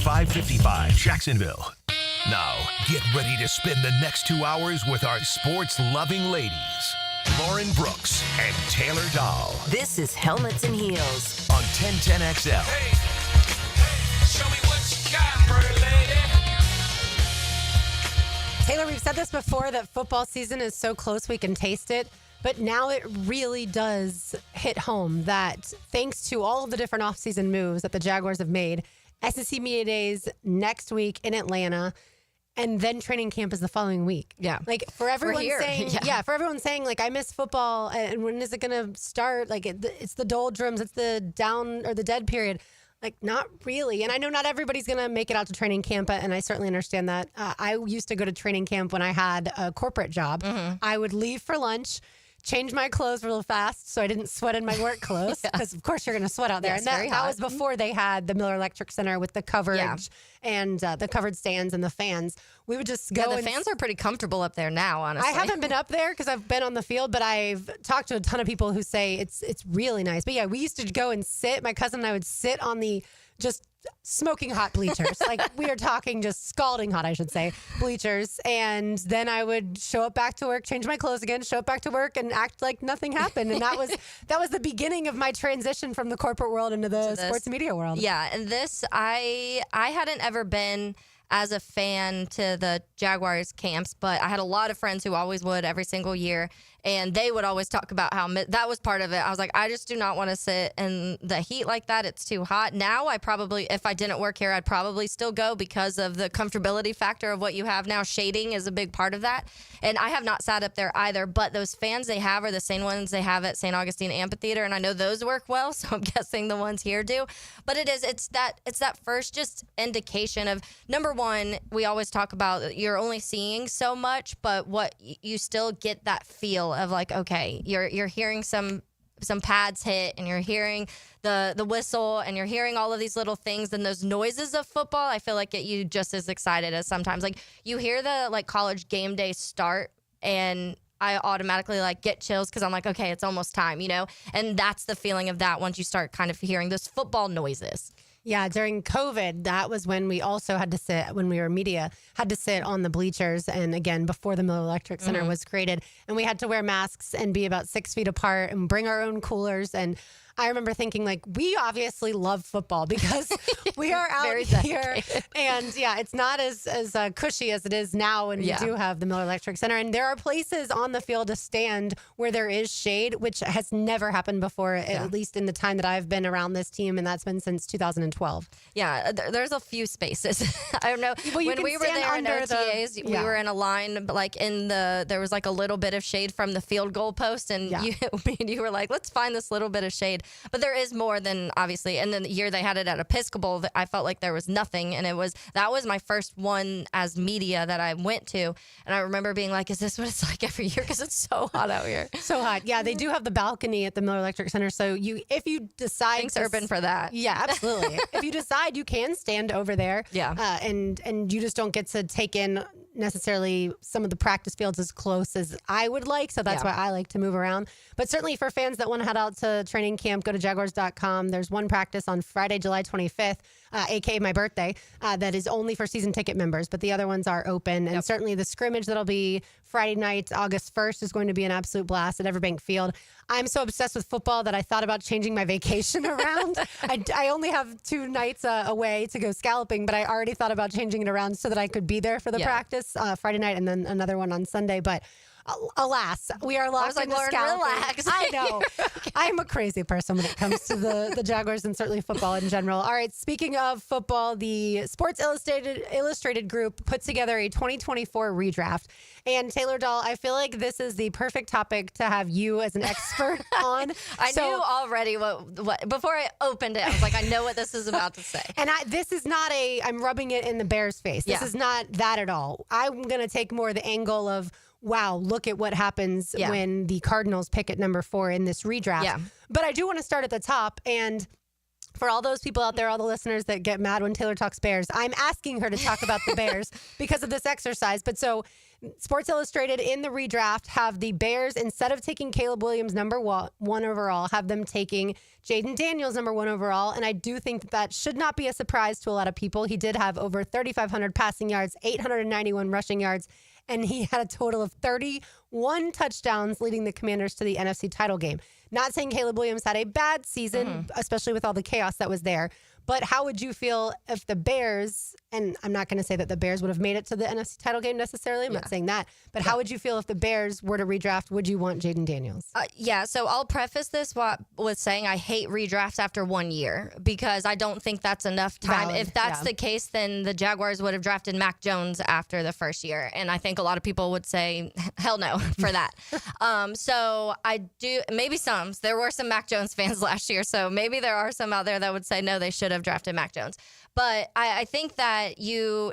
555 Jacksonville. Now, get ready to spend the next 2 hours with our sports-loving ladies, Lauren Brooks and Taylor Dahl. This is Helmets and Heels on 1010XL. Hey, show me what you got, pretty lady. Taylor, we've said this before that football season is so close we can taste it. But now it really does hit home that thanks to all of the different offseason moves that the Jaguars have made, SEC Media Days next week in Atlanta, and then training camp is the following week. Yeah. Like for everyone saying, for everyone saying like, I miss football and when is it going to start? Like it's the doldrums, it's the down or the dead period. Like not really. And I know not everybody's going to make it out to training camp. And I certainly understand that. I used to go to training camp when I had a corporate job. Mm-hmm. I would leave for lunch, change my clothes real fast so I didn't sweat in my work clothes because of course you're going to sweat out there. Yes, and that was before they had the Miller Electric Center with the coverage and the covered stands and the fans. We would just go. Yeah, the fans are pretty comfortable up there now, honestly. I haven't been up there because I've been on the field, but I've talked to a ton of people who say it's really nice. But yeah, we used to go and sit. My cousin and I would sit on the just smoking hot bleachers. Like we are talking just scalding hot, I should say, bleachers. And then I would show up back to work, change my clothes again, show up back to work and act like nothing happened. And that was the beginning of my transition from the corporate world into the sports media world. Yeah. And this, I hadn't ever been as a fan to the Jaguars camps, but I had a lot of friends who always would every single year. And they would always talk about how that was part of it. I was like, I just do not want to sit in the heat like that. It's too hot. Now I probably, if I didn't work here, I'd probably still go because of the comfortability factor of what you have now. Shading is a big part of that. And I have not sat up there either, but those fans they have are the same ones they have at St. Augustine Amphitheater. And I know those work well, so I'm guessing the ones here do. But it's that first just indication of, number one, we always talk about you're only seeing so much, but what you still get that feel of like, okay, you're hearing some pads hit and you're hearing the whistle and you're hearing all of these little things and those noises of football. I feel like get you just as excited as sometimes like you hear the like college game day start and I automatically like get chills because I'm like, okay, it's almost time, you know? And that's the feeling of that once you start kind of hearing those football noises. Yeah, during COVID, that was when we also had to sit, when we were media, had to sit on the bleachers. And again, before the Miller Electric Center was created. And we had to wear masks and be about 6 feet apart and bring our own coolers. And I remember thinking, like, we obviously love football because we are out here. And yeah, it's not as cushy as it is now when we do have the Miller Electric Center. And there are places on the field to stand where there is shade, which has never happened before, at least in the time that I've been around this team. And that's been since 2012. Yeah, there's a few spaces. I don't know. Well, when we were there in OTAs, we were in a line, like there was like a little bit of shade from the field goal post. And you were like, let's find this little bit of shade. But there is more than obviously. And then the year they had it at Episcopal, I felt like there was nothing. And that was my first one as media that I went to. And I remember being like, is this what it's like every year? Because it's so hot out here. So hot. Yeah, they do have the balcony at the Miller Electric Center. So if you decide. Thanks, Urban, for that. Yeah, absolutely. If you decide, you can stand over there. Yeah. And you just don't get to take in necessarily some of the practice fields as close as I would like. So that's why I like to move around. But certainly for fans that want to head out to training camp, go to Jaguars.com. There's one practice on Friday, July 25th, aka my birthday, that is only for season ticket members. But the other ones are open. And certainly the scrimmage that'll be Friday night, August 1st, is going to be an absolute blast at Everbank Field. I'm so obsessed with football that I thought about changing my vacation around. I only have 2 nights away to go scalloping, but I already thought about changing it around so that I could be there for the practice Friday night and then another one on Sunday. But alas, we are locked into scalloping. Relax. I know. I'm a crazy person when it comes to the Jaguars and certainly football in general. All right, speaking of football, the Sports Illustrated group put together a 2024 redraft. And Taylor Dahl, I feel like this is the perfect topic to have you as an expert on. I knew already what before I opened it. I was like, I know what this is about to say. And this is not I'm rubbing it in the Bears' face. This is not that at all. I'm going to take more the angle of, wow, look at what happens when the Cardinals pick at number 4 in this redraft. Yeah. But I do want to start at the top. And For all those people out there, all the listeners that get mad when Taylor talks Bears, I'm asking her to talk about the Bears because of this exercise. But so Sports Illustrated in the redraft have the Bears, instead of taking Caleb Williams number one overall, have them taking Jaden Daniels number one overall. And I do think that should not be a surprise to a lot of people. He did have over 3,500 passing yards, 891 rushing yards, and he had a total of 31 touchdowns, leading the Commanders to the NFC title game. Not saying Caleb Williams had a bad season, especially with all the chaos that was there. But how would you feel if the Bears, and I'm not going to say that the Bears would have made it to the NFC title game necessarily. I'm not saying that. But how would you feel if the Bears were to redraft? Would you want Jaden Daniels? So I'll preface this with saying I hate redrafts after 1 year because I don't think that's enough time. Valid, If that's the case, then the Jaguars would have drafted Mac Jones after the first year. And I think a lot of people would say, hell no for that. So I do, maybe some. There were some Mac Jones fans last year. So maybe there are some out there that would say, no, they should have drafted Mac Jones. But I think that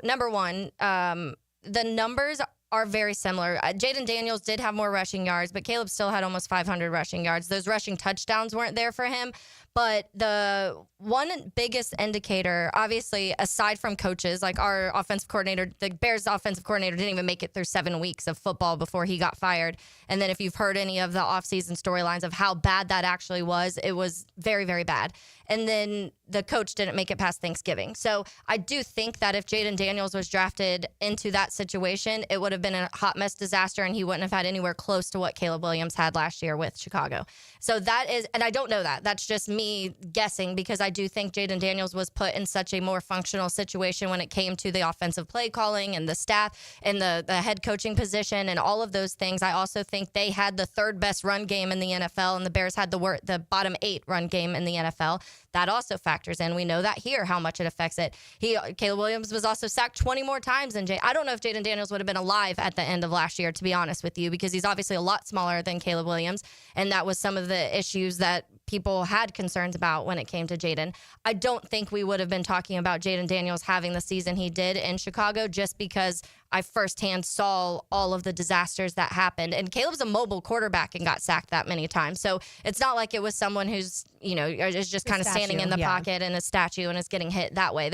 number one, the numbers are very similar. Jaden Daniels did have more rushing yards, but Caleb still had almost 500 rushing yards. Those rushing touchdowns weren't there for him. But the one biggest indicator, obviously, aside from coaches, like our offensive coordinator, the Bears offensive coordinator didn't even make it through 7 weeks of football before he got fired. And then if you've heard any of the offseason storylines of how bad that actually was, it was very, very bad. And then the coach didn't make it past Thanksgiving. So I do think that if Jaden Daniels was drafted into that situation, it would have been a hot mess disaster, and he wouldn't have had anywhere close to what Caleb Williams had last year with Chicago. So that is, and I don't know that. That's just me guessing, because I do think Jaden Daniels was put in such a more functional situation when it came to the offensive play calling and the staff and the head coaching position and all of those things. I also think they had the third best run game in the NFL, and the Bears had the bottom 8 run game in the NFL. That also factors in. We know that here, how much it affects it. Caleb Williams was also sacked 20 more times than Jay. I don't know if Jaden Daniels would have been alive at the end of last year, to be honest with you, because he's obviously a lot smaller than Caleb Williams. And that was some of the issues that people had concerns about when it came to Jaden. I don't think we would have been talking about Jaden Daniels having the season he did in Chicago, just because I firsthand saw all of the disasters that happened. And Caleb's a mobile quarterback and got sacked that many times. So it's not like it was someone who's, is just kind of standing in the pocket and a statue and is getting hit that way.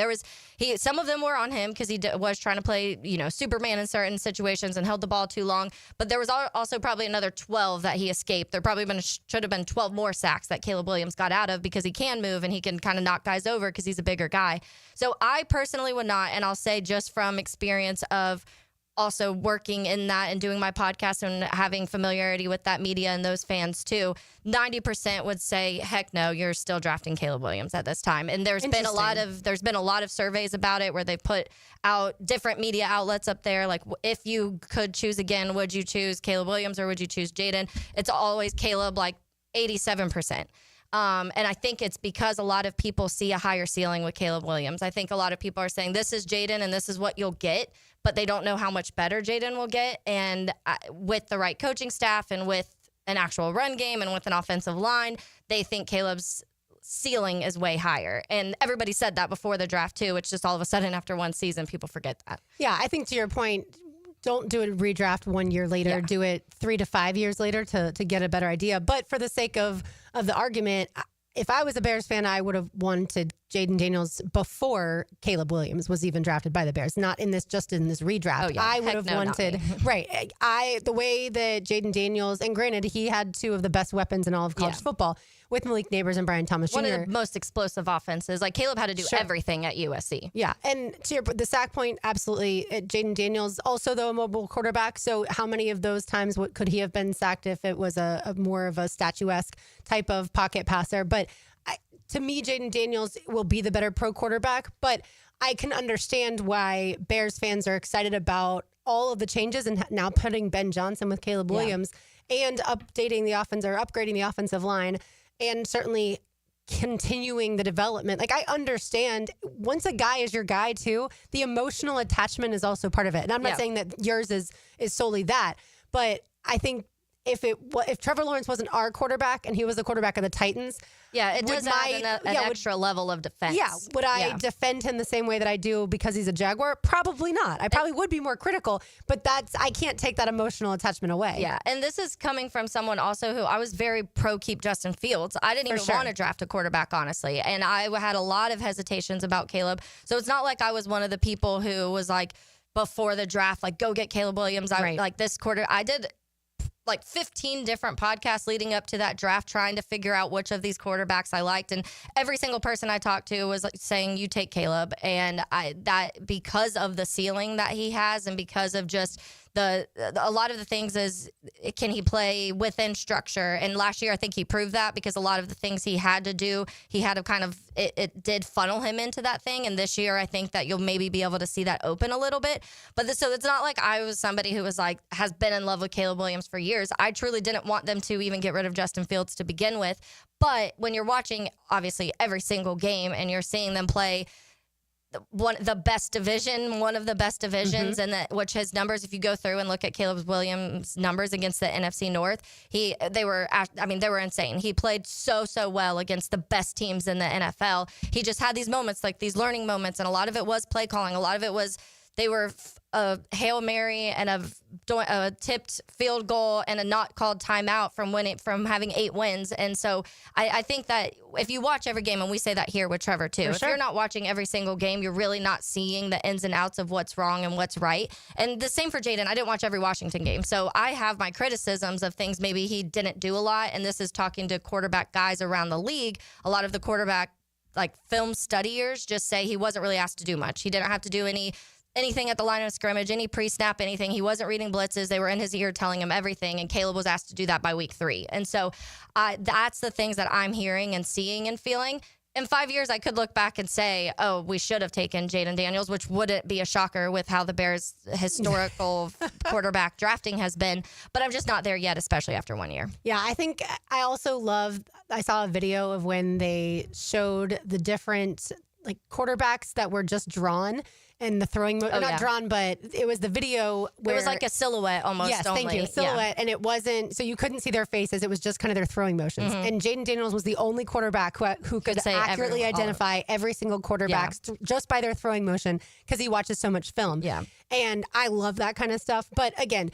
Some of them were on him because he was trying to play, Superman in certain situations and held the ball too long. But there was also probably another 12 that he escaped. There probably should have been 12 more sacks that Caleb Williams got out of, because he can move and he can kind of knock guys over because he's a bigger guy. So I personally would not, and I'll say just from experience of also working in that and doing my podcast and having familiarity with that media and those fans too, 90% would say, heck no, you're still drafting Caleb Williams at this time. And there's been a lot of surveys about it where they put out different media outlets up there, like, if you could choose again, would you choose Caleb Williams or would you choose Jaden? It's always Caleb, like 87%. And I think it's because a lot of people see a higher ceiling with Caleb Williams. I think a lot of people are saying this is Jaden and this is what you'll get, but they don't know how much better Jaden will get. And with the right coaching staff and with an actual run game and with an offensive line, they think Caleb's ceiling is way higher. And everybody said that before the draft too. It's just all of a sudden after one season, people forget that. Yeah, I think to your point, don't do a redraft 1 year later. Yeah. Do it 3 to 5 years later to get a better idea. But for the sake of the argument, if I was a Bears fan, I would have wanted Jaden Daniels before Caleb Williams was even drafted by the Bears, not in this redraft. Oh, yeah. I would have wanted, right. The way that Jaden Daniels, and granted, he had 2 of the best weapons in all of college football with Malik Neighbors and Brian Thomas Jr. One of the most explosive offenses. Like, Caleb had to do everything at USC. Yeah. And to the sack point, absolutely. Jaden Daniels, also though a mobile quarterback. So how many of those times could he have been sacked if it was a more of a statuesque type of pocket passer? But to me, Jaden Daniels will be the better pro quarterback, but I can understand why Bears fans are excited about all of the changes and now putting Ben Johnson with Caleb Williams and updating the offense or upgrading the offensive line, and certainly continuing the development. Like, I understand once a guy is your guy too, the emotional attachment is also part of it. And I'm not saying that yours is solely that, but I think if Trevor Lawrence wasn't our quarterback and he was the quarterback of the Titans, Yeah, it does add an extra level of defense. Yeah, would I defend him the same way that I do because he's a Jaguar? Probably not. I probably would be more critical, but I can't take that emotional attachment away. Yeah, and this is coming from someone also who I was very pro keep Justin Fields. I didn't even want to draft a quarterback, honestly, and I had a lot of hesitations about Caleb. So it's not like I was one of the people who was like, before the draft, like, go get Caleb Williams. Like this quarter, I did like 15 different podcasts leading up to that draft trying to figure out which of these quarterbacks I liked, and every single person I talked to was like saying, you take Caleb. And that because of the ceiling that he has and because of just a lot of the things is, can he play within structure? And last year I think he proved that, because a lot of the things he had to do, he had to kind of, it did funnel him into that thing. And this year I think that you'll maybe be able to see that open a little bit. But so it's not like I was somebody who was like, has been in love with Caleb Williams for years. I truly didn't want them to even get rid of Justin Fields to begin with. But when you're watching obviously every single game and you're seeing them play one of the best divisions, and which his numbers, if you go through and look at Caleb Williams' numbers against the NFC North, they were insane. He played so well against the best teams in the NFL. He just had these moments, like these learning moments, and a lot of it was play calling. A lot of it was they were a Hail Mary and a tipped field goal and a not called timeout from having 8 wins. And so I think that if you watch every game, and we say that here with Trevor too, if you're not watching every single game, you're really not seeing the ins and outs of what's wrong and what's right. And the same for Jaden. I didn't watch every Washington game, so I have my criticisms of things maybe he didn't do a lot. And this is talking to quarterback guys around the league. A lot of the quarterback film studiers just say he wasn't really asked to do much. He didn't have to do anything at the line of scrimmage, any pre-snap, anything. He wasn't reading blitzes. They were in his ear telling him everything, and Caleb was asked to do that by week 3. And so that's the things that I'm hearing and seeing and feeling. In 5 years, I could look back and say, oh, we should have taken Jaden Daniels, which wouldn't be a shocker with how the Bears' historical quarterback drafting has been. But I'm just not there yet, especially after 1 year. Yeah, I think I also I saw a video of when they showed the different quarterbacks that were just drawn. And the throwing, drawn, but it was the video where... It was like a silhouette almost. Yes, thank you. Silhouette. And it wasn't... So you couldn't see their faces. It was just kind of their throwing motions. And Jaden Daniels was the only quarterback who could accurately identify every single quarterback just by their throwing motion, because he watches so much film. Yeah. And I love that kind of stuff. But again,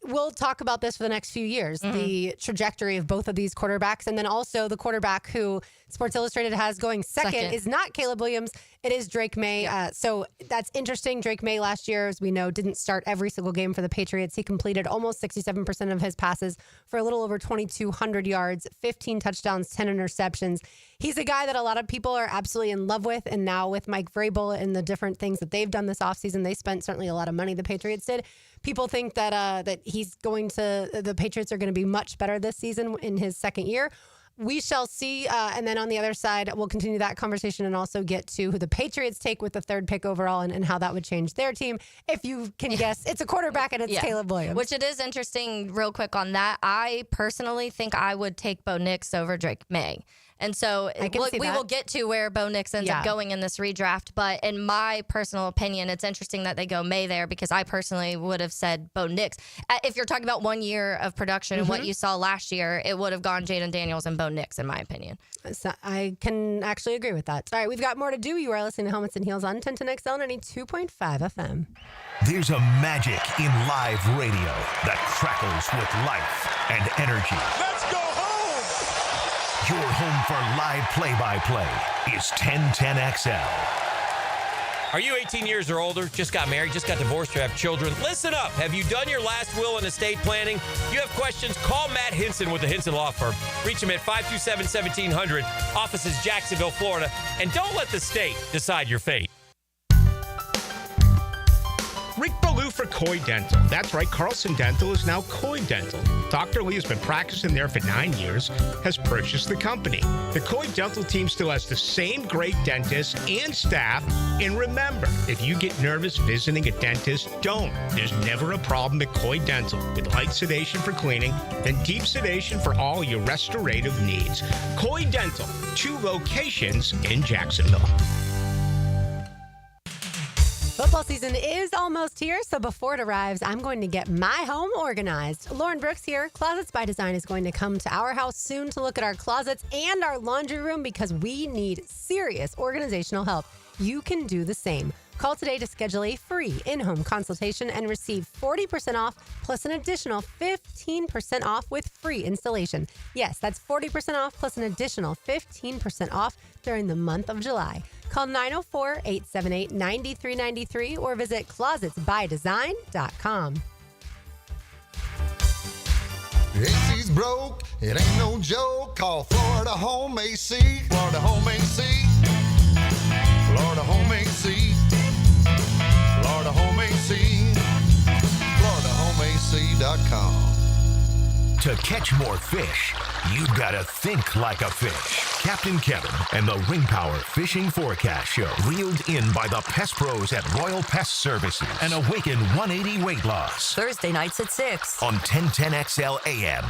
we'll talk about this for the next few years, the trajectory of both of these quarterbacks. And then also the quarterback who Sports Illustrated has going second is not Caleb Williams. It is Drake May. So that's interesting. Drake May last year, as we know, didn't start every single game for the Patriots. He completed almost 67% of his passes for a little over 2,200 yards, 15 touchdowns, 10 interceptions. He's a guy that a lot of people are absolutely in love with. And now with Mike Vrabel and the different things that they've done this offseason, they spent certainly a lot of money, the Patriots did. People think that the Patriots are going to be much better this season in his second year. We shall see. And then on the other side, we'll continue that conversation and also get to who the Patriots take with the 3rd pick overall and how that would change their team. If you can guess, it's a quarterback and it's Caleb Williams. Which it is interesting, real quick on that. I personally think I would take Bo Nix over Drake May. And so we will get to where Bo Nix ends up going in this redraft. But in my personal opinion, it's interesting that they go May there, because I personally would have said Bo Nix. If you're talking about 1 year of production and what you saw last year, it would have gone Jaden Daniels and Bo Nix, in my opinion. So I can actually agree with that. All right, we've got more to do. You are listening to Helmets and Heels on 1010XL 92.5 FM. There's a magic in live radio that crackles with life and energy. Let's go home! Your home for live play-by-play is 1010XL. Are you 18 years or older, just got married, just got divorced, or have children? Listen up. Have you done your last will and estate planning? You have questions? Call Matt Hinson with the Hinson Law Firm. Reach him at 527-1700. Office is Jacksonville, Florida. And don't let the state decide your fate. Rick Ballou for Coy Dental. That's right, Carlson Dental is now Coy Dental. Dr. Lee has been practicing there for 9 years, has purchased the company. The Coy Dental team still has the same great dentists and staff. And remember, if you get nervous visiting a dentist, don't. There's never a problem at Coy Dental. With light sedation for cleaning, then deep sedation for all your restorative needs. Coy Dental, 2 locations in Jacksonville. Football season is almost here, so before it arrives, I'm going to get my home organized. Lauren Brooks here. Closets by Design is going to come to our house soon to look at our closets and our laundry room because we need serious organizational help. You can do the same. Call today to schedule a free in-home consultation and receive 40% off plus an additional 15% off with free installation. Yes, that's 40% off plus an additional 15% off during the month of July. Call 904-878-9393 or visit closetsbydesign.com. AC's broke, it ain't no joke. Call Florida Home AC. Florida Home AC. Florida Home AC. Florida Home AC. FloridaHomeAC.com. To catch more fish, you gotta think like a fish. Captain Kevin and the Ring Power Fishing Forecast Show, reeled in by the Pest Pros at Royal Pest Services, and Awaken 180 Weight Loss. Thursday nights at 6. On 1010XL AM.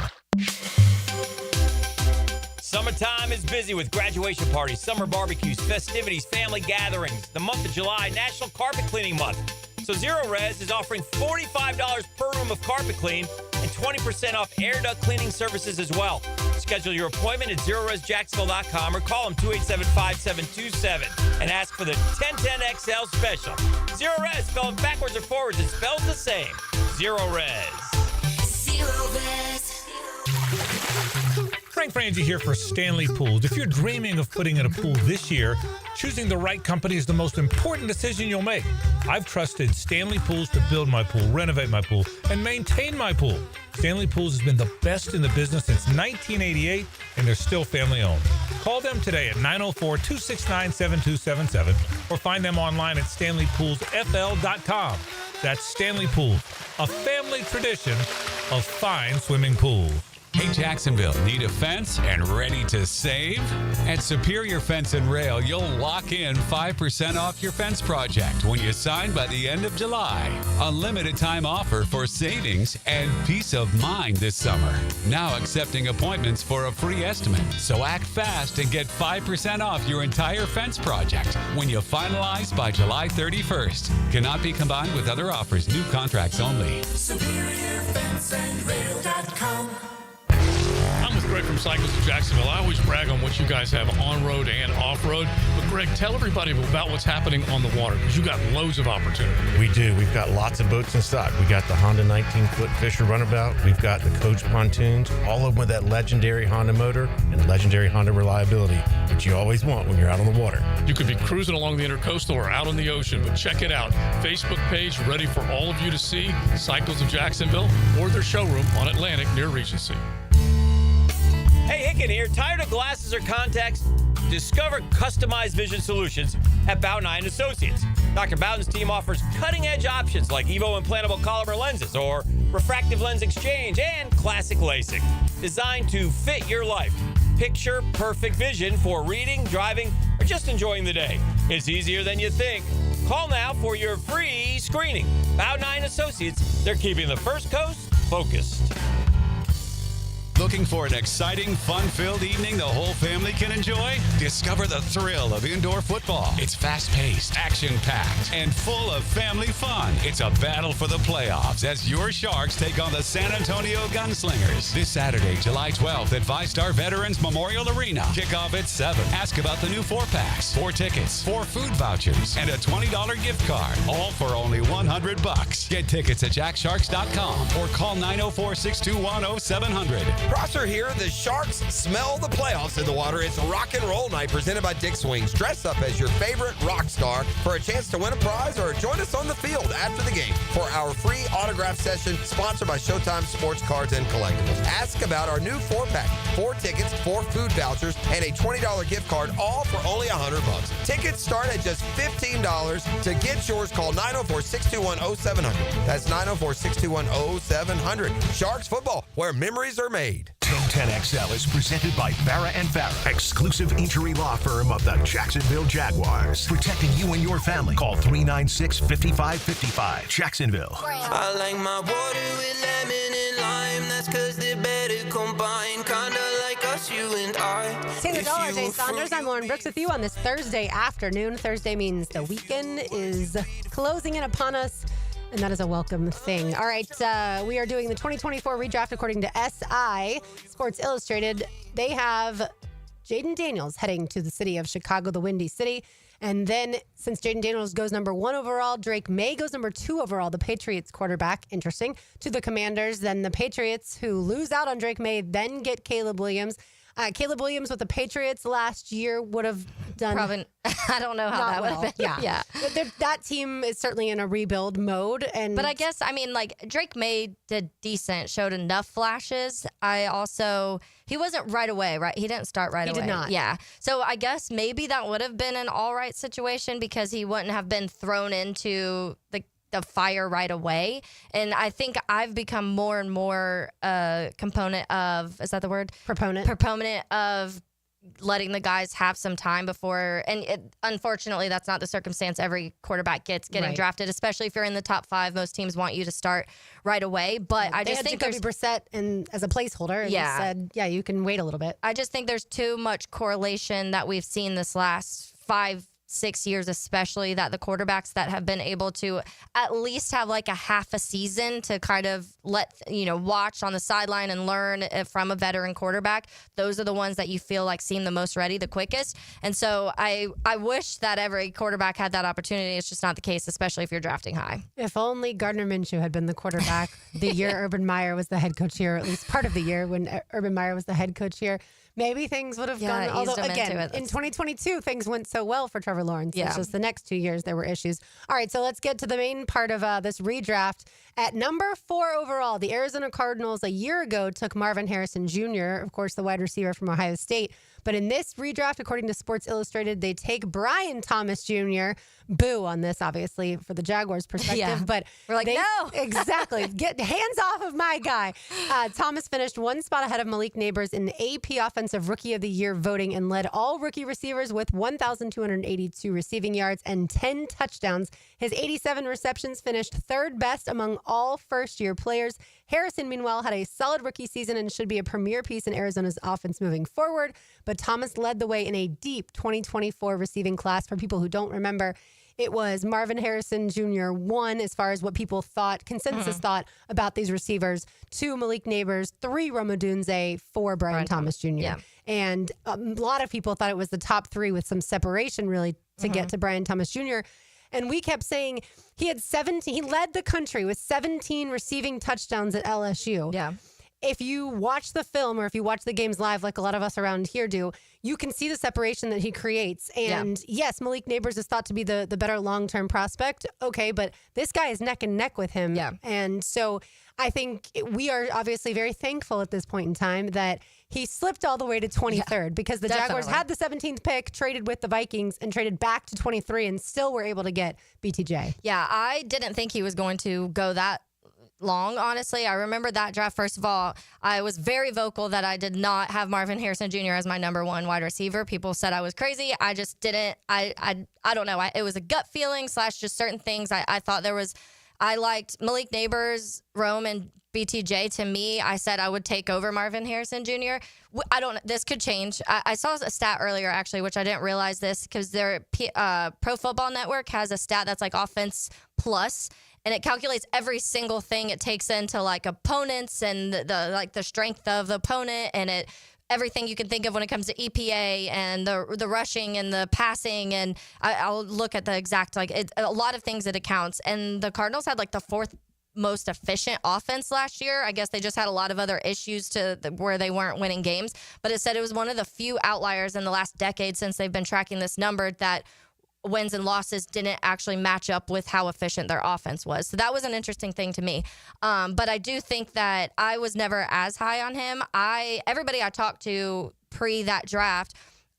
Summertime is busy with graduation parties, summer barbecues, festivities, family gatherings. The month of July, National Carpet Cleaning Month. So Zero Res is offering $45 per room of carpet clean and 20% off air duct cleaning services as well. Schedule your appointment at ZeroResJacksonville.com or call them 287-5727 and ask for the 1010XL special. Zero Res, spelled backwards or forwards, it spells the same. Zero Res. Zero Res. Frank Frangie here for Stanley Pools. If you're dreaming of putting in a pool this year, choosing the right company is the most important decision you'll make. I've trusted Stanley Pools to build my pool, renovate my pool, and maintain my pool. Stanley Pools has been the best in the business since 1988, and they're still family owned. Call them today at 904-269-7277 or find them online at StanleyPoolsFL.com. That's Stanley Pools, a family tradition of fine swimming pools. Hey, Jacksonville, need a fence and ready to save? At Superior Fence and Rail, you'll lock in 5% off your fence project when you sign by the end of July. A limited time offer for savings and peace of mind this summer. Now accepting appointments for a free estimate. So act fast and get 5% off your entire fence project when you finalize by July 31st. Cannot be combined with other offers. New contracts only. SuperiorFenceandRail.com. I'm with Greg from Cycles of Jacksonville. I always brag on what you guys have on-road and off-road. But Greg, tell everybody about what's happening on the water because you got loads of opportunity. We do. We've got lots of boats in stock. We got the Honda 19-foot Fisher Runabout. We've got the Coach pontoons, all of them with that legendary Honda motor and legendary Honda reliability, which you always want when you're out on the water. You could be cruising along the Intercoastal or out on the ocean, but check it out. Facebook page ready for all of you to see. Cycles of Jacksonville or their showroom on Atlantic near Regency. Hey, Hicken here. Tired of glasses or contacts? Discover customized vision solutions at Bowden Eye & Associates. Dr. Bowden's team offers cutting-edge options like Evo implantable Collamer lenses or refractive lens exchange and classic LASIK, designed to fit your life. Picture perfect vision for reading, driving, or just enjoying the day. It's easier than you think. Call now for your free screening. Bowden Eye & Associates, they're keeping the First Coast focused. Looking for an exciting, fun-filled evening the whole family can enjoy? Discover the thrill of indoor football. It's fast-paced, action-packed, and full of family fun. It's a battle for the playoffs as your Sharks take on the San Antonio Gunslingers. This Saturday, July 12th at 5-Star Veterans Memorial Arena. Kickoff at 7. Ask about the new 4-packs, 4 tickets, 4 food vouchers, and a $20 gift card. All for only $100. Get tickets at jacksharks.com or call 904-621-0700. Prosser here. The Sharks smell the playoffs in the water. It's Rock and Roll Night presented by Dick's Wings. Dress up as your favorite rock star for a chance to win a prize or join us on the field after the game for our free autograph session sponsored by Showtime Sports Cards and Collectibles. Ask about our new 4-pack, 4 tickets, 4 food vouchers, and a $20 gift card, all for only $100. Tickets start at just $15. To get yours, call 904-621-0700. That's 904-621-0700. Sharks football, where memories are made. 1010XL is presented by Farah & Farah, exclusive injury law firm of the Jacksonville Jaguars. Protecting you and your family. Call 396-5555. Jacksonville. I like my water with lemon and lime. That's cause they're better combined. Kinda like us, you and I. Taylor Dollar Jay Saunders. I'm Lauren Brooks with you on this Thursday afternoon. Thursday means the weekend is closing in upon us, and that is a welcome thing. All right, we are doing the 2024 redraft according to SI, Sports Illustrated. They have Jaden Daniels heading to the city of Chicago, the Windy City. And then since Jaden Daniels goes number 1 overall, Drake May goes number 2 overall, the Patriots quarterback, interesting, to the Commanders. Then the Patriots, who lose out on Drake May, then get Caleb Williams. Caleb Williams with the Patriots last year would have done... Probably, I don't know how that would have been. Yeah. That team is certainly in a rebuild mode. But I guess, Drake May did decent, showed enough flashes. He wasn't right away, right? He didn't start right away. He did not. Yeah. So I guess maybe that would have been an all right situation because he wouldn't have been thrown into the fire right away. And I think I've become more and more a component of, is that the word? Proponent of letting the guys have some time before. And unfortunately, that's not the circumstance every quarterback gets getting drafted, especially if you're in the top 5. Most teams want you to start right away. But I just think Jacoby Brissett as a placeholder. And he said, you can wait a little bit. I just think there's too much correlation that we've seen this last 5-6 years, especially that the quarterbacks that have been able to at least have like a half a season to kind of watch on the sideline and learn from a veteran quarterback. Those are the ones that you feel like seem the most ready, the quickest. And so I wish that every quarterback had that opportunity. It's just not the case, especially if you're drafting high. If only Gardner Minshew had been the quarterback the year Urban Meyer was the head coach here, at least part of the year when Urban Meyer was the head coach here. Maybe things would have gone. Although, again, in 2022, things went so well for Trevor Lawrence. It's just the next 2 years there were issues. All right, so let's get to the main part of this redraft. At number 4 overall, the Arizona Cardinals a year ago took Marvin Harrison Jr., of course, the wide receiver from Ohio State. But in this redraft, according to Sports Illustrated, they take Brian Thomas Jr. Boo on this, obviously, for the Jaguars' perspective. But we're like, no. Exactly. Get hands off of my guy. Thomas finished 1 spot ahead of Malik Neighbors in AP Offensive Rookie of the Year voting and led all rookie receivers with 1,282 receiving yards and 10 touchdowns. His 87 receptions finished 3rd best among all first-year players. Harrison, meanwhile, had a solid rookie season and should be a premier piece in Arizona's offense moving forward. But Thomas led the way in a deep 2024 receiving class. For people who don't remember, it was Marvin Harrison Jr. 1 as far as what people thought, consensus thought about these receivers, 2 Malik Neighbors, 3 Rome Odunze, 4 Brian Thomas Jr. Yeah. And a lot of people thought it was the top 3 with some separation really to get to Brian Thomas Jr. And we kept saying he had 17. He led the country with 17 receiving touchdowns at LSU. Yeah. If you watch the film or if you watch the games live, like a lot of us around here do, you can see the separation that he creates. And yes, Malik Neighbors is thought to be the better long-term prospect. Okay, but this guy is neck and neck with him. Yeah. And so I think we are obviously very thankful at this point in time that he slipped all the way to 23rd because the Jaguars had the 17th pick, traded with the Vikings, and traded back to 23 and still were able to get BTJ. Yeah, I didn't think he was going to go that long, honestly. I remember that draft. First of all, I was very vocal that I did not have Marvin Harrison Jr. as my number 1 wide receiver. People said I was crazy. I just didn't. I don't know. It was a gut feeling / just certain things. I thought there was. I liked Malik Neighbors, Rome, and BTJ. To me, I said I would take over Marvin Harrison Jr. I don't. This could change. I saw a stat earlier, actually, which I didn't realize this because their Pro Football Network has a stat that's like offense plus. And it calculates every single thing it takes into like opponents and the strength of the opponent and everything you can think of when it comes to EPA and the rushing and the passing. And I'll look at the exact a lot of things that it counts. And the Cardinals had like the 4th most efficient offense last year. I guess they just had a lot of other issues where they weren't winning games. But it said it was one of the few outliers in the last decade since they've been tracking this number that wins and losses didn't actually match up with how efficient their offense was. So that was an interesting thing to me. But I do think that I was never as high on him. Everybody I talked to pre that draft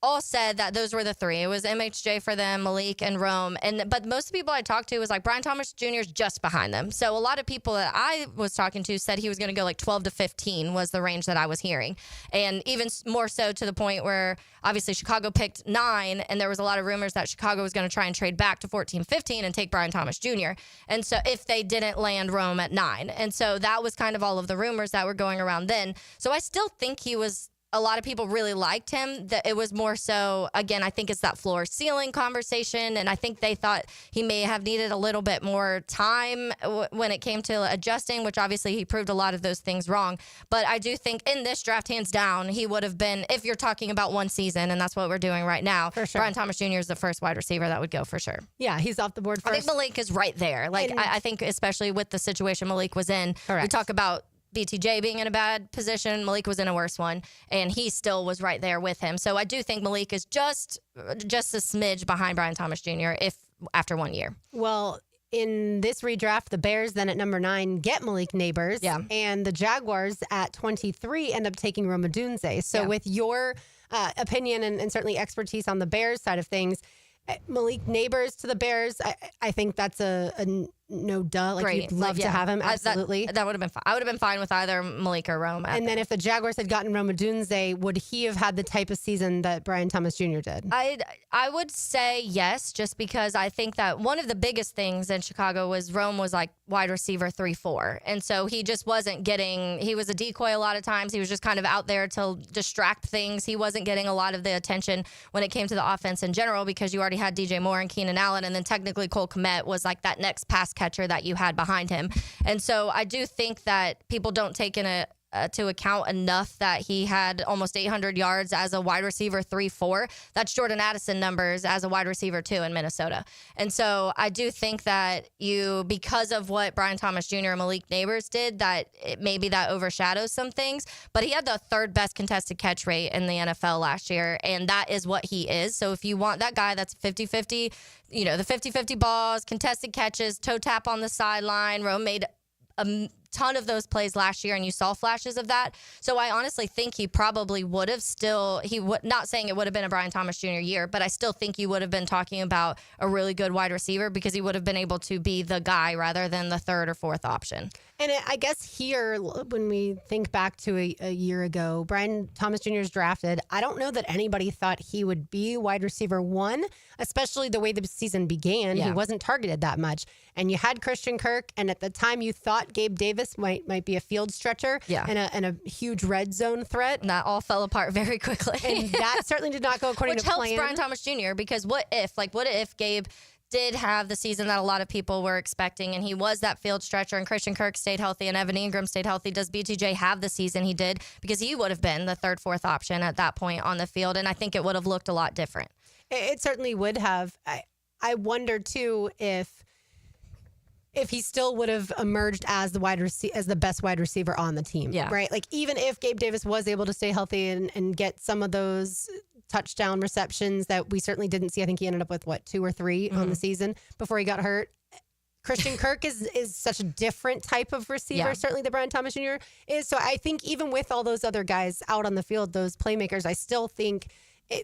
all said that those were the 3. It was MHJ for them, Malik, and Rome. But most of the people I talked to was like Brian Thomas Jr. is just behind them. So a lot of people that I was talking to said he was going to go like 12 to 15 was the range that I was hearing. And even more so to the point where obviously Chicago picked 9, and there was a lot of rumors that Chicago was going to try and trade back to 14, 15 and take Brian Thomas Jr. And so if they didn't land Rome at 9. And so that was kind of all of the rumors that were going around then. So I still think he was a lot of people really liked him. That it was more so, again, I think it's that floor ceiling conversation. And I think they thought he may have needed a little bit more time when it came to adjusting, which obviously he proved a lot of those things wrong. But I do think in this draft, hands down, he would have been, if you're talking about one season, and that's what we're doing right now, For sure. Brian Thomas Jr. is the first wide receiver that would go for sure. Yeah, he's off the board first. I think Malik is right there. Like, I think especially with the situation Malik was in, we Correct. talk about BTJ being in a bad position. Malik was in a worse one, and he still was right there with him. So I do think Malik is just a smidge behind Brian Thomas Jr. if after 1 year. Well, in this redraft, the Bears then at number 9 get Malik Neighbors. Yeah. And the Jaguars at 23 end up taking Roma Dunze. So Yeah. with your opinion and certainly expertise on the Bears side of things, Malik Neighbors to the Bears, I think that's a no duh. Like Great. you'd love to have him. Absolutely. That would have been fine. I would have been fine with either Malik or Rome. And then if the Jaguars had gotten Roma Dunze, would he have had the type of season that Brian Thomas Jr. did? I would say yes, just because I think that one of the biggest things in Chicago was Rome was like wide receiver 3-4. And so he just wasn't getting, he was a decoy a lot of times. He was just kind of out there to distract things. He wasn't getting a lot of the attention when it came to the offense in general because you already had DJ Moore and Keenan Allen. And then technically Cole Kmet was like that next pass catcher that you had behind him. And so I do think that people don't take into account enough that he had almost 800 yards as a wide receiver 3-4. That's Jordan Addison numbers as a wide receiver 2 in Minnesota. And so I do think that because of what Brian Thomas Jr. and Malik Neighbors did, that maybe that overshadows some things. But he had the 3rd best contested catch rate in the NFL last year, and that is what he is. So if you want that guy that's 50-50, the 50-50 balls, contested catches, toe tap on the sideline, Rome made a ton of those plays last year, and you saw flashes of that. So I honestly think he probably would have not saying it would have been a Brian Thomas Jr. year, but I still think you would have been talking about a really good wide receiver because he would have been able to be the guy rather than the 3rd or 4th option. And I guess here, when we think back to a year ago, Brian Thomas Jr. is drafted. I don't know that anybody thought he would be wide receiver 1, especially the way the season began. Yeah. He wasn't targeted that much. And you had Christian Kirk, and at the time you thought Gabe Davis might be a field stretcher and a huge red zone threat. And that all fell apart very quickly. And that certainly did not go according Which to plan. helps Brian Thomas Jr. because what if Gabe did have the season that a lot of people were expecting, and he was that field stretcher, and Christian Kirk stayed healthy, and Evan Ingram stayed healthy? Does BTJ have the season he did? Because he would have been the 3rd, 4th option at that point on the field, and I think it would have looked a lot different. It certainly would have. I wonder too if he still would have emerged as the best wide receiver on the team. Yeah. Right. Like even if Gabe Davis was able to stay healthy and get some of those touchdown receptions that we certainly didn't see. I think he ended up with 2 or 3 on the season before he got hurt. Christian Kirk is such a different type of receiver, certainly that Brian Thomas Jr. is. So I think even with all those other guys out on the field, those playmakers, I still think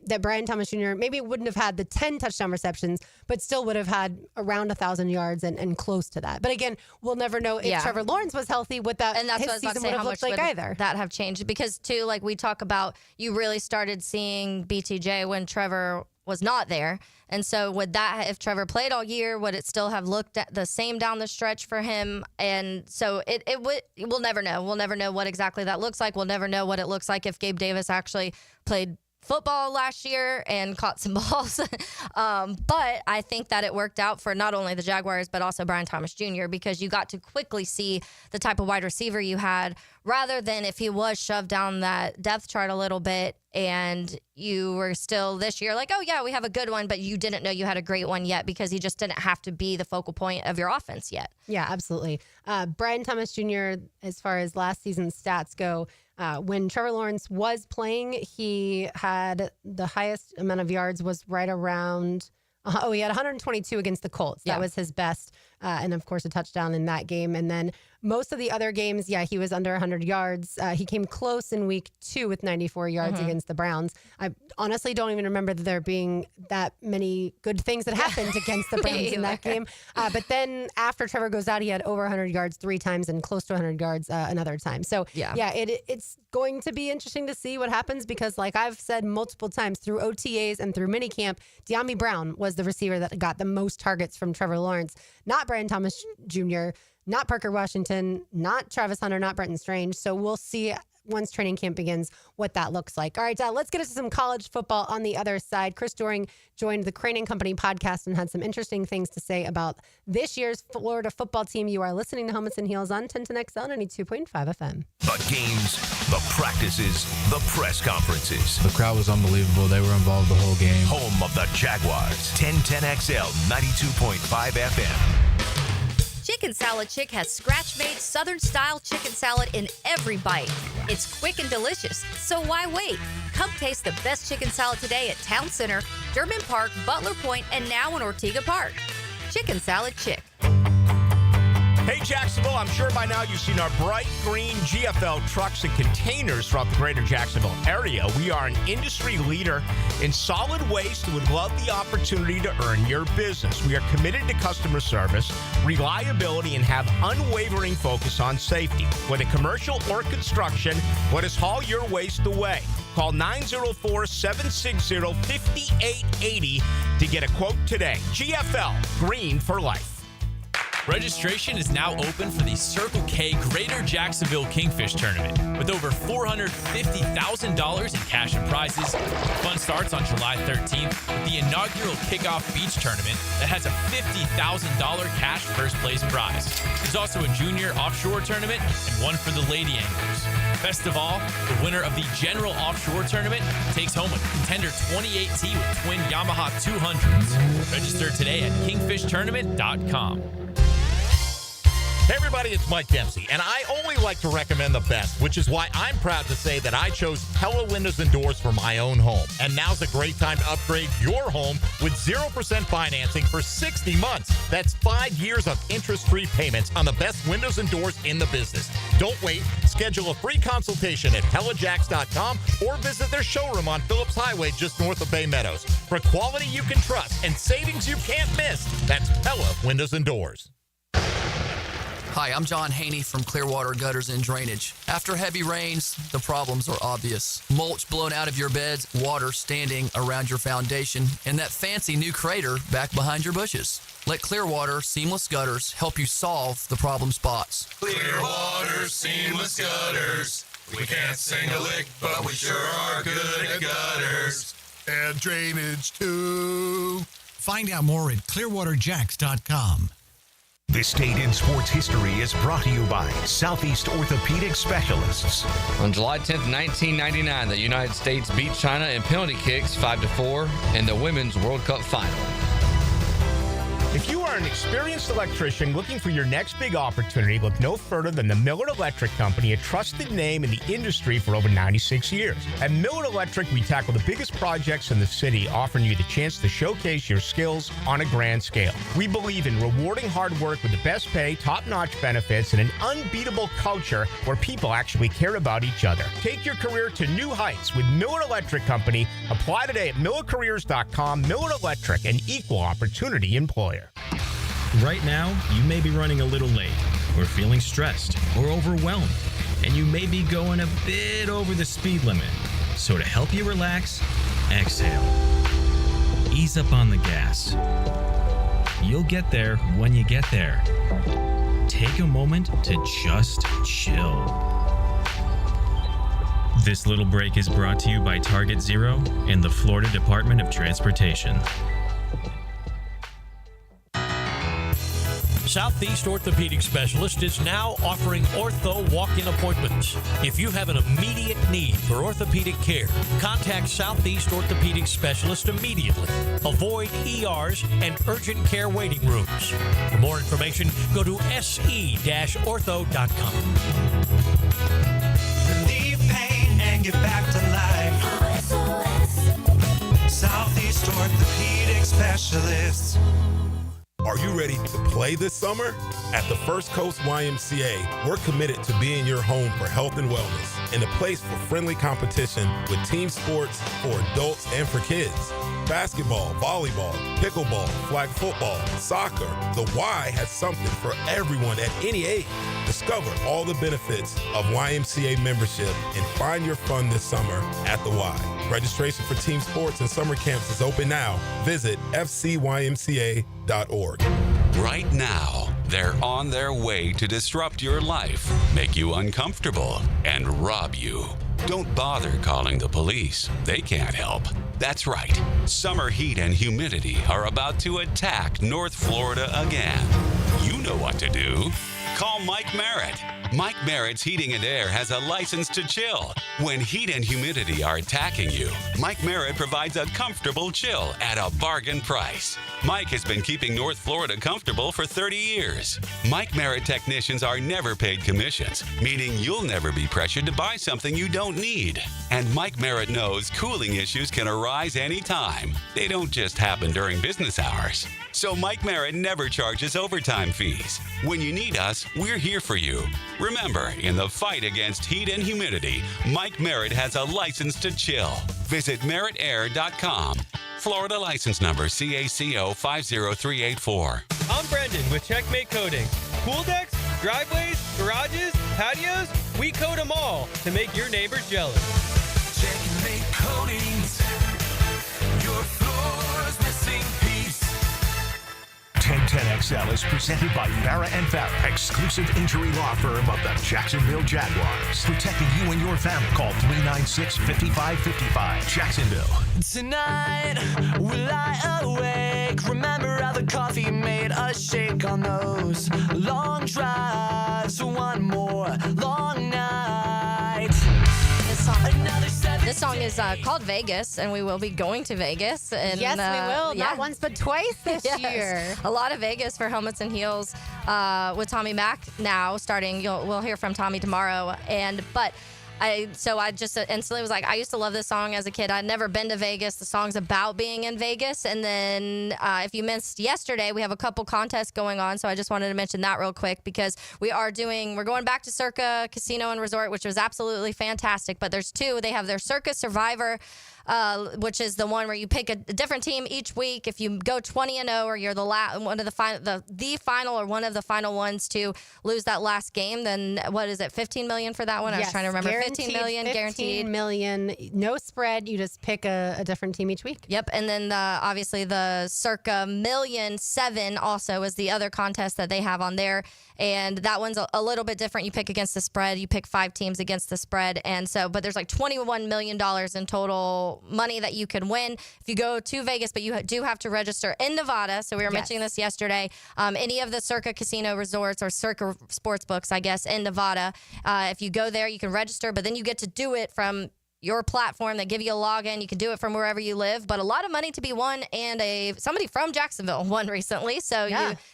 that Brian Thomas Jr. maybe wouldn't have had the 10 touchdown receptions, but still would have had around 1,000 yards and close to that. But again, we'll never know if Trevor Lawrence was healthy, what that and that's his what I was about to season say, would how have much looked like would either. that have changed? Because too, like we talk about, you really started seeing BTJ when Trevor was not there. And so would that, if Trevor played all year, would it still have looked at the same down the stretch for him? And so we'll never know. We'll never know what exactly that looks like. We'll never know what it looks like if Gabe Davis actually played football last year and caught some balls. But I think that it worked out for not only the Jaguars, but also Brian Thomas Jr., because you got to quickly see the type of wide receiver you had, rather than if he was shoved down that depth chart a little bit and you were still this year like, oh yeah, we have a good one, but you didn't know you had a great one yet because he just didn't have to be the focal point of your offense yet. Yeah, absolutely. Brian Thomas Jr., as far as last season's stats go, when Trevor Lawrence was playing, he had the highest amount of yards was right around, he had 122 against the Colts. That was his best. And of course, a touchdown in that game. And then most of the other games, he was under 100 yards. He came close in week 2 with 94 yards against the Browns. I honestly don't even remember there being that many good things that happened against the Browns in that game. But then after Trevor goes out, he had over 100 yards 3 times and close to 100 yards another time. So it's going to be interesting to see what happens, because like I've said multiple times through OTAs and through minicamp, De'Ami Brown was the receiver that got the most targets from Trevor Lawrence, not Brian Thomas Jr., not Parker Washington, not Travis Hunter, not Brenton Strange. So we'll see once training camp begins, what that looks like. All right, let's get into some college football on the other side. Chris Doering joined the Crane & Company podcast and had some interesting things to say about this year's Florida football team. You are listening to Helmets and Heels on 1010XL 92.5 FM. The games, the practices, the press conferences. The crowd was unbelievable. They were involved the whole game. Home of the Jaguars. 1010XL 92.5 FM. Chicken Salad Chick has scratch-made Southern-style chicken salad in every bite. It's quick and delicious, so why wait? Come taste the best chicken salad today at Town Center, Durban Park, Butler Point, and now in Ortega Park. Chicken Salad Chick. Hey, Jacksonville, I'm sure by now you've seen our bright green GFL trucks and containers throughout the greater Jacksonville area. We are an industry leader in solid waste and would love the opportunity to earn your business. We are committed to customer service, reliability, and have unwavering focus on safety. Whether commercial or construction, let us haul your waste away. Call 904-760-5880 to get a quote today. GFL, green for life. Registration is now open for the Circle K Greater Jacksonville Kingfish Tournament. With over $450,000 in cash and prizes, fun starts on July 13th with the inaugural Kickoff Beach Tournament that has a $50,000 cash first place prize. There's also a junior offshore tournament and one for the lady anglers. Best of all, the winner of the General Offshore Tournament takes home a Contender 28T with twin Yamaha 200s. Register today at kingfishtournament.com. Hey everybody, it's Mike Dempsey, and I only like to recommend the best, which is why I'm proud to say that I chose Pella Windows and Doors for my own home. And now's a great time to upgrade your home with 0% financing for 60 months. That's 5 years of interest-free payments on the best windows and doors in the business. Don't wait. Schedule a free consultation at PellaJacks.com or visit their showroom on Phillips Highway just north of Bay Meadows. For quality you can trust and savings you can't miss, that's Pella Windows and Doors. Hi, I'm John Haney from Clearwater Gutters and Drainage. After heavy rains, the problems are obvious. Mulch blown out of your beds, water standing around your foundation, and that fancy new crater back behind your bushes. Let Clearwater Seamless Gutters help you solve the problem spots. Clearwater Seamless Gutters. We can't sing a lick, but we sure are good at gutters. And drainage, too. Find out more at clearwaterjacks.com. This Date in Sports History is brought to you by Southeast Orthopedic Specialists. On July 10th, 1999, the United States beat China in penalty kicks 5-4 in the Women's World Cup final. If you are an experienced electrician looking for your next big opportunity, look no further than the Miller Electric Company, a trusted name in the industry for over 96 years. At Miller Electric, we tackle the biggest projects in the city, offering you the chance to showcase your skills on a grand scale. We believe in rewarding hard work with the best pay, top-notch benefits, and an unbeatable culture where people actually care about each other. Take your career to new heights with Miller Electric Company. Apply today at millercareers.com. Miller Electric, an equal opportunity employer. Right now, you may be running a little late, or feeling stressed, or overwhelmed, and you may be going a bit over the speed limit. So to help you relax, exhale. Ease up on the gas. You'll get there when you get there. Take a moment to just chill. This little break is brought to you by Target Zero and the Florida Department of Transportation. Southeast Orthopedic Specialist is now offering ortho walk-in appointments. If you have an immediate need for orthopedic care, contact Southeast Orthopedic Specialist immediately. Avoid ERs and urgent care waiting rooms. For more information, go to se-ortho.com. Relieve pain and get back to life. Southeast Orthopedic Specialists. Are you ready to play this summer? At the First Coast YMCA, we're committed to being your home for health and wellness and a place for friendly competition with team sports for adults and for kids. Basketball, volleyball, pickleball, flag football, soccer. The Y has something for everyone at any age. Discover all the benefits of YMCA membership and find your fun this summer at the Y. Registration for team sports and summer camps is open now. Visit fcymca.org. Right now, They're on their way to disrupt your life, make you uncomfortable, and rob you. Don't bother calling the police. They can't help. That's right. Summer heat and humidity are about to attack North Florida again. You know what to do. Call Mike Merritt. Mike Merritt's Heating and Air has a license to chill. When heat and humidity are attacking you, Mike Merritt provides a comfortable chill at a bargain price. Mike has been keeping North Florida comfortable for 30 years. Mike Merritt technicians are never paid commissions, meaning you'll never be pressured to buy something you don't need. And Mike Merritt knows cooling issues can arise anytime. They don't just happen during business hours. So Mike Merritt never charges overtime fees. When you need us, we're here for you. Remember, in the fight against heat and humidity, Mike Merritt has a license to chill. Visit merrittair.com. Florida license number CACO 50384. I'm Brendan with Checkmate Coating. Pool decks, driveways, garages, patios, we coat them all to make your neighbors jealous. Checkmate Coatings, your floor's missing piece. 1010XL is presented by Farah and Farah, exclusive injury law firm of the Jacksonville Jaguars. Protecting you and your family. Call 396-5555. Jacksonville. Tonight, will I awake? Remember how the coffee made us shake on those long drives. One more long night. This song is called Vegas, and we will be going to Vegas. And, Yes, we will. Not once, but twice this year. A lot of Vegas for Helmets and Heels with Tommy Mack now starting. We'll hear from Tommy tomorrow. I just instantly was like, I used to love this song as a kid. I'd never been to Vegas. The song's about being in Vegas. And then if you missed yesterday, we have a couple contests going on. So I just wanted to mention that real quick because we're going back to Circa Casino and Resort, which was absolutely fantastic. But there's two. They have their Circa Survivor, which is the one where you pick a different team each week. If you go 20-0 or you're the final or one of the final ones to lose that last game, then what is it? 15 million for that one? I was trying to remember. 15 million guaranteed. 15 million, no spread. You just pick a different team each week. Yep, and then obviously the Circa $1,000,007 also is the other contest that they have on there, and that one's a little bit different. You pick against the spread. You pick 5 teams against the spread, and so but there's like $21 million in total money that you can win if you go to Vegas, but you do have to register in Nevada. So we were mentioning this yesterday. Any of the Circa Casino Resorts or Circa Sportsbooks, I guess, in Nevada, if you go there, you can register, but then you get to do it from your platform. They give you a login. You can do it from wherever you live, but a lot of money to be won, and somebody from Jacksonville won recently. So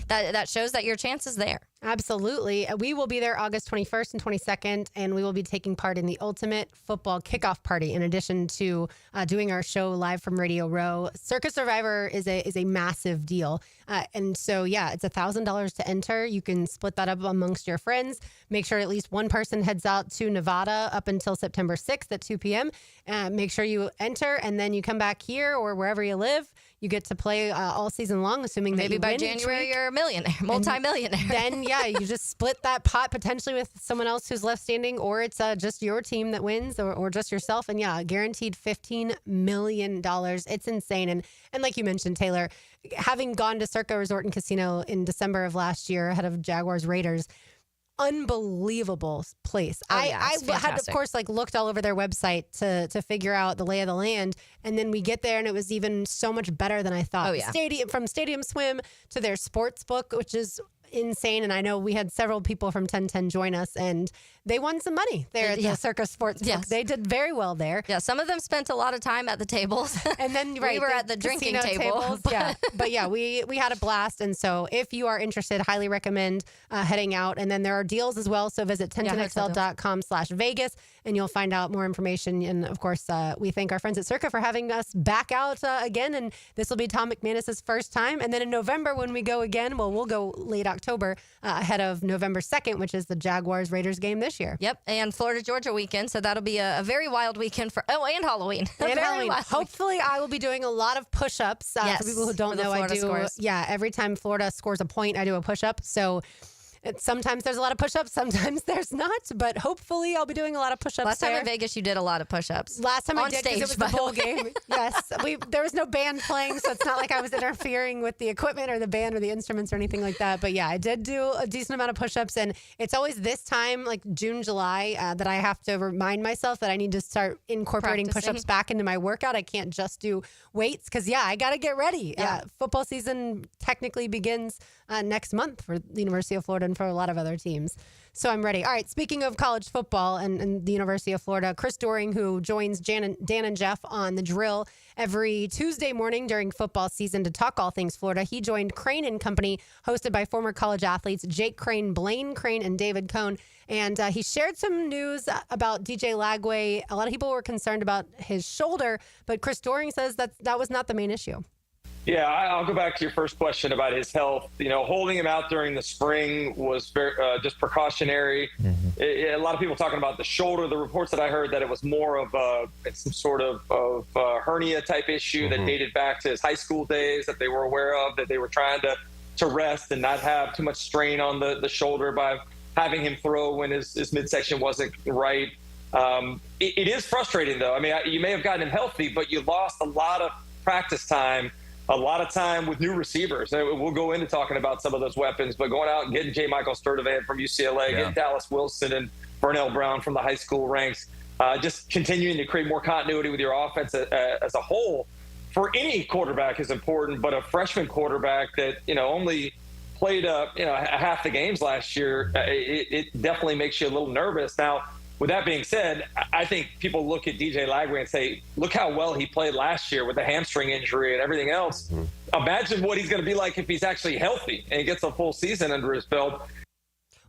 that shows that your chance is there. Absolutely. We will be there August 21st and 22nd, and we will be taking part in the Ultimate Football Kickoff Party in addition to doing our show live from Radio Row. Circus Survivor is a massive deal. And so, it's $1,000 to enter. You can split that up amongst your friends. Make sure at least one person heads out to Nevada up until September 6th at 2 p.m. Make sure you enter, and then you come back here or wherever you live. You get to play all season long, assuming that you by win January you're a millionaire, multi-millionaire. Then, you just split that pot potentially with someone else who's left standing, or it's just your team that wins, or just yourself. And guaranteed $15 million. It's insane. And like you mentioned, Taylor, having gone to Circa Resort and Casino in December of last year ahead of Jaguars Raiders, unbelievable place. I had, of course, looked all over their website to figure out the lay of the land, and then we get there and it was even so much better than I thought. From Stadium Swim to their sports book, which is insane. And I know we had several people from 1010 join us, and they won some money there at the Circus Sports Book. They did very well there. Yeah, some of them spent a lot of time at the tables. And then we were at the drinking table. But we had a blast. And so if you are interested, highly recommend heading out. And then there are deals as well. So visit 1010xl.com/Vegas and you'll find out more information. And of course, we thank our friends at Circa for having us back out again. And this will be Tom McManus's first time. And then in November, when we go again, we'll go late October ahead of November 2nd, which is the Jaguars Raiders game this year. Yep, and Florida Georgia weekend, so that'll be a very wild weekend and Halloween. And Halloween. Hopefully, I will be doing a lot of push-ups. For people who don't know, I do. Scores. Yeah, every time Florida scores a point, I do a push-up. So Sometimes there's a lot of push-ups, sometimes there's not, but hopefully I'll be doing a lot of push-ups. Last time in Vegas, you did a lot of push-ups. Last time I did, because it was by the bowl the way. game. Yes, there was no band playing, so it's not like I was interfering with the equipment or the band or the instruments or anything like that. But yeah, I did do a decent amount of push-ups, and it's always this time, like June, July, that I have to remind myself that I need to start incorporating Practicing. push-ups back into my workout. I can't just do weights because, I got to get ready. Yeah. Football season technically begins next month for the University of Florida and for a lot of other teams. So I'm ready. All right, speaking of college football and the University of Florida, Chris Doring, who joins Dan and Jeff on The Drill every Tuesday morning during football season to talk all things Florida, he joined Crane and Company, hosted by former college athletes Jake Crane, Blaine Crane, and David Cohn. And he shared some news about DJ Lagway. A lot of people were concerned about his shoulder, but Chris Doring says that was not the main issue. Yeah, I'll go back to your first question about his health. Holding him out during the spring was very, just precautionary. A lot of people talking about the shoulder. The reports that I heard that it was more of some sort of hernia type issue that dated back to his high school days that they were aware of, that they were trying to rest and not have too much strain on the shoulder by having him throw when his midsection wasn't right. It is frustrating, though. I mean, you may have gotten him healthy, but you lost a lot of practice time, a lot of time with new receivers. We'll go into talking about some of those weapons, but going out and getting J. Michael Sturdivant from UCLA, getting Dallas Wilson and Vernell Brown from the high school ranks, just continuing to create more continuity with your offense as a whole for any quarterback is important, but a freshman quarterback that, only played half the games last year, it definitely makes you a little nervous. Now, with that being said, I think people look at DJ Lagway and say, look how well he played last year with the hamstring injury and everything else. Imagine what he's going to be like if he's actually healthy and he gets a full season under his belt.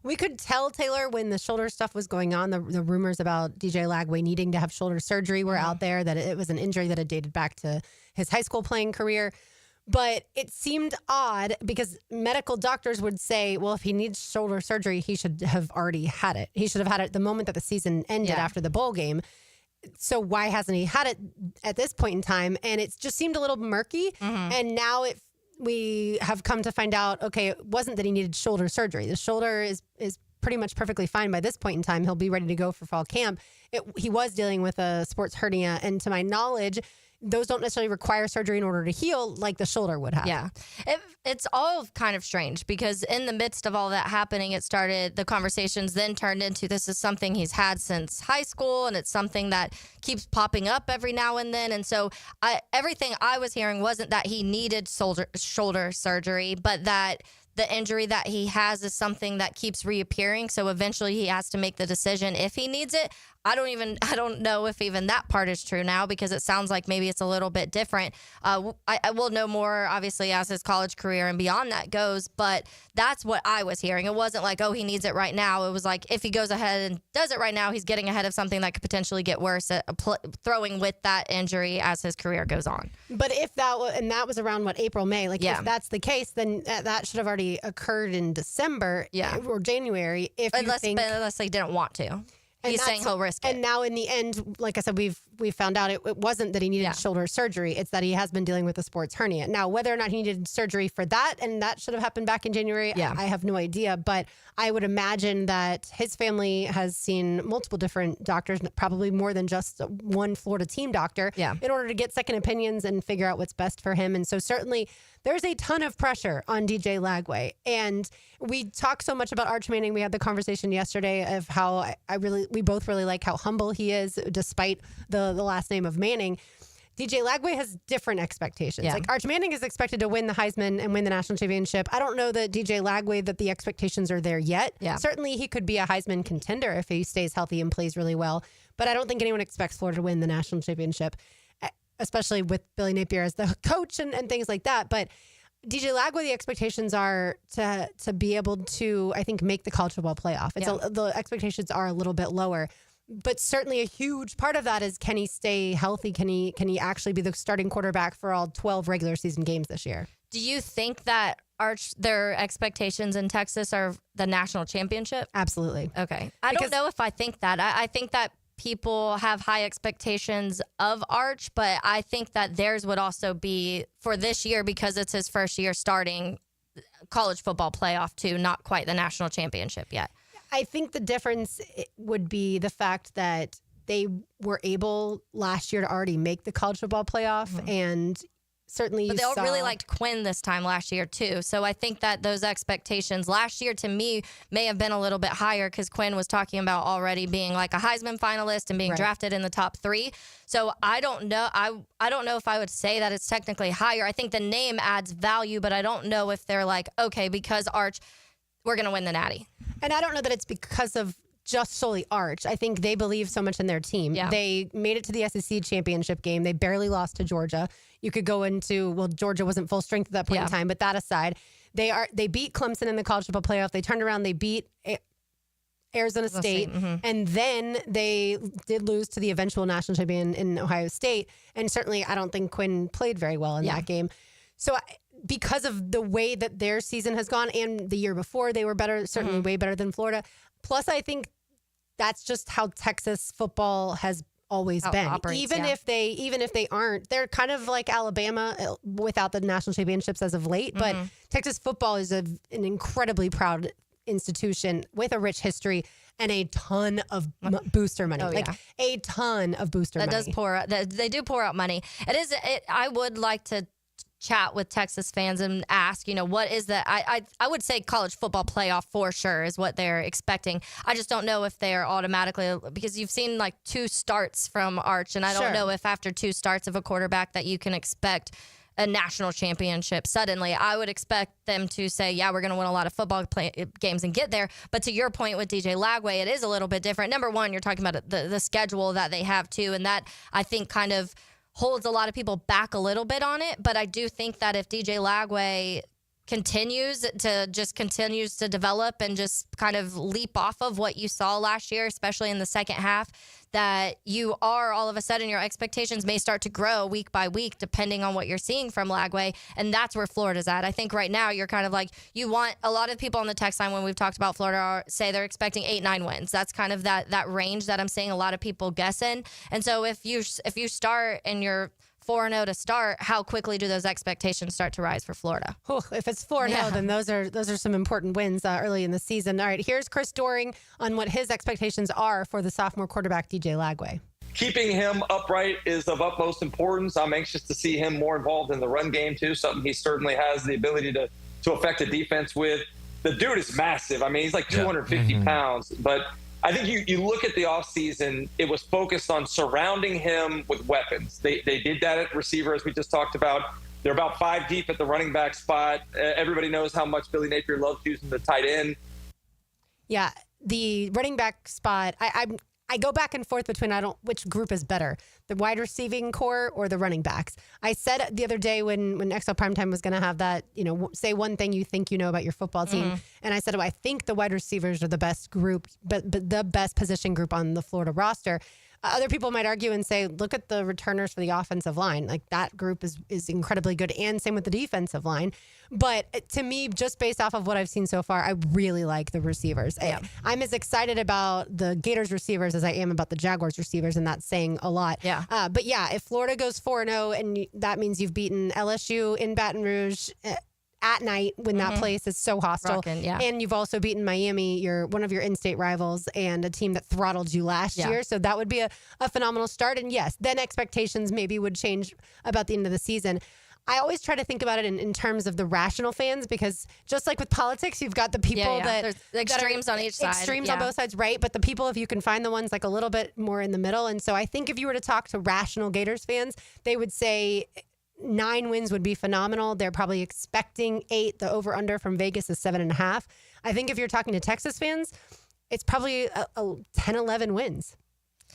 We could tell, Taylor, when the shoulder stuff was going on, the rumors about DJ Lagway needing to have shoulder surgery were out there, that it was an injury that had dated back to his high school playing career. But it seemed odd because medical doctors would say, well, if he needs shoulder surgery, he should have already had it. He should have had it the moment that the season ended after the bowl game. So why hasn't he had it at this point in time? And it just seemed a little murky. And now we have come to find out, okay, it wasn't that he needed shoulder surgery. The shoulder is pretty much perfectly fine by this point in time. He'll be ready to go for fall camp. He was dealing with a sports hernia. And to my knowledge, those don't necessarily require surgery in order to heal like the shoulder would have. Yeah. It's all kind of strange because in the midst of all that happening, the conversations then turned into this is something he's had since high school and it's something that keeps popping up every now and then. And so everything I was hearing wasn't that he needed shoulder surgery, but that the injury that he has is something that keeps reappearing. So eventually he has to make the decision if he needs it. I don't know if even that part is true now because it sounds like maybe it's a little bit different. I will know more, obviously, as his college career and beyond that goes, but that's what I was hearing. It wasn't like, oh, he needs it right now. It was like, if he goes ahead and does it right now, he's getting ahead of something that could potentially get worse at throwing with that injury as his career goes on. But if that was around, April, May, if that's the case, then that should have already occurred in December or January. Unless they didn't want to. He's saying he'll risk it. And now in the end, like I said, we've found out it wasn't that he needed shoulder surgery. It's that he has been dealing with a sports hernia. Now, whether or not he needed surgery for that, and that should have happened back in January, I have no idea. But I would imagine that his family has seen multiple different doctors, probably more than just one Florida team doctor, in order to get second opinions and figure out what's best for him. And so certainly there's a ton of pressure on DJ Lagway. And we talk so much about Arch Manning. We had the conversation yesterday of how we both really like how humble he is, despite the last name of Manning. DJ Lagway has different expectations. Like Arch Manning is expected to win the Heisman and win the national championship. I don't know that DJ Lagway, that the expectations are there yet. Certainly he could be a Heisman contender if he stays healthy and plays really well. But I don't think anyone expects Florida to win the national championship, especially with Billy Napier as the coach and things like that. But DJ Lagway, the expectations are to be able to, I think, make the college football playoff. The expectations are a little bit lower. But certainly a huge part of that is, can he stay healthy? Can he actually be the starting quarterback for all 12 regular season games this year? Do you think that their expectations in Texas are the national championship? Absolutely. Okay. I don't know if I think that. I think that people have high expectations of Arch, but I think that theirs would also be for this year because it's his first year starting. college football playoff too, not quite the national championship yet. I think the difference would be the fact that they were able last year to already make the college football playoff, and certainly But they all really liked Quinn this time last year, too. So I think that those expectations last year, to me, may have been a little bit higher because Quinn was talking about already being like a Heisman finalist and being drafted in the top 3. So I don't know. I don't know if I would say that it's technically higher. I think the name adds value, but I don't know if they're like, okay, because Arch, we're going to win the Natty. And I don't know that it's because of just solely Arch. I think they believe so much in their team. Yeah. They made it to the SEC championship game. They barely lost to Georgia. You could go into, well, Georgia wasn't full strength at that point in time, but that aside, they beat Clemson in the college football playoff. They turned around, they beat Arizona State, and then they did lose to the eventual national champion in Ohio State. And certainly, I don't think Quinn played very well in that game. So because of the way that their season has gone, and the year before they were better, certainly way better than Florida. Plus, I think that's just how Texas football has always been. Even if they aren't, they're kind of like Alabama without the national championships as of late. But Texas football is an incredibly proud institution with a rich history and a ton of booster money. A ton of booster money. They do pour out money. I would like to chat with Texas fans and ask, what is that? I would say college football playoff for sure is what they're expecting. I just don't know if they're automatically, because you've seen like 2 starts from Arch, and I don't know if after 2 starts of a quarterback that you can expect a national championship suddenly. I would expect them to say, yeah, we're going to win a lot of football games and get there. But to your point with DJ Lagway, it is a little bit different. Number one, you're talking about the schedule that they have too, and that I think kind of holds a lot of people back a little bit on it. But I do think that if DJ Lagway continues to develop and just kind of leap off of what you saw last year, especially in the second half, that you are all of a sudden your expectations may start to grow week by week depending on what you're seeing from Lagway, and that's where Florida's at. I think right now you're kind of like, you want a lot of people on the text line when we've talked about Florida say they're expecting 8-9 wins. That's kind of that range that I'm seeing a lot of people guessing. And so if you start and you're 4-0 to start, how quickly do those expectations start to rise for Florida? If it's 4-0, then those are some important wins early in the season. All right, here's Chris Doering on what his expectations are for the sophomore quarterback, DJ Lagway. Keeping him upright is of utmost importance. I'm anxious to see him more involved in the run game, too, something he certainly has the ability to affect a defense with. The dude is massive. I mean, he's like 250 pounds, but I think you look at the offseason, it was focused on surrounding him with weapons. They did that at receiver, as we just talked about. They're about 5 deep at the running back spot. Everybody knows how much Billy Napier loves using the tight end. Yeah, the running back spot, I go back and forth between which group is better, the wide receiving core or the running backs. I said the other day when XL Primetime was going to have that, say one thing you think you know about your football team. And I said, I think the wide receivers are the best group, but the best position group on the Florida roster. Other people might argue and say, look at the returners for the offensive line. Like that group is incredibly good, and same with the defensive line. But to me, just based off of what I've seen so far, I really like the receivers. Yeah. I'm as excited about the Gators receivers as I am about the Jaguars receivers, and that's saying a lot. Yeah. But yeah, if Florida goes 4-0, and that means you've beaten LSU in Baton Rouge at night when that place is so hostile. Rockin', yeah. And you've also beaten Miami, one of your in-state rivals, and a team that throttled you last year. So that would be a phenomenal start. And yes, then expectations maybe would change about the end of the season. I always try to think about it in terms of the rational fans, because just like with politics, you've got the people that there's the extremes on each side. Extremes on both sides, right? But the people, if you can find the ones like a little bit more in the middle. And so I think if you were to talk to rational Gators fans, they would say 9 wins would be phenomenal. They're probably expecting 8. The over-under from Vegas is 7.5. I think if you're talking to Texas fans, it's probably a 10-11 wins.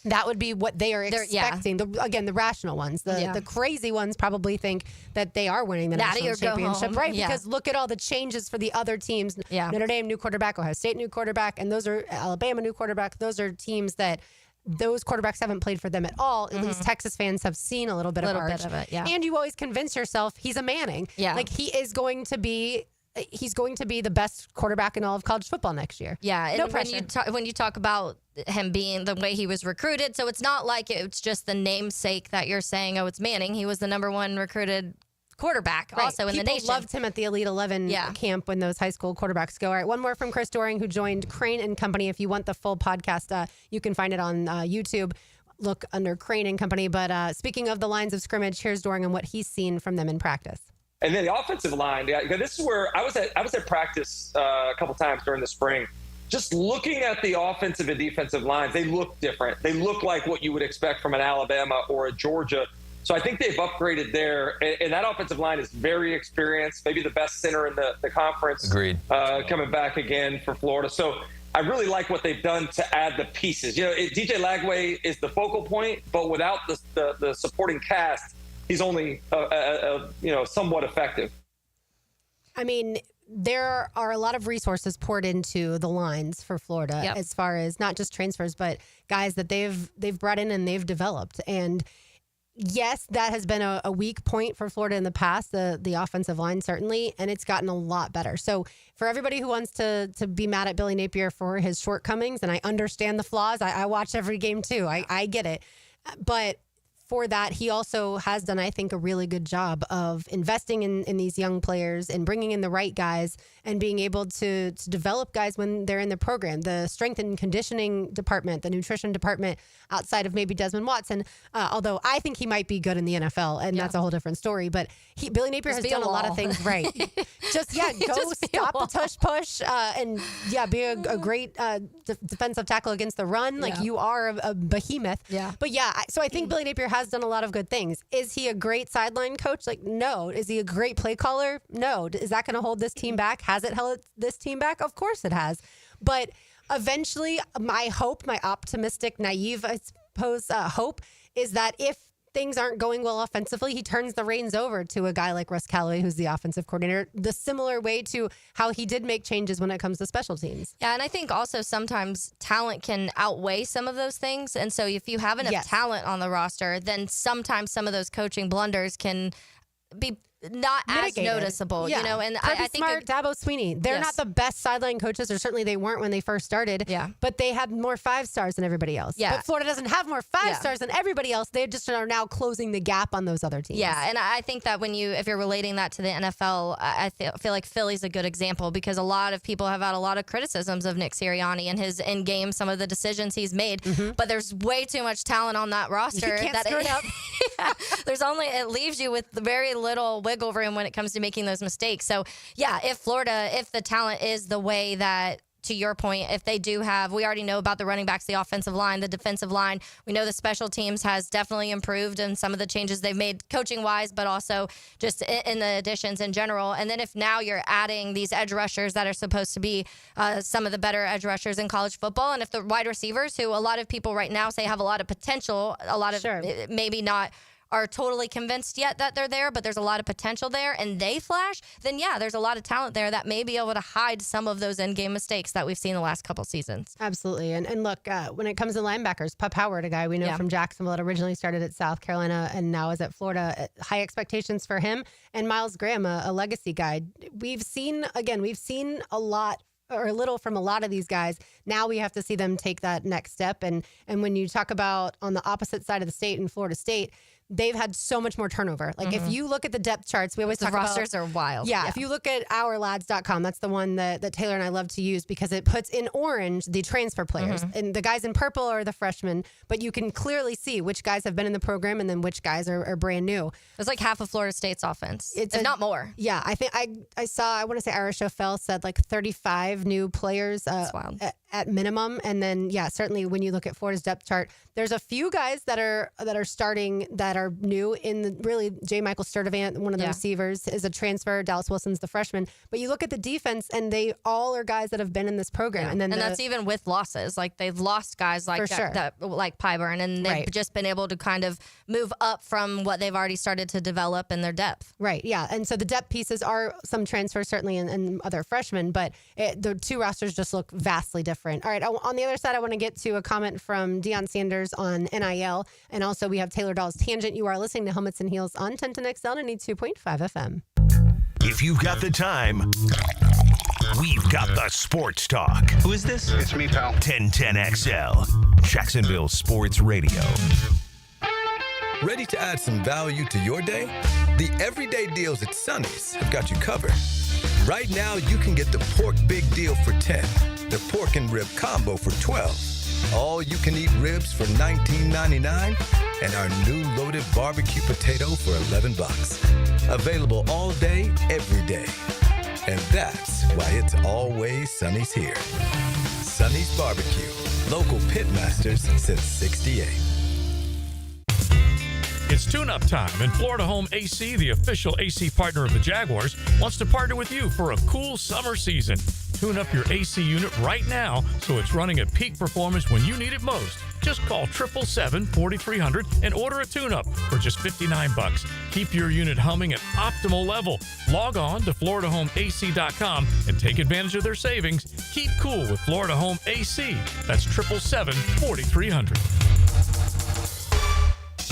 That would be what they are expecting. The rational ones. The crazy ones probably think that they are winning the national championship, right? Yeah. Because look at all the changes for the other teams. Yeah. Notre Dame, new quarterback. Ohio State, new quarterback. And those are Alabama, new quarterback. Those are teams that those quarterbacks haven't played for them at all. At least Texas fans have seen a little bit of Arch. And you always convince yourself he's a Manning. Yeah. Like he is going to be... He's going to be the best quarterback in all of college football next year. Yeah, no and pressure. when you talk about him being the way he was recruited, so it's not like it's just the namesake that you're saying, oh, it's Manning. He was the number 1 recruited quarterback also in the nation. People loved him at the Elite 11 camp when those high school quarterbacks go. All right, one more from Chris Doring, who joined Crane and Company. If you want the full podcast, you can find it on YouTube. Look under Crane and Company. But speaking of the lines of scrimmage, here's Doring and what he's seen from them in practice. And then the offensive line, this is where I was at practice a couple times during the spring. Just looking at the offensive and defensive lines, they look different. They look like what you would expect from an Alabama or a Georgia. So I think they've upgraded there. And that offensive line is very experienced, maybe the best center in the conference. Agreed. Coming back again for Florida. So I really like what they've done to add the pieces. DJ Lagway is the focal point, but without the supporting cast, he's only somewhat effective. I mean, there are a lot of resources poured into the lines for Florida as far as not just transfers, but guys that they've brought in and they've developed. And yes, that has been a weak point for Florida in the past, the offensive line certainly, and it's gotten a lot better. So for everybody who wants to be mad at Billy Napier for his shortcomings, and I understand the flaws, I watch every game too. I get it. But for that, he also has done, I think, a really good job of investing in these young players and bringing in the right guys and being able to develop guys when they're in the program. The strength and conditioning department, the nutrition department, outside of maybe Desmond Watson, although I think he might be good in the NFL, and that's a whole different story. But Billy Napier has done a lot of things right. Just, go stop the tush push and, be a great defensive tackle against the run. Like, you are a behemoth. Yeah. But, so I think Billy Napier has done a lot of good things. Is he a great sideline coach? Like, no. Is he a great play caller? No. Is that going to hold this team back? Has it held this team back? Of course it has. But eventually, my hope, my optimistic, naive, I suppose, hope is that if things aren't going well offensively, he turns the reins over to a guy like Russ Callaway, who's the offensive coordinator, the similar way to how he did make changes when it comes to special teams. Yeah, and I think also sometimes talent can outweigh some of those things. And so if you have enough talent on the roster, then sometimes some of those coaching blunders can be not mitigated. As noticeable, and I think Smart, Dabo Sweeney, they're not the best sideline coaches, or certainly they weren't when they first started. Yeah. But they had more 5 stars than everybody else. Yeah. But Florida doesn't have more 5 stars than everybody else. They just are now closing the gap on those other teams. Yeah, and I think that if you're relating that to the NFL, I feel like Philly's a good example, because a lot of people have had a lot of criticisms of Nick Sirianni and his in game, some of the decisions he's made. But there's way too much talent on that roster. You can't screw it up. It leaves you with very little wiggle room when it comes to making those mistakes. So if the talent is the way that, to your point, if they do have, we already know about the running backs, the offensive line, the defensive line. We know the special teams has definitely improved in some of the changes they've made coaching wise, but also just in the additions in general. And then if now you're adding these edge rushers that are supposed to be some of the better edge rushers in college football, and if the wide receivers, who a lot of people right now say have a lot of potential, a lot of maybe not are totally convinced yet that they're there, but there's a lot of potential there, and they flash, then there's a lot of talent there that may be able to hide some of those end game mistakes that we've seen the last couple seasons. Absolutely. And look, when it comes to linebackers, Pup Howard, a guy we know from Jacksonville, that originally started at South Carolina and now is at Florida, high expectations for him. And Miles Graham, a legacy guy. We've seen a lot or a little from a lot of these guys. Now we have to see them take that next step. And when you talk about on the opposite side of the state in Florida State, they've had so much more turnover. Like if you look at the depth charts, we always talk about rosters are wild. Yeah, if you look at ourlads.com, that's the one that Taylor and I love to use, because it puts in orange the transfer players. And the guys in purple are the freshmen, but you can clearly see which guys have been in the program and then which guys are brand new. It's like half of Florida State's offense, if not more. Yeah, I think I saw, I want to say Ira Schofel said like 35 new players at minimum. And then, certainly when you look at Florida's depth chart, there's a few guys that are starting that are new really J. Michael Sturdivant, one of the receivers, is a transfer. Dallas Wilson's the freshman. But you look at the defense, and they all are guys that have been in this program. And that's even with losses. Like they've lost guys like like Pyburn, and they've just been able to kind of move up from what they've already started to develop in their depth. Right, yeah. And so the depth pieces are some transfers, certainly, and other freshmen, but the two rosters just look vastly different. All right, on the other side, I want to get to a comment from Deion Sanders on NIL, and also we have Taylor Dahl's Tangent. You are listening to Helmets and Heels on 1010XL 92.5 FM. If you've got the time, we've got the sports talk. Who is this? It's me, pal. 1010XL, Jacksonville Sports Radio. Ready to add some value to your day? The everyday deals at Sonny's have got you covered. Right now, you can get the pork big deal for $10, the pork and rib combo for $12, all you can eat ribs for $19.99, and our new loaded barbecue potato for $11. Available all day, every day. And that's why it's always Sonny's here. Sonny's Barbecue. Local pitmasters since '68. It's tune-up time, and Florida Home AC, the official AC partner of the Jaguars, wants to partner with you for a cool summer season. Tune up your AC unit right now so it's running at peak performance when you need it most. Just call 777-4300 and order a tune-up for just $59. Keep your unit humming at optimal level. Log on to FloridaHomeAC.com and take advantage of their savings. Keep cool with Florida Home AC. That's 777-4300.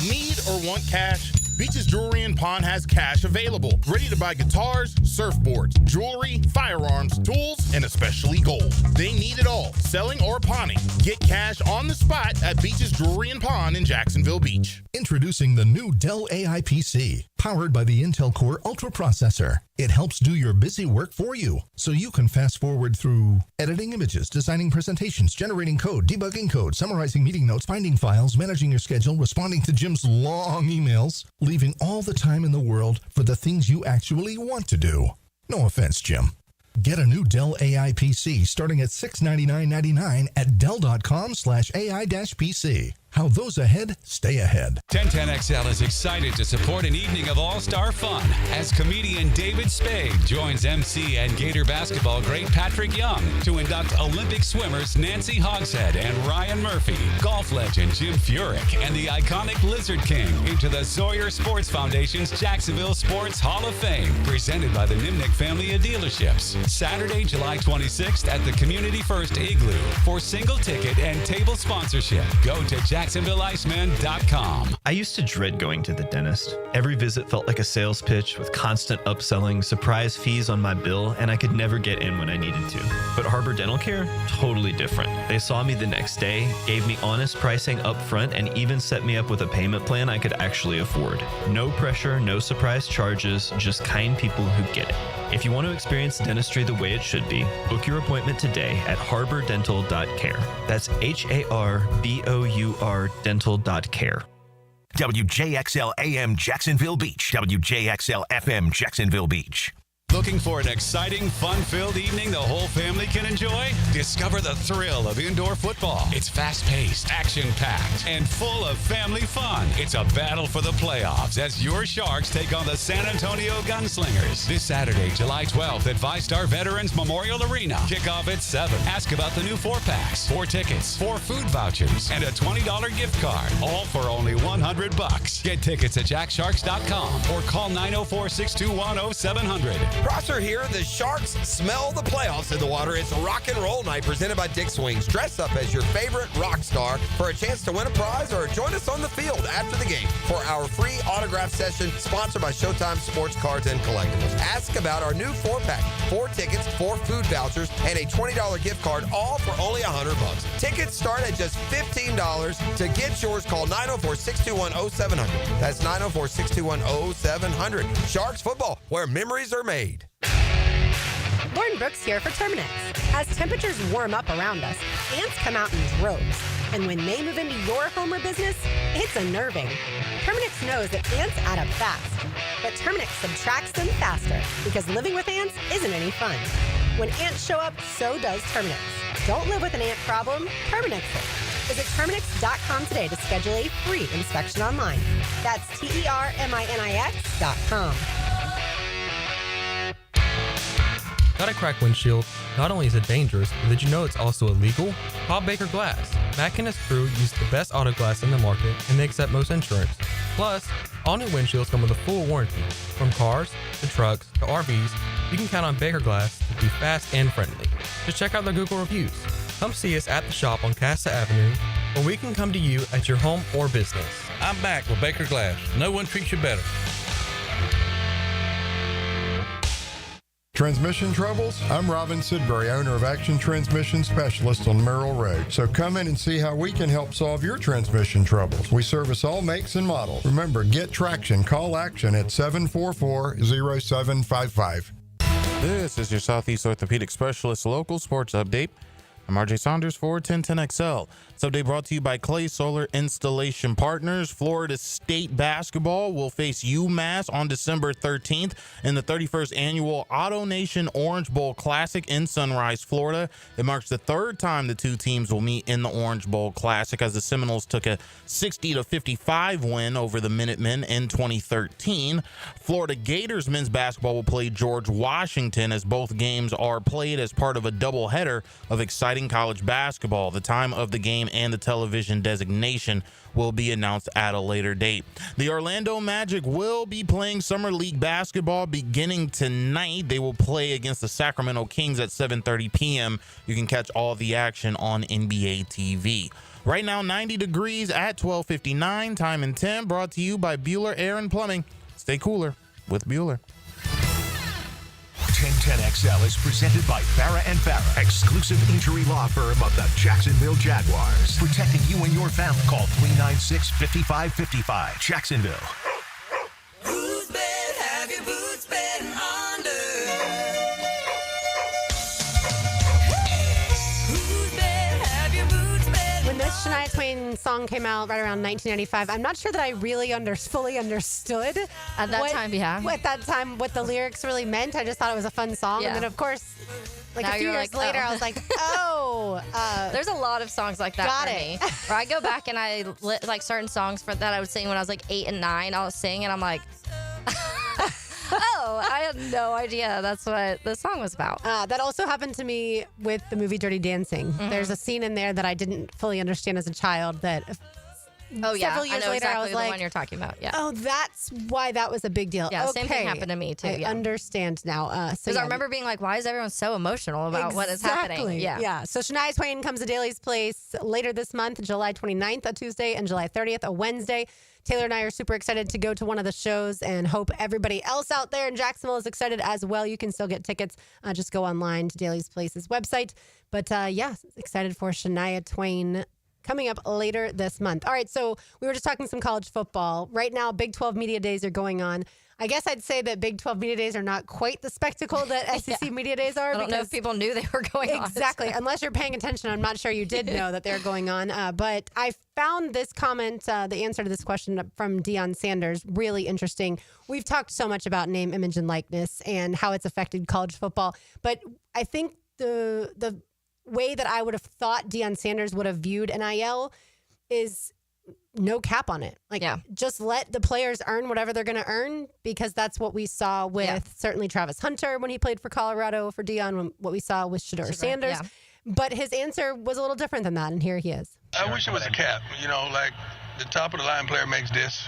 Need or want cash? Beaches Jewelry and Pawn has cash available. Ready to buy guitars, surfboards, jewelry, firearms, tools, and especially gold. They need it all, selling or pawning. Get cash on the spot at Beaches Jewelry and Pawn in Jacksonville Beach. Introducing the new Dell AI PC, powered by the Intel Core Ultra processor. It helps do your busy work for you, so you can fast forward through editing images, designing presentations, generating code, debugging code, summarizing meeting notes, finding files, managing your schedule, responding to Jim's long emails, leaving all the time in the world for the things you actually want to do. No offense, Jim. Get a new Dell AI PC starting at $699.99 at Dell.com/AI-PC. How those ahead stay ahead. 1010XL is excited to support an evening of all-star fun as comedian David Spade joins MC and Gator basketball great Patrick Young to induct Olympic swimmers Nancy Hogshead and Ryan Murphy, golf legend Jim Furyk, and the iconic Lizard King into the Sawyer Sports Foundation's Jacksonville Sports Hall of Fame, presented by the Nimnick family of dealerships. Saturday, July 26th at the Community First Igloo. For single ticket and table sponsorship, go to JacksonvilleIceman.com. I used to dread going to the dentist. Every visit felt like a sales pitch with constant upselling, surprise fees on my bill, and I could never get in when I needed to. But Harbor Dental Care? Totally different. They saw me the next day, gave me honest pricing up front, and even set me up with a payment plan I could actually afford. No pressure, no surprise charges, just kind people who get it. If you want to experience dentistry the way it should be, book your appointment today at harbordental.care. That's HARBOUR dental.care. WJXL AM Jacksonville Beach. WJXL FM Jacksonville Beach. Looking for an exciting, fun-filled evening the whole family can enjoy? Discover the thrill of indoor football. It's fast-paced, action-packed, and full of family fun. It's a battle for the playoffs as your Sharks take on the San Antonio Gunslingers. This Saturday, July 12th at VyStar Veterans Memorial Arena. Kickoff at 7. Ask about the new 4-packs, 4 tickets, 4 food vouchers, and a $20 gift card. All for only $100. Get tickets at jacksharks.com or call 904-621-0700. Prosser here. The Sharks smell the playoffs in the water. It's Rock and Roll Night presented by Dick's Wings. Dress up as your favorite rock star for a chance to win a prize or join us on the field after the game for our free autograph session sponsored by Showtime Sports Cards and Collectibles. Ask about our new 4-pack, 4 tickets, 4 food vouchers, and a $20 gift card, all for only $100. Tickets start at just $15. To get yours, call 904-621-0700. That's 904-621-0700. Sharks football, where memories are made. Lauren Brooks here for Terminix. As temperatures warm up around us, ants come out in droves. And when they move into your home or business, it's unnerving. Terminix knows that ants add up fast. But Terminix subtracts them faster because living with ants isn't any fun. When ants show up, so does Terminix. Don't live with an ant problem, Terminix it. Visit Terminix.com today to schedule a free inspection online. That's TERMINIX.com. Got a cracked windshield? Not only is it dangerous, but did you know it's also illegal? Call Baker Glass. Mack and his crew use the best auto glass in the market, and they accept most insurance. Plus, all new windshields come with a full warranty. From cars, to trucks, to RVs, you can count on Baker Glass to be fast and friendly. Just check out their Google reviews. Come see us at the shop on Casta Avenue, or we can come to you at your home or business. I'm back with Baker Glass. No one treats you better. Transmission troubles? I'm Robin Sidbury, owner of Action Transmission Specialist on Merrill Road. So come in and see how we can help solve your transmission troubles. We service all makes and models. Remember, get traction. Call Action at 744-0755. This is your Southeast Orthopedic Specialist local sports update. I'm RJ Saunders for 1010XL. This update brought to you by Clay Solar Installation Partners. Florida State basketball will face UMass on December 13th in the 31st annual Auto Nation Orange Bowl Classic in Sunrise, Florida. It marks the third time the two teams will meet in the Orange Bowl Classic, as the Seminoles took a 60-55 win over the Minutemen in 2013. Florida Gators men's basketball will play George Washington, as both games are played as part of a doubleheader of exciting college basketball. The time of the game and the television designation will be announced at a later date. The Orlando Magic will be playing Summer League basketball beginning tonight. They will play against the Sacramento Kings at 7:30 p.m. You can catch all the action on NBA TV. Right now, 90 degrees at 12:59. Time and 10 brought to you by Bueller Air and Plumbing. Stay cooler with Bueller. 1010XL is presented by Farah & Farah, exclusive injury law firm of the Jacksonville Jaguars. Protecting you and your family. Call 396-5555. Jacksonville. Whose bed have your boots been under? Whose bed have your boots been When this Shania Twain song came out right around 1995, I'm not sure that I really fully understood at that time. Yeah, at that time, what the lyrics really meant. I just thought it was a fun song, and then of course, like now a few years later, I was like, oh. There's a lot of songs like that for me. Where I go back and I like certain songs that I would sing when I was like 8 and 9. I'll sing and I'm like. Oh, I had no idea that's what the song was about. That also happened to me with the movie Dirty Dancing. Mm-hmm. There's a scene in there that I didn't fully understand as a child that several years I know later exactly I was the like, one you're talking about. Yeah. Oh, that's why that was a big deal. Yeah, okay. same thing happened to me too. I understand now. Because I remember being like, why is everyone so emotional about what is happening? Yeah. So Shania Twain comes to Daly's Place later this month, July 29th, a Tuesday, and July 30th, a Wednesday. Taylor and I are super excited to go to one of the shows and hope everybody else out there in Jacksonville is excited as well. You can still get tickets. Just go online to Daly's Place's website. But excited for Shania Twain coming up later this month. All right, so we were just talking some college football. Right now, Big 12 Media Days are going on. I guess I'd say that Big 12 Media Days are not quite the spectacle that SEC Media Days are. I don't know if people knew they were going on. Exactly. Unless you're paying attention, I'm not sure you did know that they're going on. But I found this comment, the answer to this question from Deion Sanders, really interesting. We've talked so much about name, image, and likeness and how it's affected college football. But I think the way that I would have thought Deion Sanders would have viewed NIL is no cap on it. Just let the players earn whatever they're going to earn, because that's what we saw with certainly Travis Hunter when he played for Colorado for Deion, what we saw with Shedeur Sanders. Yeah. But his answer was a little different than that, and here he is. I wish it was a cap. Like the top of the line player makes this,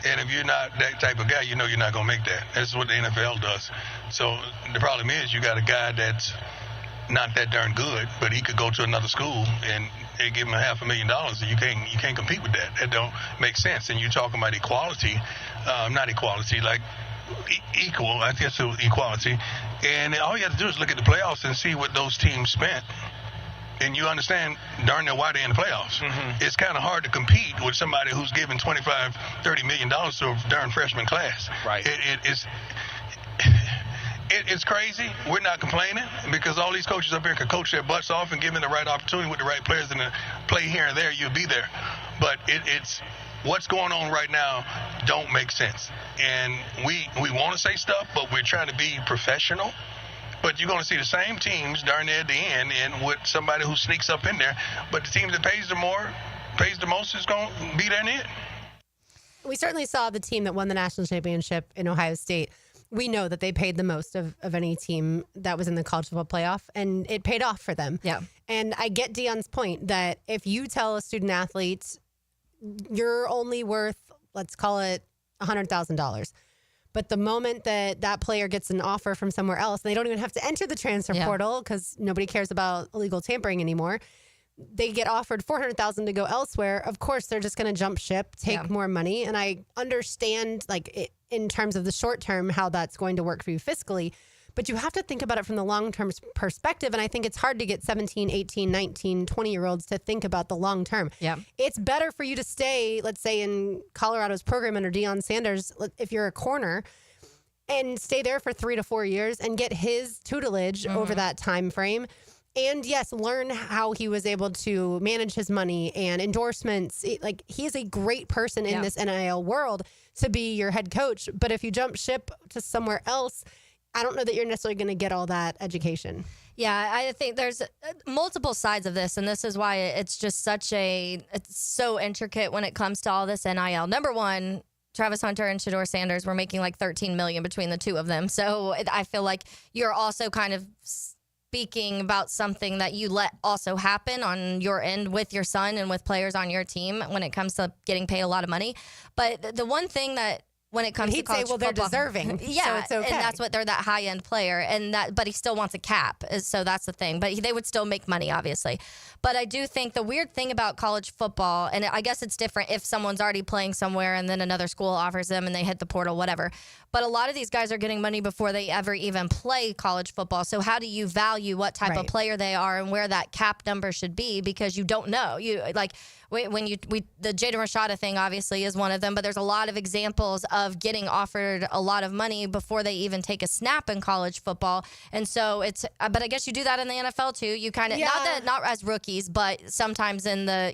and if you're not that type of guy, you're not going to make that. That's what the NFL does. So the problem is you got a guy that's not that darn good, but he could go to another school and they give him $500,000. You can't compete with that. That don't make sense. And you're talking about equality, not equality, like equal. I guess it was equality. And all you have to do is look at the playoffs and see what those teams spent. And you understand darn near why they're in the playoffs. Mm-hmm. It's kind of hard to compete with somebody who's giving $25-30 million to a darn freshman class. Right. It's crazy. We're not complaining because all these coaches up here can coach their butts off and give them the right opportunity with the right players and the play here and there, you'll be there. But it's what's going on right now don't make sense. And we want to say stuff, but we're trying to be professional. But you're going to see the same teams darn near at the end and with somebody who sneaks up in there. But the team that pays the most is going to be there in the end. We certainly saw the team that won the national championship in Ohio State. We know that they paid the most of any team that was in the college football playoff, and it paid off for them. Yeah. And I get Deion's point that if you tell a student athlete you're only worth, let's call it $100,000, but the moment that player gets an offer from somewhere else, they don't even have to enter the transfer portal because nobody cares about illegal tampering anymore. They get offered $400,000 to go elsewhere. Of course, they're just going to jump ship, take more money. And I understand, in terms of the short term, how that's going to work for you fiscally. but you have to think about it from the long-term perspective. And I think it's hard to get 17, 18, 19, 20-year-olds to think about the long term. Yeah. It's better for you to stay, let's say, in Colorado's program under Deion Sanders, if you're a corner, and stay there for 3 to 4 years and get his tutelage over that time frame. And yes, learn how he was able to manage his money and endorsements. Like, he is a great person in this NIL world to be your head coach. But if you jump ship to somewhere else, I don't know that you're necessarily going to get all that education. Yeah, I think there's multiple sides of this, and this is why it's just it's so intricate when it comes to all this NIL. Number one, Travis Hunter and Shedeur Sanders were making like $13 million between the two of them. So I feel like you're also kind of speaking about something that you let also happen on your end with your son and with players on your team when it comes to getting paid a lot of money. But the one thing that when it comes to college football, they're deserving. Yeah, so it's okay. And that's what they're that high end player, but he still wants a cap. So that's the thing. But they would still make money, obviously. But I do think the weird thing about college football, and I guess it's different if someone's already playing somewhere and then another school offers them and they hit the portal, whatever. But a lot of these guys are getting money before they ever even play college football. So how do you value what type of player they are and where that cap number should be? Because you don't know. The Jaden Rashada thing obviously is one of them, but there's a lot of examples of getting offered a lot of money before they even take a snap in college football. And so but I guess you do that in the NFL too. You kind of, not as rookies, but sometimes in the,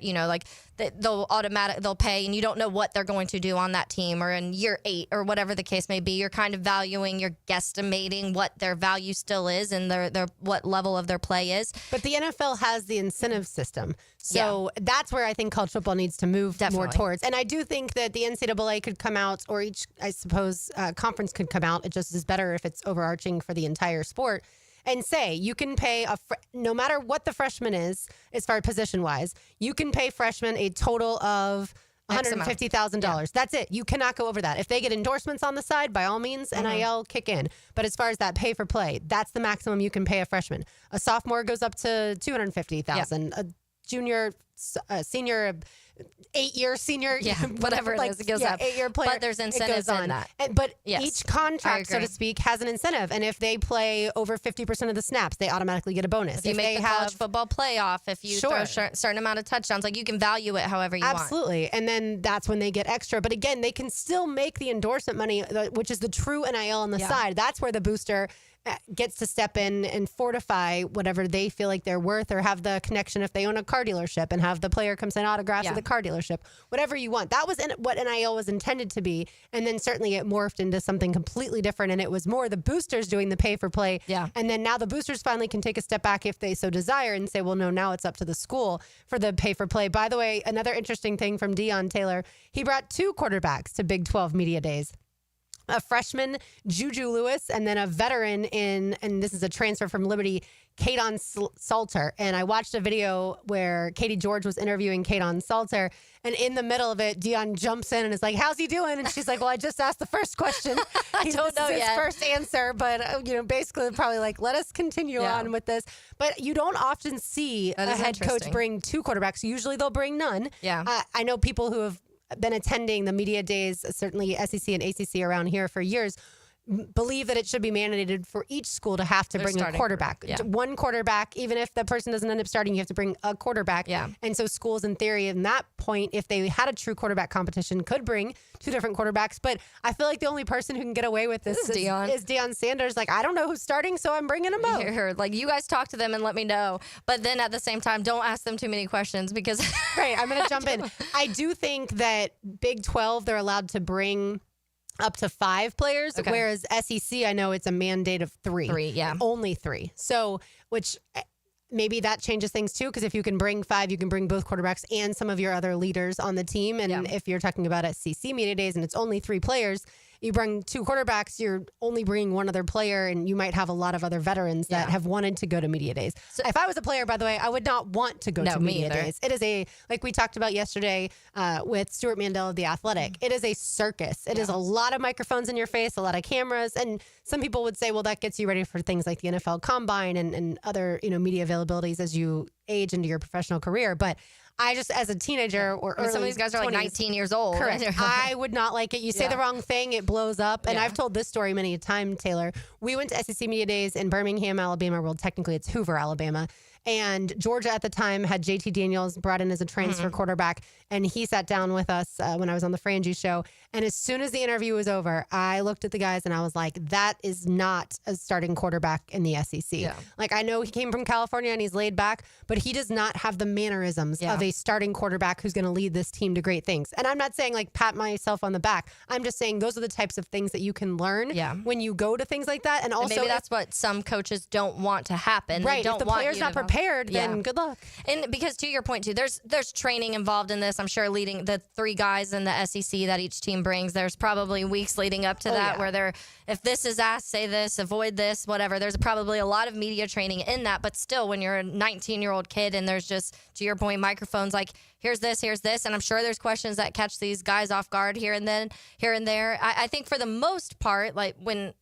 they'll pay and you don't know what they're going to do on that team or in year 8 or whatever the case may be. You're kind of you're guesstimating what their value still is and their what level of their play is. But the NFL has the incentive system. So that's where I think college football needs to move more towards. And I do think that the NCAA could come out, or each, I suppose, conference could come out. It just is better if it's overarching for the entire sport. And say you can pay no matter what the freshman is, as far as position wise, you can pay freshmen a total of $150,000. That's it. You cannot go over that. If they get endorsements on the side, by all means, NIL kick in. But as far as that pay for play, that's the maximum you can pay a freshman. A sophomore goes up to $250,000. A junior, senior, 8-year senior, whatever it is, it goes up. 8-year player, but there's incentives in that. But each contract, so to speak, has an incentive. And if they play over 50% of the snaps, they automatically get a bonus. If you make the college football playoff, if you throw a certain amount of touchdowns, you can value it however you want. Absolutely. And then that's when they get extra. But again, they can still make the endorsement money, which is the true NIL on the side. That's where the booster gets to step in and fortify whatever they feel like they're worth, or have the connection if they own a car dealership and have the player come sign autographs at the car dealership, whatever you want. That was what NIL was intended to be. And then certainly it morphed into something completely different. And it was more the boosters doing the pay for play. Yeah. And then now the boosters finally can take a step back if they so desire and say, well, no, now it's up to the school for the pay for play. By the way, another interesting thing from Deion Taylor, he brought 2 quarterbacks to Big 12 Media Days. A freshman, Juju Lewis, and then a veteran and this is a transfer from Liberty, Kadon Salter. And I watched a video where Katie George was interviewing Kadon Salter, and in the middle of it, Deion jumps in and is like, how's he doing? And she's like, well, I just asked the first question. I don't know his yet. first answer, but basically probably like, let us continue on with this. But you don't often see a head coach bring 2 quarterbacks. Usually they'll bring none. Yeah. I know people who have been attending the media days, certainly SEC and ACC around here for years, believe that it should be mandated for each school to have to bring a quarterback. One quarterback, even if the person doesn't end up starting, you have to bring a quarterback. Yeah. And so schools, in theory, in that point, if they had a true quarterback competition, could bring 2 different quarterbacks. But I feel like the only person who can get away with this is Deion Sanders. Like, I don't know who's starting, so I'm bringing him out. Like, you guys talk to them and let me know. But then at the same time, don't ask them too many questions because... Right, I'm going to jump in. I do think that Big 12, they're allowed to bring up to 5 players, whereas SEC, I know it's a mandate of 3. 3, yeah. Only 3. So, which maybe that changes things too, because if you can bring 5, you can bring both quarterbacks and some of your other leaders on the team. And if you're talking about SEC Media Days and it's only 3 players, you bring 2 quarterbacks, you're only bringing 1 other player, and you might have a lot of other veterans that have wanted to go to media days. So if I was a player, by the way, I would not want to go to media days. It is like we talked about yesterday with Stuart Mandel of The Athletic, it is a circus. It is a lot of microphones in your face, a lot of cameras, and some people would say, well, that gets you ready for things like the NFL Combine and other media availabilities as you age into your professional career. But I just, as a teenager or early some of these guys are 20s, like 19 years old. Correct. I would not like it. You say the wrong thing, it blows up. And I've told this story many a time, Taylor. We went to SEC Media Days in Birmingham, Alabama. Well, technically it's Hoover, Alabama. And Georgia at the time had JT Daniels brought in as a transfer quarterback. And he sat down with us when I was on the Frangie show. And as soon as the interview was over, I looked at the guys and I was like, that is not a starting quarterback in the SEC. Yeah. Like, I know he came from California and he's laid back, but he does not have the mannerisms of a starting quarterback who's going to lead this team to great things. And I'm not saying like pat myself on the back. I'm just saying those are the types of things that you can learn when you go to things like that. And also, maybe that's what some coaches don't want to happen. Right. They don't if the want player's you not to prepared, then good luck. And because to your point too, there's training involved in this. I'm sure leading the 3 guys in the SEC that each team brings, there's probably weeks leading up to that where they're, if this is asked, say this, avoid this, whatever. There's probably a lot of media training in that. But still, when you're a 19-year-old kid and there's just, to your point, microphones like, here's this, and I'm sure there's questions that catch these guys off guard here and there. I think for the most part, like when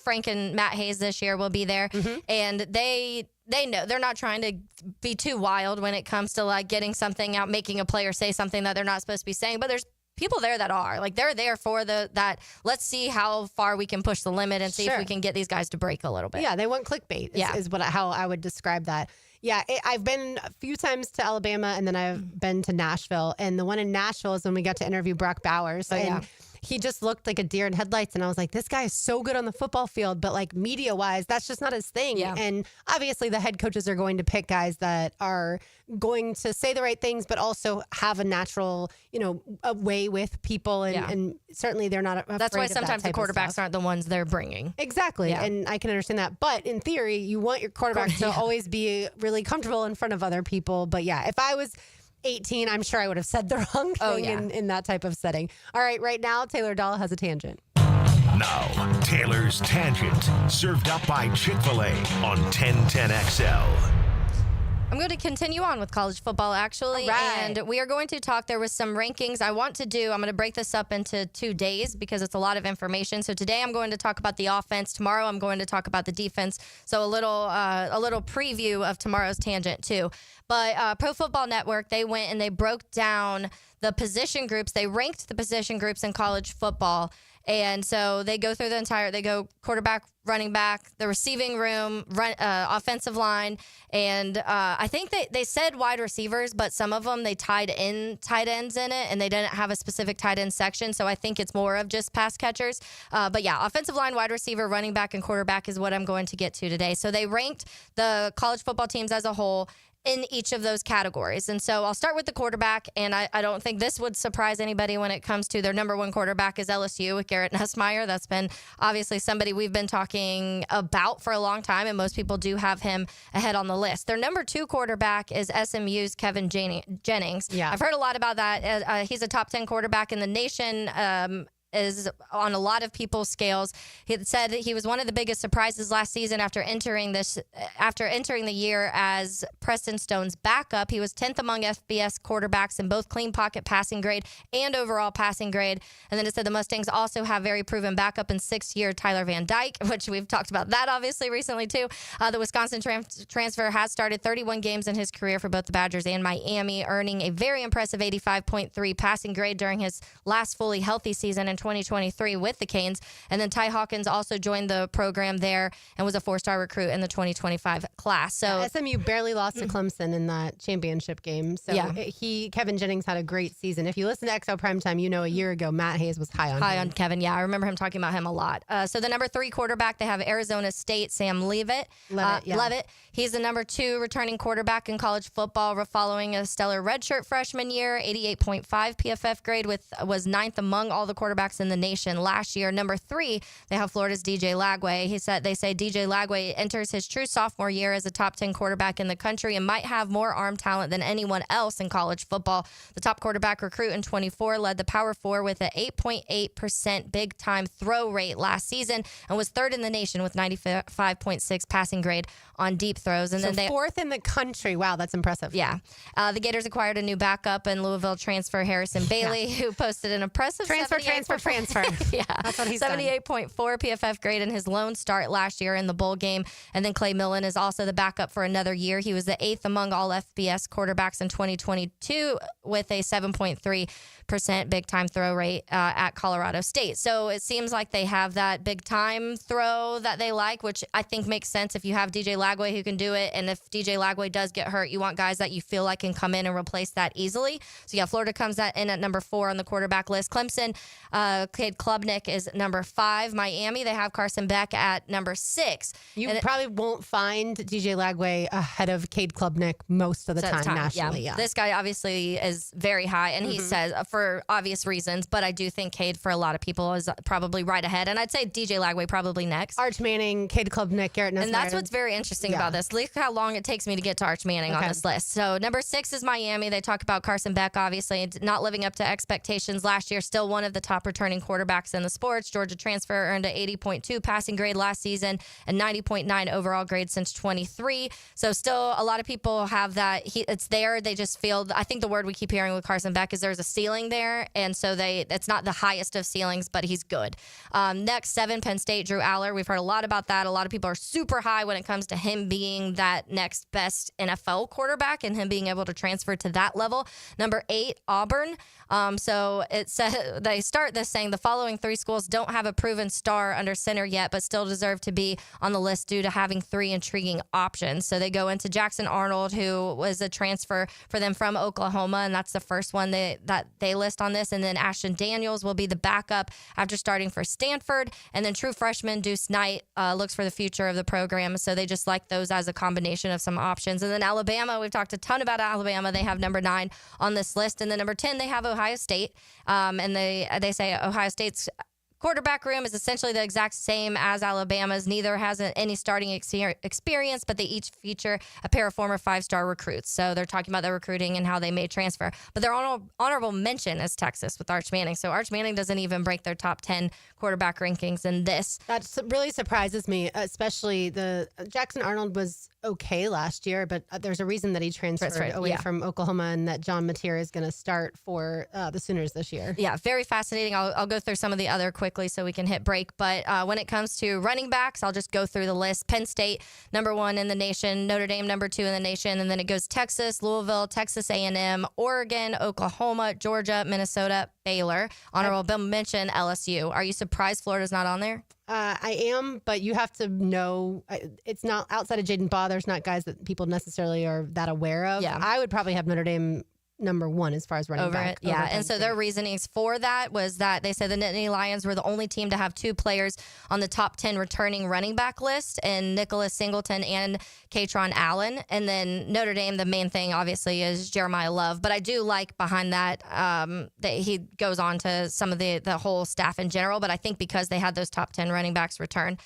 Frank and Matt Hayes this year will be there, and they know they're not trying to be too wild when it comes to like getting something out, making a player say something that they're not supposed to be saying. But there's people there that are like, they're there for that. Let's see how far we can push the limit and see if we can get these guys to break a little bit. Yeah, they want clickbait. Is how I would describe that. Yeah, I've been a few times to Alabama, and then I've been to Nashville. And the one in Nashville is when we got to interview Brock Bowers. He just looked like a deer in headlights. And I was like, this guy is so good on the football field, but like media-wise, that's just not his thing. Yeah. And obviously the head coaches are going to pick guys that are going to say the right things, but also have a natural, a way with people. And certainly they're not afraid That's why of that sometimes the type of quarterbacks stuff. aren't the ones they're bringing. Exactly. Yeah. And I can understand that. But in theory, you want your quarterback to always be really comfortable in front of other people. But yeah, if I was 18, I'm sure I would have said the wrong thing in that type of setting. All right now, Taylor Dahl has a tangent. Now, Taylor's Tangent, served up by Chick-fil-A on 1010XL. I'm going to continue on with college football, actually. And we are going to talk. There was some rankings I want to do. I'm going to break this up into 2 days because it's a lot of information. So today I'm going to talk about the offense. Tomorrow I'm going to talk about the defense. So a little preview of tomorrow's tangent too. But Pro Football Network, they went and they broke down the position groups. They ranked the position groups in college football. And so they go through they go quarterback, running back, the receiving room, offensive line. And I think they said wide receivers, but some of them, they tied in tight ends in it, and they didn't have a specific tight end section. So I think it's more of just pass catchers. But yeah, offensive line, wide receiver, running back, and quarterback is what I'm going to get to today. So they ranked the college football teams as a whole in each of those categories. And so I'll start with the quarterback, and I don't think this would surprise anybody when it comes to their number one quarterback is LSU with Garrett Nussmeier. That's been obviously somebody we've been talking about for a long time, and most people do have him ahead on the list. Their number 2 quarterback is SMU's Kevin Jennings. Yeah. I've heard a lot about that. He's a top 10 quarterback in the nation. Is on a lot of people's scales. He said that he was one of the biggest surprises last season after entering the year as Preston Stone's backup. He was 10th among FBS quarterbacks in both clean pocket passing grade and overall passing grade. And then it said the Mustangs also have very proven backup in 6th-year Tyler Van Dyke, which we've talked about that obviously recently too. The Wisconsin transfer has started 31 games in his career for both the Badgers and Miami, earning a very impressive 85.3 passing grade during his last fully healthy season in 2023 with the Canes. And then Ty Hawkins also joined the program there and was a 4-star recruit in the 2025 class. So SMU barely lost to Clemson in that championship game. So Kevin Jennings had a great season. If you listen to XL Primetime, a year ago, Matt Hayes was high on Kevin. Yeah, I remember him talking about him a lot. So the number 3 quarterback, they have Arizona State, Sam Leavitt. Leavitt. He's the number 2 returning quarterback in college football, following a stellar redshirt freshman year, 88.5 PFF grade, was 9th among all the quarterbacks in the nation last year. Number 3, they have Florida's DJ Lagway. They say DJ Lagway enters his true sophomore year as a top 10 quarterback in the country and might have more arm talent than anyone else in college football. The top quarterback recruit in 24 led the Power 4 with an 8.8% big-time throw rate last season and was 3rd in the nation with 95.6 passing grade on deep throws. And so then 4th in the country. Wow, that's impressive. Yeah. The Gators acquired a new backup in Louisville transfer Harrison Bailey, who posted an impressive transfer transfer. Yeah. That's what he's done. 78.4 PFF grade in his lone start last year in the bowl game. And then Clay Millen is also the backup for another year. He was the 8th among all FBS quarterbacks in 2022 with a 7.3% big time throw rate at Colorado State. So it seems like they have that big time throw that they like, which I think makes sense if you have DJ Lagway who can do it. And if DJ Lagway does get hurt, you want guys that you feel like can come in and replace that easily. So yeah, Florida comes in at number 4 on the quarterback list. Clemson, Cade Klubnik is number 5. Miami, they have Carson Beck at number 6. You probably won't find DJ Lagway ahead of Cade Klubnik most of the time nationally. Yeah. This guy obviously is very high, and he says for obvious reasons, but I do think Cade for a lot of people is probably right ahead, and I'd say DJ Lagway probably next. Arch Manning, Cade Klubnik, Garrett Nussmeier. And that's what's very interesting about this. Look how long it takes me to get to Arch Manning on this list. So number 6 is Miami. They talk about Carson Beck, obviously, not living up to expectations last year. Still one of the top returning quarterbacks in the sports. Georgia transfer, earned an 80.2 passing grade last season and 90.9 overall grade since 23. So still a lot of people have that. It's there. They just feel, I think the word we keep hearing with Carson Beck is there's a ceiling there. And so it's not the highest of ceilings, but he's good. Next, 7, Penn State, Drew Aller. We've heard a lot about that. A lot of people are super high when it comes to him being that next best NFL quarterback and him being able to transfer to that level. Number 8, Auburn. So it says they start this saying the following 3 schools don't have a proven star under center yet, but still deserve to be on the list due to having 3 intriguing options. So they go into Jackson Arnold, who was a transfer for them from Oklahoma, and that's the first one that they list on this. And then Ashton Daniels will be the backup after starting for Stanford. And then true freshman Deuce Knight looks for the future of the program. So they just like those as a combination of some options. And then Alabama, we've talked a ton about Alabama. They have number 9 on this list. And then number 10, they have Ohio State. And they say Ohio State's quarterback room is essentially the exact same as Alabama's. Neither has any starting experience, but they each feature a pair of former 5-star recruits. So they're talking about their recruiting and how they may transfer. But their honorable mention is Texas with Arch Manning. So Arch Manning doesn't even break their top 10 quarterback rankings in this. That really surprises me, especially the Jackson Arnold was okay last year, but there's a reason that he transferred away from Oklahoma and that John Mateer is going to start for the Sooners this year. Yeah, very fascinating. I'll go through some of the other quickly so we can hit break. But when it comes to running backs, I'll just go through the list. Penn State, number 1 in the nation. Notre Dame, number 2 in the nation. And then it goes Texas, Louisville, Texas A&M, Oregon, Oklahoma, Georgia, Minnesota, Baylor. Honorable mention, LSU. Are you surprised Florida's not on there? I am, but you have to know it's not outside of Jaden Baugh. There's not guys that people necessarily are that aware of. Yeah. I would probably have Notre Dame number 1 as far as running back. Yeah, and so their reasonings for that was that they said the Nittany Lions were the only team to have 2 players on the top 10 returning running back list, and Nicholas Singleton and Katron Allen. And then Notre Dame, the main thing obviously is Jeremiah Love, but I do like behind that that he goes on to some of the whole staff in general, but I think because they had those top 10 running backs return.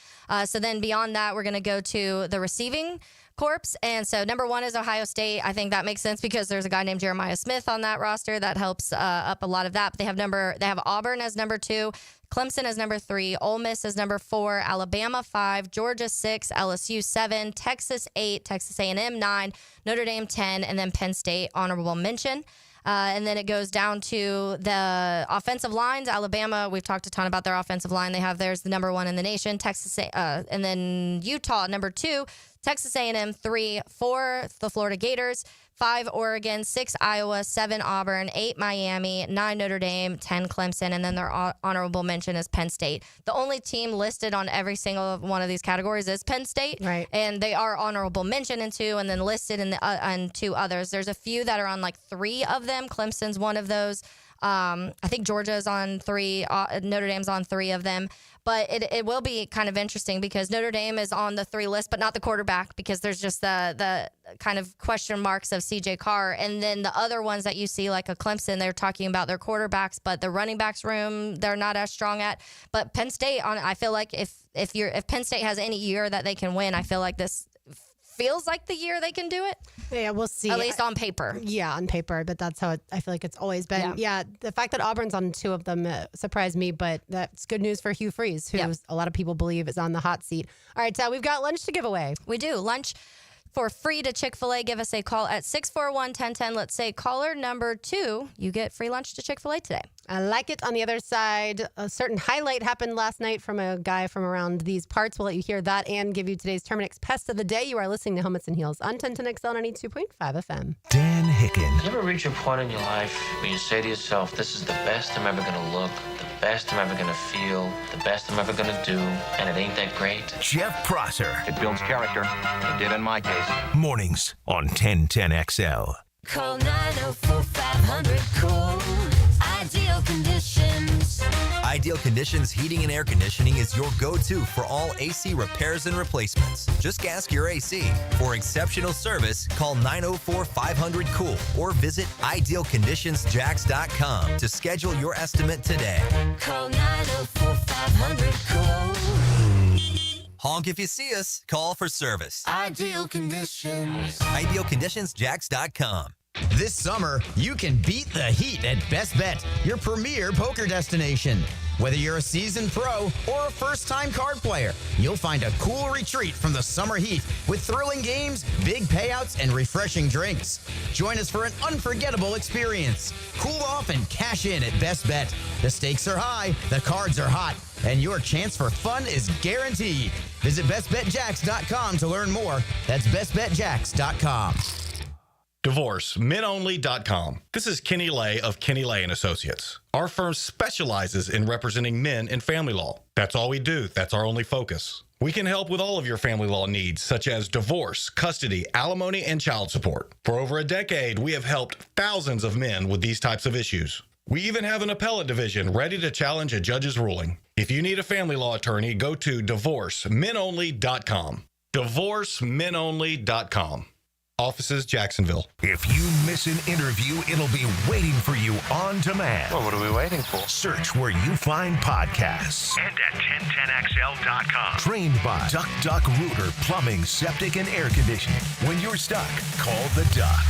So then beyond that, we're going to go to the receiving corps. And so number 1 is Ohio State. I think that makes sense because there's a guy named Jeremiah Smith on that roster that helps up a lot of that. But they have Auburn as number 2, Clemson as number 3, Ole Miss as number 4, Alabama 5, Georgia 6, LSU 7, Texas 8, Texas A&M 9, Notre Dame 10, and then Penn State honorable mention. And then it goes down to the offensive lines. Alabama, we've talked a ton about their offensive line. They have theirs the number 1 in the nation. Texas, and then Utah number 2, Texas A&M 3, 4 the Florida Gators, 5 Oregon, 6 Iowa, 7 Auburn, 8 Miami, 9 Notre Dame, 10 Clemson, and then their honorable mention is Penn State. The only team listed on every single one of these categories is Penn State, right? And they are honorable mention in 2, and then listed in on 2 others. There's a few that are on like 3 of them. Clemson's one of those. I think Georgia's on 3, Notre Dame's on 3 of them. But it will be kind of interesting because Notre Dame is on the 3 list, but not the quarterback because there's just the kind of question marks of C.J. Carr. And then the other ones that you see, like a Clemson, they're talking about their quarterbacks, but the running backs room, they're not as strong at. But Penn State, I feel like if Penn State has any year that they can win, I feel like this feels like the year they can do it. Yeah, we'll see. At least on paper. Yeah, on paper, but that's how I feel like it's always been. Yeah, the fact that Auburn's on 2 of them surprised me, but that's good news for Hugh Freeze, who a lot of people believe is on the hot seat. All right, we've got lunch to give away. We do. Lunch for free to Chick-fil-A. Give us a call at 641-1010. Let's say caller number 2, you get free lunch to Chick-fil-A today. I like it. On the other side, a certain highlight happened last night from a guy from around these parts. We'll let you hear that and give you today's Terminix Pest of the Day. You are listening to Helmets and Heels on 1010XL 92.5 FM. Dan Hicken. You ever reach a point in your life where you say to yourself, this is the best I'm ever going to look, the best I'm ever going to feel, the best I'm ever going to do, and it ain't that great? Jeff Prosser. It builds character. It did in my case. Mornings on 1010XL. Call 904-500-COOL. Ideal Conditions. Ideal Conditions Heating and Air Conditioning is your go-to for all AC repairs and replacements. Just ask your AC. For exceptional service, call 904-500-COOL or visit idealconditionsjacks.com to schedule your estimate today. Call 904-500-COOL. Honk if you see us. Call for service. Ideal Conditions. Idealconditionsjacks.com. This summer, you can beat the heat at Best Bet, your premier poker destination. Whether you're a seasoned pro or a first-time card player, you'll find a cool retreat from the summer heat with thrilling games, big payouts, and refreshing drinks. Join us for an unforgettable experience. Cool off and cash in at Best Bet. The stakes are high, the cards are hot, and your chance for fun is guaranteed. Visit bestbetjacks.com to learn more. That's bestbetjacks.com. DivorceMenOnly.com. This is Kenny Lay of Kenny Lay & Associates. Our firm specializes in representing men in family law. That's all we do. That's our only focus. We can help with all of your family law needs, such as divorce, custody, alimony, and child support. For over a decade, we have helped thousands of men with these types of issues. We even have an appellate division ready to challenge a judge's ruling. If you need a family law attorney, go to DivorceMenOnly.com. DivorceMenOnly.com. Offices, Jacksonville. If you miss an interview, it'll be waiting for you on demand. Well, what are we waiting for? Search where you find podcasts. And at 1010XL.com. Trained by Duck Rooter Plumbing, Septic, and Air Conditioning. When you're stuck, call the Duck.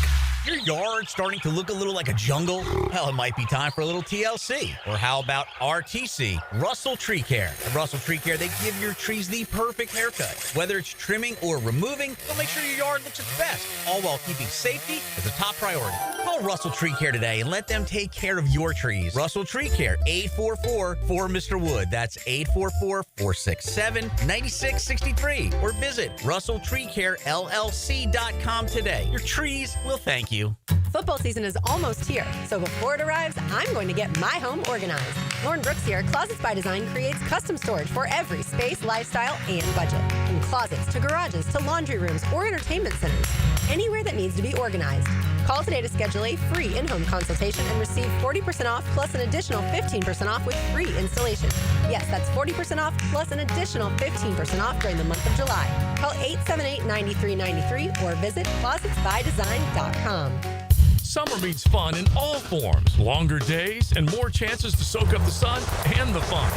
Your yard starting to look a little like a jungle? Well, it might be time for a little TLC. Or how about RTC, Russell Tree Care? At Russell Tree Care, they give your trees the perfect haircut. Whether it's trimming or removing, they'll make sure your yard looks its best, all while keeping safety as a top priority. Call Russell Tree Care today and let them take care of your trees. Russell Tree Care, 844-4Mr. Wood. That's 844-467-9663. Or visit RussellTreeCareLLC.com today. Your trees will thank you. Football season is almost here, so before it arrives, I'm going to get my home organized. Lauren Brooks here. Closets by Design creates custom storage for every space, lifestyle, and budget. From closets to garages to laundry rooms or entertainment centers, anywhere that needs to be organized. Call today to schedule a free in-home consultation and receive 40% off plus an additional 15% off with free installation. Yes, that's 40% off plus an additional 15% off during the month of July. Call 878-9393 or visit closetsbydesign.com. Summer means fun in all forms. Longer days and more chances to soak up the sun and the fun.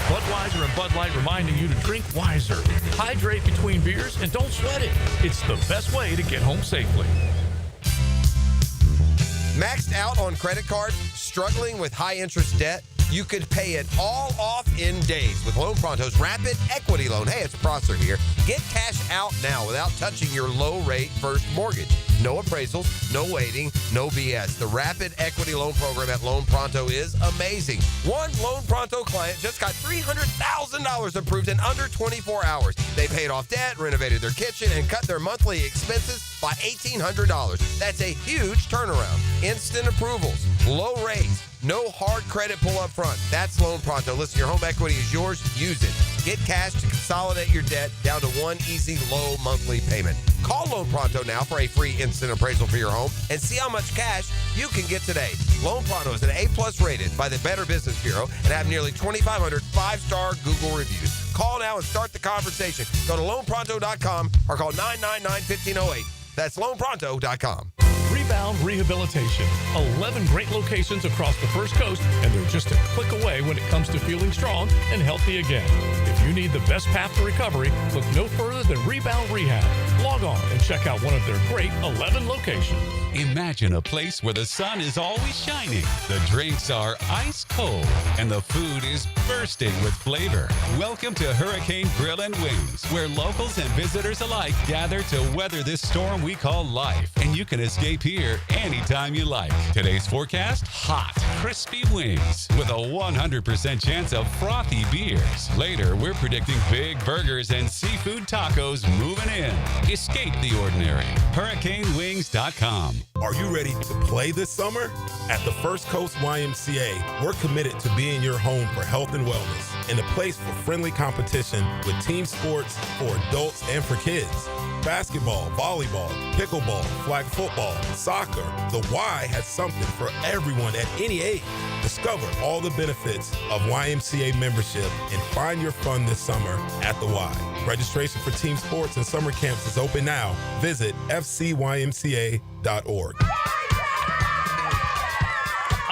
Budweiser and Bud Light reminding you to drink wiser. Hydrate between beers and don't sweat it. It's the best way to get home safely. Maxed out on credit cards, struggling with high interest debt? You could pay it all off in days with Loan Pronto's Rapid Equity Loan. Hey, it's Prosser here. Get cash out now without touching your low-rate first mortgage. No appraisals, no waiting, no BS. The Rapid Equity Loan Program at Loan Pronto is amazing. One Loan Pronto client just got $300,000 approved in under 24 hours. They paid off debt, renovated their kitchen, and cut their monthly expenses by $1,800. That's a huge turnaround. Instant approvals, low rates, no hard credit pull up front. That's Loan Pronto. Listen, your home equity is yours. Use it. Get cash to consolidate your debt down to one easy, low monthly payment. Call Loan Pronto now for a free instant appraisal for your home and see how much cash you can get today. Loan Pronto is an A+ rated by the Better Business Bureau and have nearly 2,500 five-star Google reviews. Call now and start the conversation. Go to loanpronto.com or call 999-1508. That's loanpronto.com. Rebound Rehabilitation. 11 great locations across the First Coast, and they're just a click away when it comes to feeling strong and healthy again. If you need the best path to recovery, look no further than Rebound Rehab. Log on and check out one of their great 11 locations. Imagine a place where the sun is always shining, the drinks are ice cold, and the food is bursting with flavor. Welcome to Hurricane Grill and Wings, where locals and visitors alike gather to weather this storm we call life. And you can escape here anytime you like. Today's forecast, hot, crispy wings with a 100% chance of frothy beers. Later, we're predicting big burgers and seafood tacos moving in. Escape the ordinary. HurricaneWings.com. Are you ready to play this summer? At the First Coast YMCA, we're committed to being your home for health and wellness and a place for friendly competition with team sports for adults and for kids. Basketball, volleyball, pickleball, flag football, soccer. The Y has something for everyone at any age. Discover all the benefits of YMCA membership and find your fun this summer at the Y. Registration for team sports and summer camps is open now. Visit fcymca.org.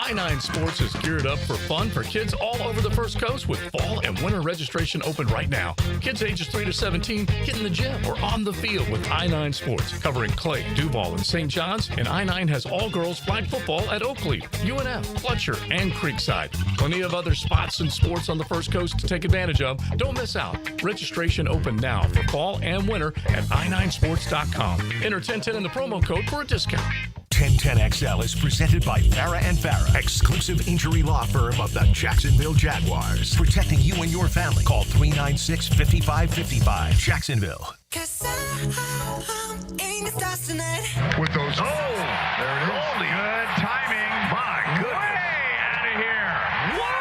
I-9 Sports is geared up for fun for kids all over the First Coast with fall and winter registration open right now. Kids ages 3 to 17 get in the gym or on the field with I-9 Sports, covering Clay, Duval, and St. John's. And I-9 has all-girls flag football at Oakley, UNF, Fletcher, and Creekside. Plenty of other spots and sports on the First Coast to take advantage of. Don't miss out. Registration open now for fall and winter at i9sports.com. Enter 1010 in the promo code for a discount. 1010XL is presented by Farah and Farah, exclusive injury law firm of the Jacksonville Jaguars. Protecting you and your family. Call 396-5555. Jacksonville. With those. Oh, there it is. Good timing. My goodness. Way out of here. Whoa!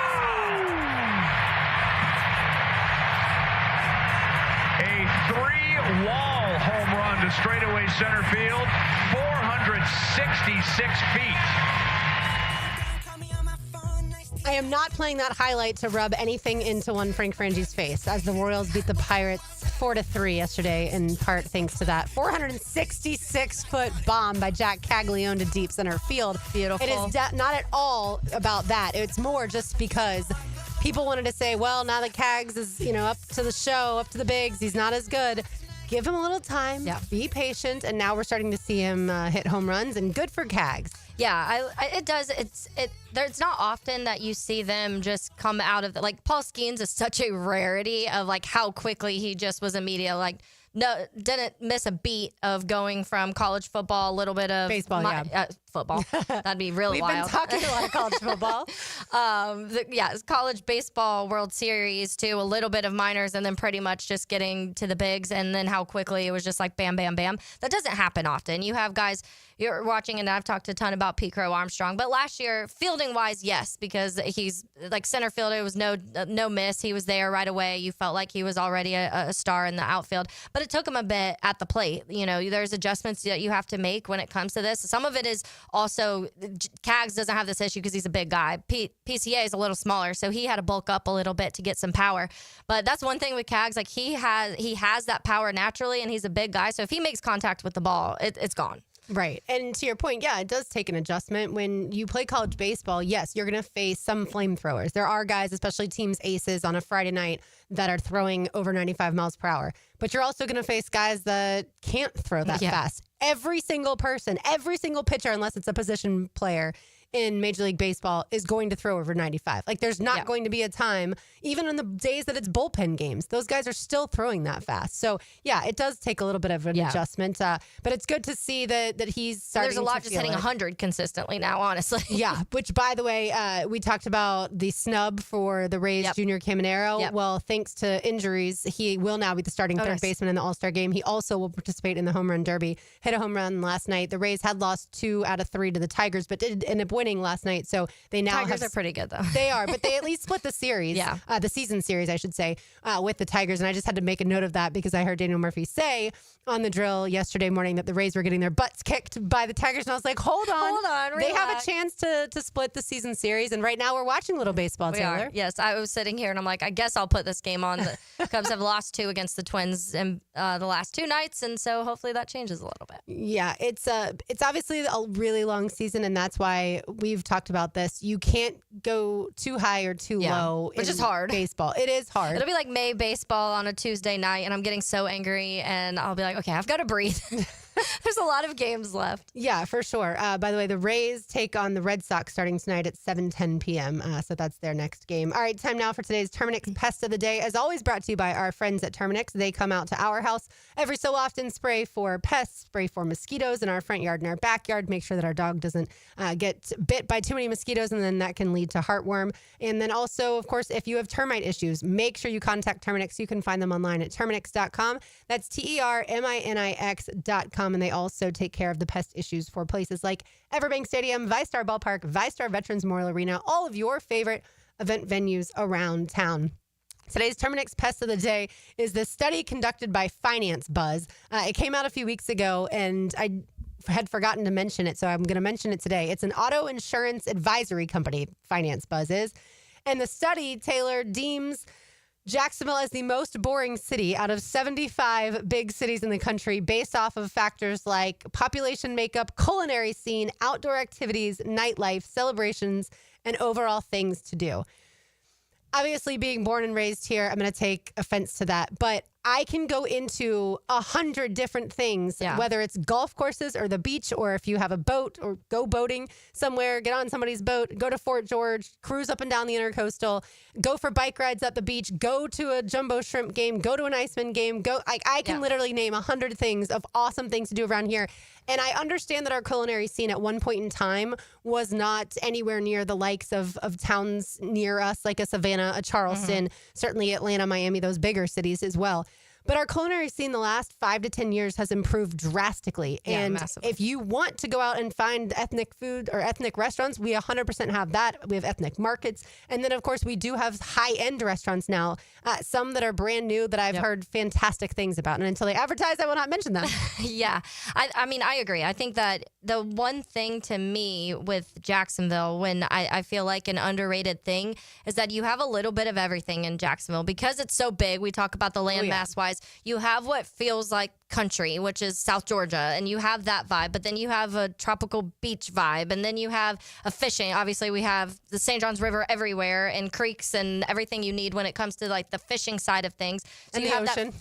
A three-wall home run to straightaway center field. 466 feet. I am not playing that highlight to rub anything into one Frank Frangi's face as the Royals beat the Pirates 4-3 yesterday, in part thanks to that 466-foot bomb by Jack Caglianone to deep center field. Beautiful. It is not at all about that. It's more just because people wanted to say, well, now that Cags is, up to the show, up to the bigs, he's not as good. Give him a little time, be patient, and now we're starting to see him hit home runs, and good for Cags. Yeah, it does. It's not often that you see them just come out of like Paul Skeens is such a rarity of like how quickly he just was immediate. Like no, didn't miss a beat of going from college football, a little bit of baseball, football. That'd be really wild. We've been talking a lot of college football. It's college baseball World Series to a little bit of minors and then pretty much just getting to the bigs, and then how quickly it was just like bam, bam, bam. That doesn't happen often. You have guys you're watching, and I've talked a ton about Pete Crow Armstrong, but last year, fielding wise, yes, because he's like center fielder, it was no miss. He was there right away. You felt like he was already a star in the outfield, but it took him a bit at the plate. There's adjustments that you have to make when it comes to this. Some of it is also Cags doesn't have this issue because he's a big guy. PCA is a little smaller, so he had to bulk up a little bit to get some power. But that's one thing with Cags, like he has that power naturally, and he's a big guy. So if he makes contact with the ball, it's gone. Right. And to your point, yeah, it does take an adjustment. When you play college baseball, yes, you're going to face some flamethrowers. There are guys, especially teams aces on a Friday night, that are throwing over 95 miles per hour. But you're also going to face guys that can't throw that fast. Every single person, every single pitcher, unless it's a position player in Major League Baseball, is going to throw over 95. Like, there's not going to be a time, even on the days that it's bullpen games, those guys are still throwing that fast. So, yeah, it does take a little bit of an adjustment. But it's good to see that he's starting to There's a lot just hitting 100 consistently now, honestly. Yeah, which, by the way, we talked about the snub for the Rays Junior Caminero. Well, thanks to injuries, he will now be the starting third baseman in the All-Star game. He also will participate in the home run derby. Hit a home run last night. The Rays had lost 2 out of 3 to the Tigers, but did end up winning last night, so they now Tigers are pretty good though. They are, but they at least split the series, the season series, I should say, with the Tigers. And I just had to make a note of that because I heard Daniel Murphy say on the drill yesterday morning that the Rays were getting their butts kicked by the Tigers, and I was like, hold on, relax. They have a chance to split the season series, and right now we're watching a little baseball. Taylor, yes, I was sitting here and I'm like, I guess I'll put this game on. The Cubs have lost 2 against the Twins in the last 2 nights, and so hopefully that changes a little bit. Yeah, it's obviously a really long season, and that's why we've talked about this. You can't go too high or too low, which is hard. Baseball, it is hard. It'll be like May baseball on a Tuesday night, and I'm getting so angry, and I'll be like, okay, I've got to breathe. There's a lot of games left. Yeah, for sure. By the way, the Rays take on the Red Sox starting tonight at 7:10 p.m. So that's their next game. All right, time now for today's Terminix Pest of the Day. As always, brought to you by our friends at Terminix. They come out to our house every so often, spray for pests, spray for mosquitoes in our front yard and our backyard. Make sure that our dog doesn't get bit by too many mosquitoes, and then that can lead to heartworm. And then also, of course, if you have termite issues, make sure you contact Terminix. You can find them online at Terminix.com. That's TERMINIX.com. And they also take care of the pest issues for places like Everbank Stadium, ViStar Ballpark, ViStar Veterans Memorial Arena, all of your favorite event venues around town. Today's Terminix Pest of the Day is the study conducted by Finance Buzz. It came out a few weeks ago, and I had forgotten to mention it, so I'm going to mention it today. It's an auto insurance advisory company, Finance Buzz is. And the study, Taylor, deems Jacksonville as the most boring city out of 75 big cities in the country based off of factors like population makeup, culinary scene, outdoor activities, nightlife, celebrations, and overall things to do. Obviously, being born and raised here, I'm going to take offense to that, but I can go into 100 different things, whether it's golf courses or the beach, or if you have a boat or go boating somewhere, get on somebody's boat, go to Fort George, cruise up and down the intercoastal, go for bike rides at the beach, go to a jumbo shrimp game, go to an Iceman game, I can literally name 100 things of awesome things to do around here. And I understand that our culinary scene at one point in time was not anywhere near the likes of towns near us, like a Savannah, a Charleston, certainly Atlanta, Miami, those bigger cities as well. But our culinary scene the last 5 to 10 years has improved drastically. And if you want to go out and find ethnic food or ethnic restaurants, we 100% have that. We have ethnic markets. And then, of course, we do have high-end restaurants now, some that are brand new that I've heard fantastic things about. And until they advertise, I will not mention them. I mean, I agree. I think that the one thing to me with Jacksonville, when I feel like an underrated thing, is that you have a little bit of everything in Jacksonville. Because it's so big, we talk about the landmass-wise, you have what feels like country, which is South Georgia, and you have that vibe, but then you have a tropical beach vibe, and then you have a fishing. Obviously, we have the St. John's River everywhere, and creeks and everything you need when it comes to like the fishing side of things. So and you the have ocean.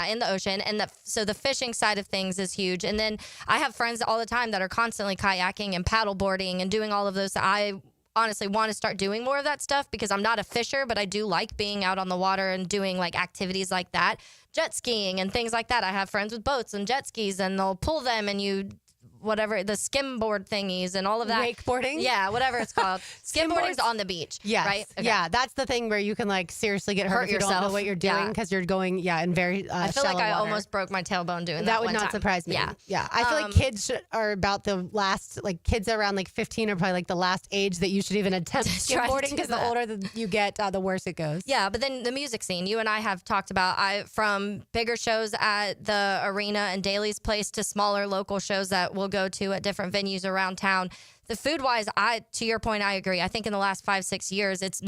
in the ocean, and so the fishing side of things is huge. And then I have friends all the time that are constantly kayaking and paddleboarding and doing all of those. I honestly want to start doing more of that stuff because I'm not a fisher, but I do like being out on the water and doing like activities like that. Jet skiing and things like that. I have friends with boats and jet skis, and they'll pull them, and whatever, the skimboard thingies and all of that. Wakeboarding? Yeah, whatever it's called. Skimboarding's on the beach. Yes. Right? Okay. Yeah, that's the thing where you can like seriously get hurt if you don't know what you're doing because you're going, in very I feel like shallow I water. almost broke my tailbone doing that. That would one not time. surprise me. Yeah. I feel like kids are about the last, like kids around like 15 are probably like the last age that you should even attempt Try to skimboarding do because the that. older that you get, the worse it goes. Yeah, but then the music scene, you and I have talked about, from bigger shows at the arena and Daly's Place to smaller local shows that we'll go to at different venues around town. The food-wise, to your point, I agree. I think in the last 5-6 years, it's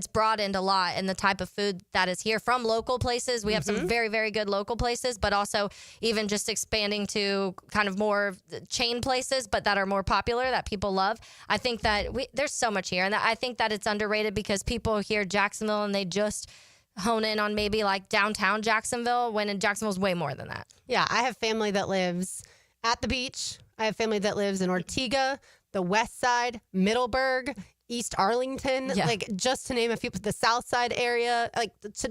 broadened a lot in the type of food that is here from local places. We have some very, very good local places, but also even just expanding to kind of more chain places, but that are more popular, that people love. I think that there's so much here, and I think that it's underrated because people hear Jacksonville and they just hone in on maybe like downtown Jacksonville, when in Jacksonville's way more than that. Yeah, I have family that lives at the beach. I have family that lives in Ortega, the West Side, Middleburg, East Arlington, like just to name a few, the South Side area,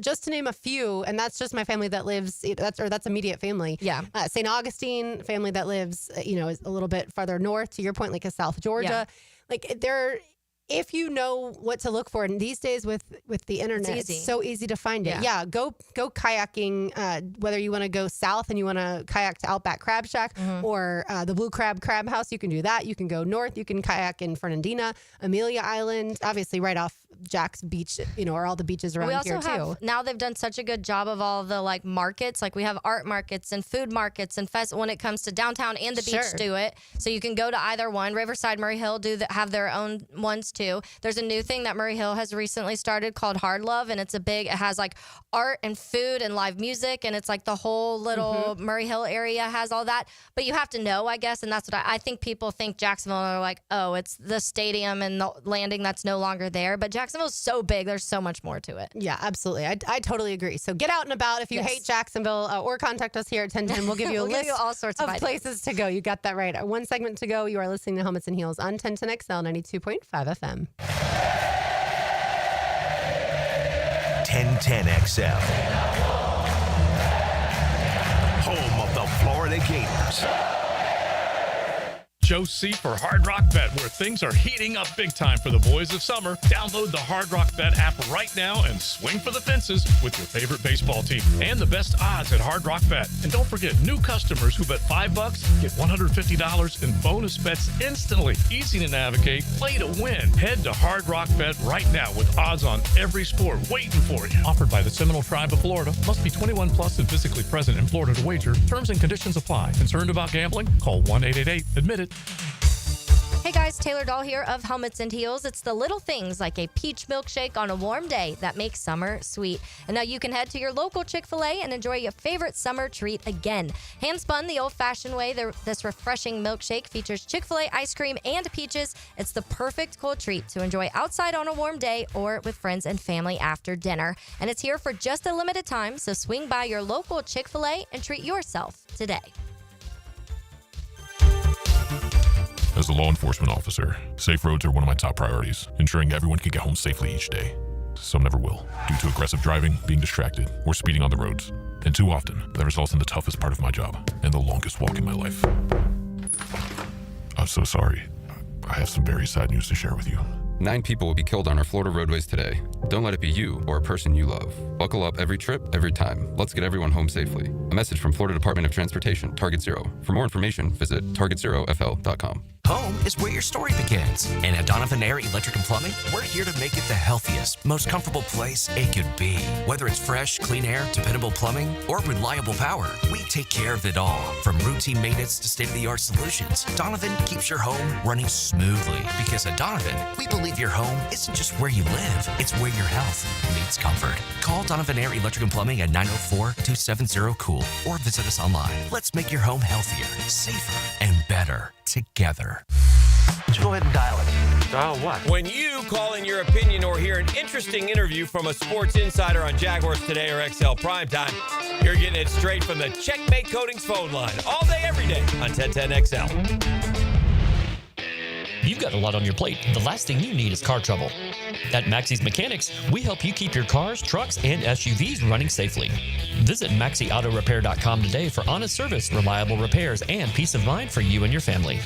just to name a few. And that's just my family that lives, that's immediate family. Yeah. St. Augustine, family that lives, is a little bit farther north, to your point, like a South Georgia. Yeah. If you know what to look for, and these days with the internet, it's so easy to find it. Yeah, go kayaking, whether you want to go south and you want to kayak to Outback Crab Shack or the Blue Crab House, you can do that. You can go north, you can kayak in Fernandina, Amelia Island, obviously right off Jack's Beach, or all the beaches around here too. Now they've done such a good job of all the like markets, like we have art markets and food markets and when it comes to downtown and the beach do it. So you can go to either one. Riverside, Murray Hill have their own ones too. There's a new thing that Murray Hill has recently started called Hard Love, and it has like art and food and live music, and it's like the whole little Murray Hill area has all that. But you have to know, I guess, and that's what I think people think Jacksonville are like, oh, it's the stadium and the landing that's no longer there. But Jacksonville Jacksonville's so big. There's so much more to it. Yeah, absolutely. I totally agree. So get out and about if you hate Jacksonville, or contact us here at 1010. We'll give you a We'll give list you all sorts of places to go. You got that right. One segment to go. You are listening to Helmets and Heels on 1010XL 92.5 FM. 1010XL. Home of the Florida Gators. Joe C for Hard Rock Bet, where things are heating up big time for the boys of summer. Download the Hard Rock Bet app right now and swing for the fences with your favorite baseball team and the best odds at Hard Rock Bet. And don't forget, new customers who bet $5 get $150 in bonus bets instantly. Easy to navigate, play to win. Head to Hard Rock Bet right now with odds on every sport waiting for you. Offered by the Seminole Tribe of Florida. Must be 21 plus and physically present in Florida to wager. Terms and conditions apply. Concerned about gambling? Call 1-888-ADMIT-IT. Hey guys, Taylor Dahl here of Helmets and Heels. It's the little things like a peach milkshake on a warm day that make summer sweet. And now you can head to your local Chick-fil-A and enjoy your favorite summer treat again. Hand-spun the old-fashioned way, this refreshing milkshake features Chick-fil-A ice cream and peaches. It's the perfect cold treat to enjoy outside on a warm day or with friends and family after dinner. And it's here for just a limited time, so swing by your local Chick-fil-A and treat yourself today. As a law enforcement officer, safe roads are one of my top priorities, ensuring everyone can get home safely each day. Some never will, due to aggressive driving, being distracted, or speeding on the roads. And too often, that results in the toughest part of my job and the longest walk in my life. I'm so sorry. I have some very sad news to share with you. 9 people will be killed on our Florida roadways today. Don't let it be you or a person you love. Buckle up every trip, every time. Let's get everyone home safely. A message from Florida Department of Transportation, Target Zero. For more information, visit targetzerofl.com. Home is where your story begins. And at Donovan Air Electric and Plumbing, we're here to make it the healthiest, most comfortable place it could be. Whether it's fresh, clean air, dependable plumbing, or reliable power, we take care of it all. From routine maintenance to state-of-the-art solutions, Donovan keeps your home running smoothly. Because at Donovan, we believe your home isn't just where you live, it's where your health meets comfort. Call Donovan Air Electric and Plumbing at 904-270-COOL or visit us online. Let's make your home healthier, safer, and better together. Let's go ahead and dial it. Dial what? When you call in your opinion or hear an interesting interview from a sports insider on Jaguars Today or XL Primetime, you're getting it straight from the Checkmate Coatings phone line all day, every day on 1010XL. You've got a lot on your plate. The last thing you need is car trouble. At Maxie's Mechanics, we help you keep your cars, trucks, and SUVs running safely. Visit MaxieAutoRepair.com today for honest service, reliable repairs, and peace of mind for you and your family.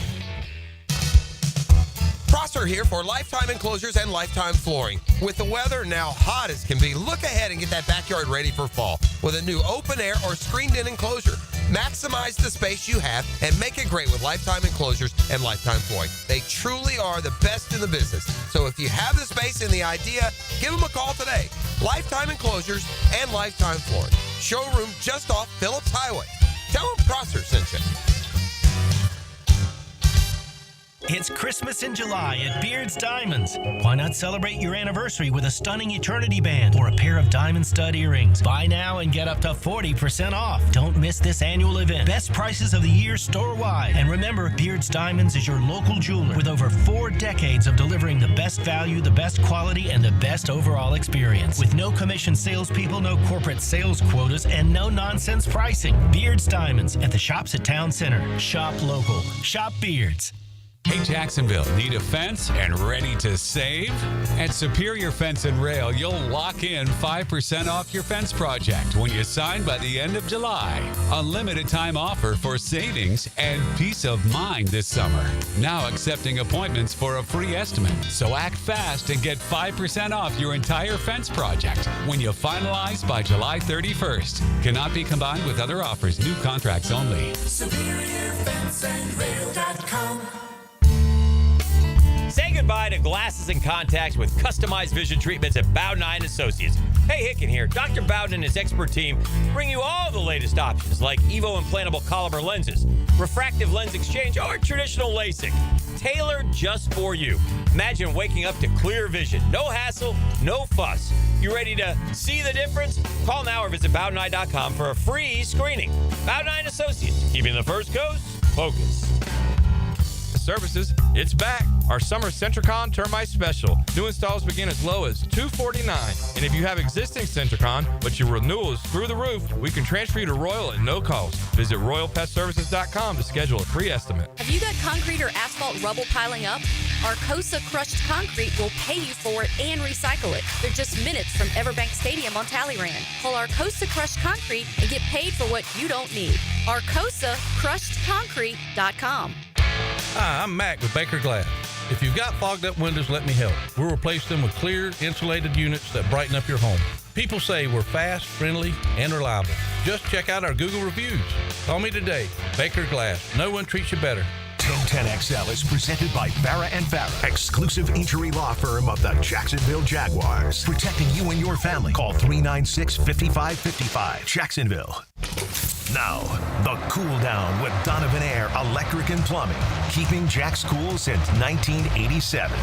Prosser here for Lifetime Enclosures and Lifetime Flooring. With the weather now hot as can be, look ahead and get that backyard ready for fall with a new open-air or screened-in enclosure. Maximize the space you have and make it great with Lifetime Enclosures and Lifetime Flooring. They truly are the best in the business. So if you have the space and the idea, give them a call today. Lifetime Enclosures and Lifetime Flooring. Showroom just off Phillips Highway. Tell them Prosser sent you. It's Christmas in July at Beard's Diamonds. Why not celebrate your anniversary with a stunning eternity band or a pair of diamond stud earrings? Buy now and get up to 40% off. Don't miss this annual event. Best prices of the year store-wide. And remember, Beard's Diamonds is your local jeweler with over 4 decades of delivering the best value, the best quality, and the best overall experience. With no commission salespeople, no corporate sales quotas, and no nonsense pricing. Beard's Diamonds at the shops at Town Center. Shop local. Shop Beard's. Hey, Jacksonville, need a fence and ready to save? At Superior Fence and Rail, you'll lock in 5% off your fence project when you sign by the end of July. A limited time offer for savings and peace of mind this summer. Now accepting appointments for a free estimate. So act fast and get 5% off your entire fence project when you finalize by July 31st. Cannot be combined with other offers. New contracts only. SuperiorFenceandRail.com. Say goodbye to glasses and contacts with customized vision treatments at Bowden Eye & Associates. Hey, Hicken here. Dr. Bowden and his expert team bring you all the latest options like Evo implantable Caliber lenses, refractive lens exchange, or traditional LASIK. Tailored just for you. Imagine waking up to clear vision. No hassle, no fuss. You ready to see the difference? Call now or visit BowdenEye.com for a free screening. Bowden Eye & Associates, keeping the First Coast focused. Pest Services, it's back. Our summer Centricon Termite Special. New installs begin as low as $249. And if you have existing Centricon, but your renewal is through the roof, we can transfer you to Royal at no cost. Visit RoyalPestServices.com to schedule a free estimate. Have you got concrete or asphalt rubble piling up? Arcosa Crushed Concrete will pay you for it and recycle it. They're just minutes from Everbank Stadium on Talleyrand. Call Arcosa Crushed Concrete and get paid for what you don't need. ArcosaCrushedConcrete.com. Hi, I'm Mac with Baker Glass. If you've got fogged up windows, let me help. We'll replace them with clear, insulated units that brighten up your home. People say we're fast, friendly, and reliable. Just check out our Google reviews. Call me today. Baker Glass. No one treats you better. 1010XL is presented by Farah & Farah, exclusive injury law firm of the Jacksonville Jaguars. Protecting you and your family. Call 396-5555. Jacksonville. Now, the cool down with Donovan Air Electric and Plumbing, keeping Jack's cool since 1987.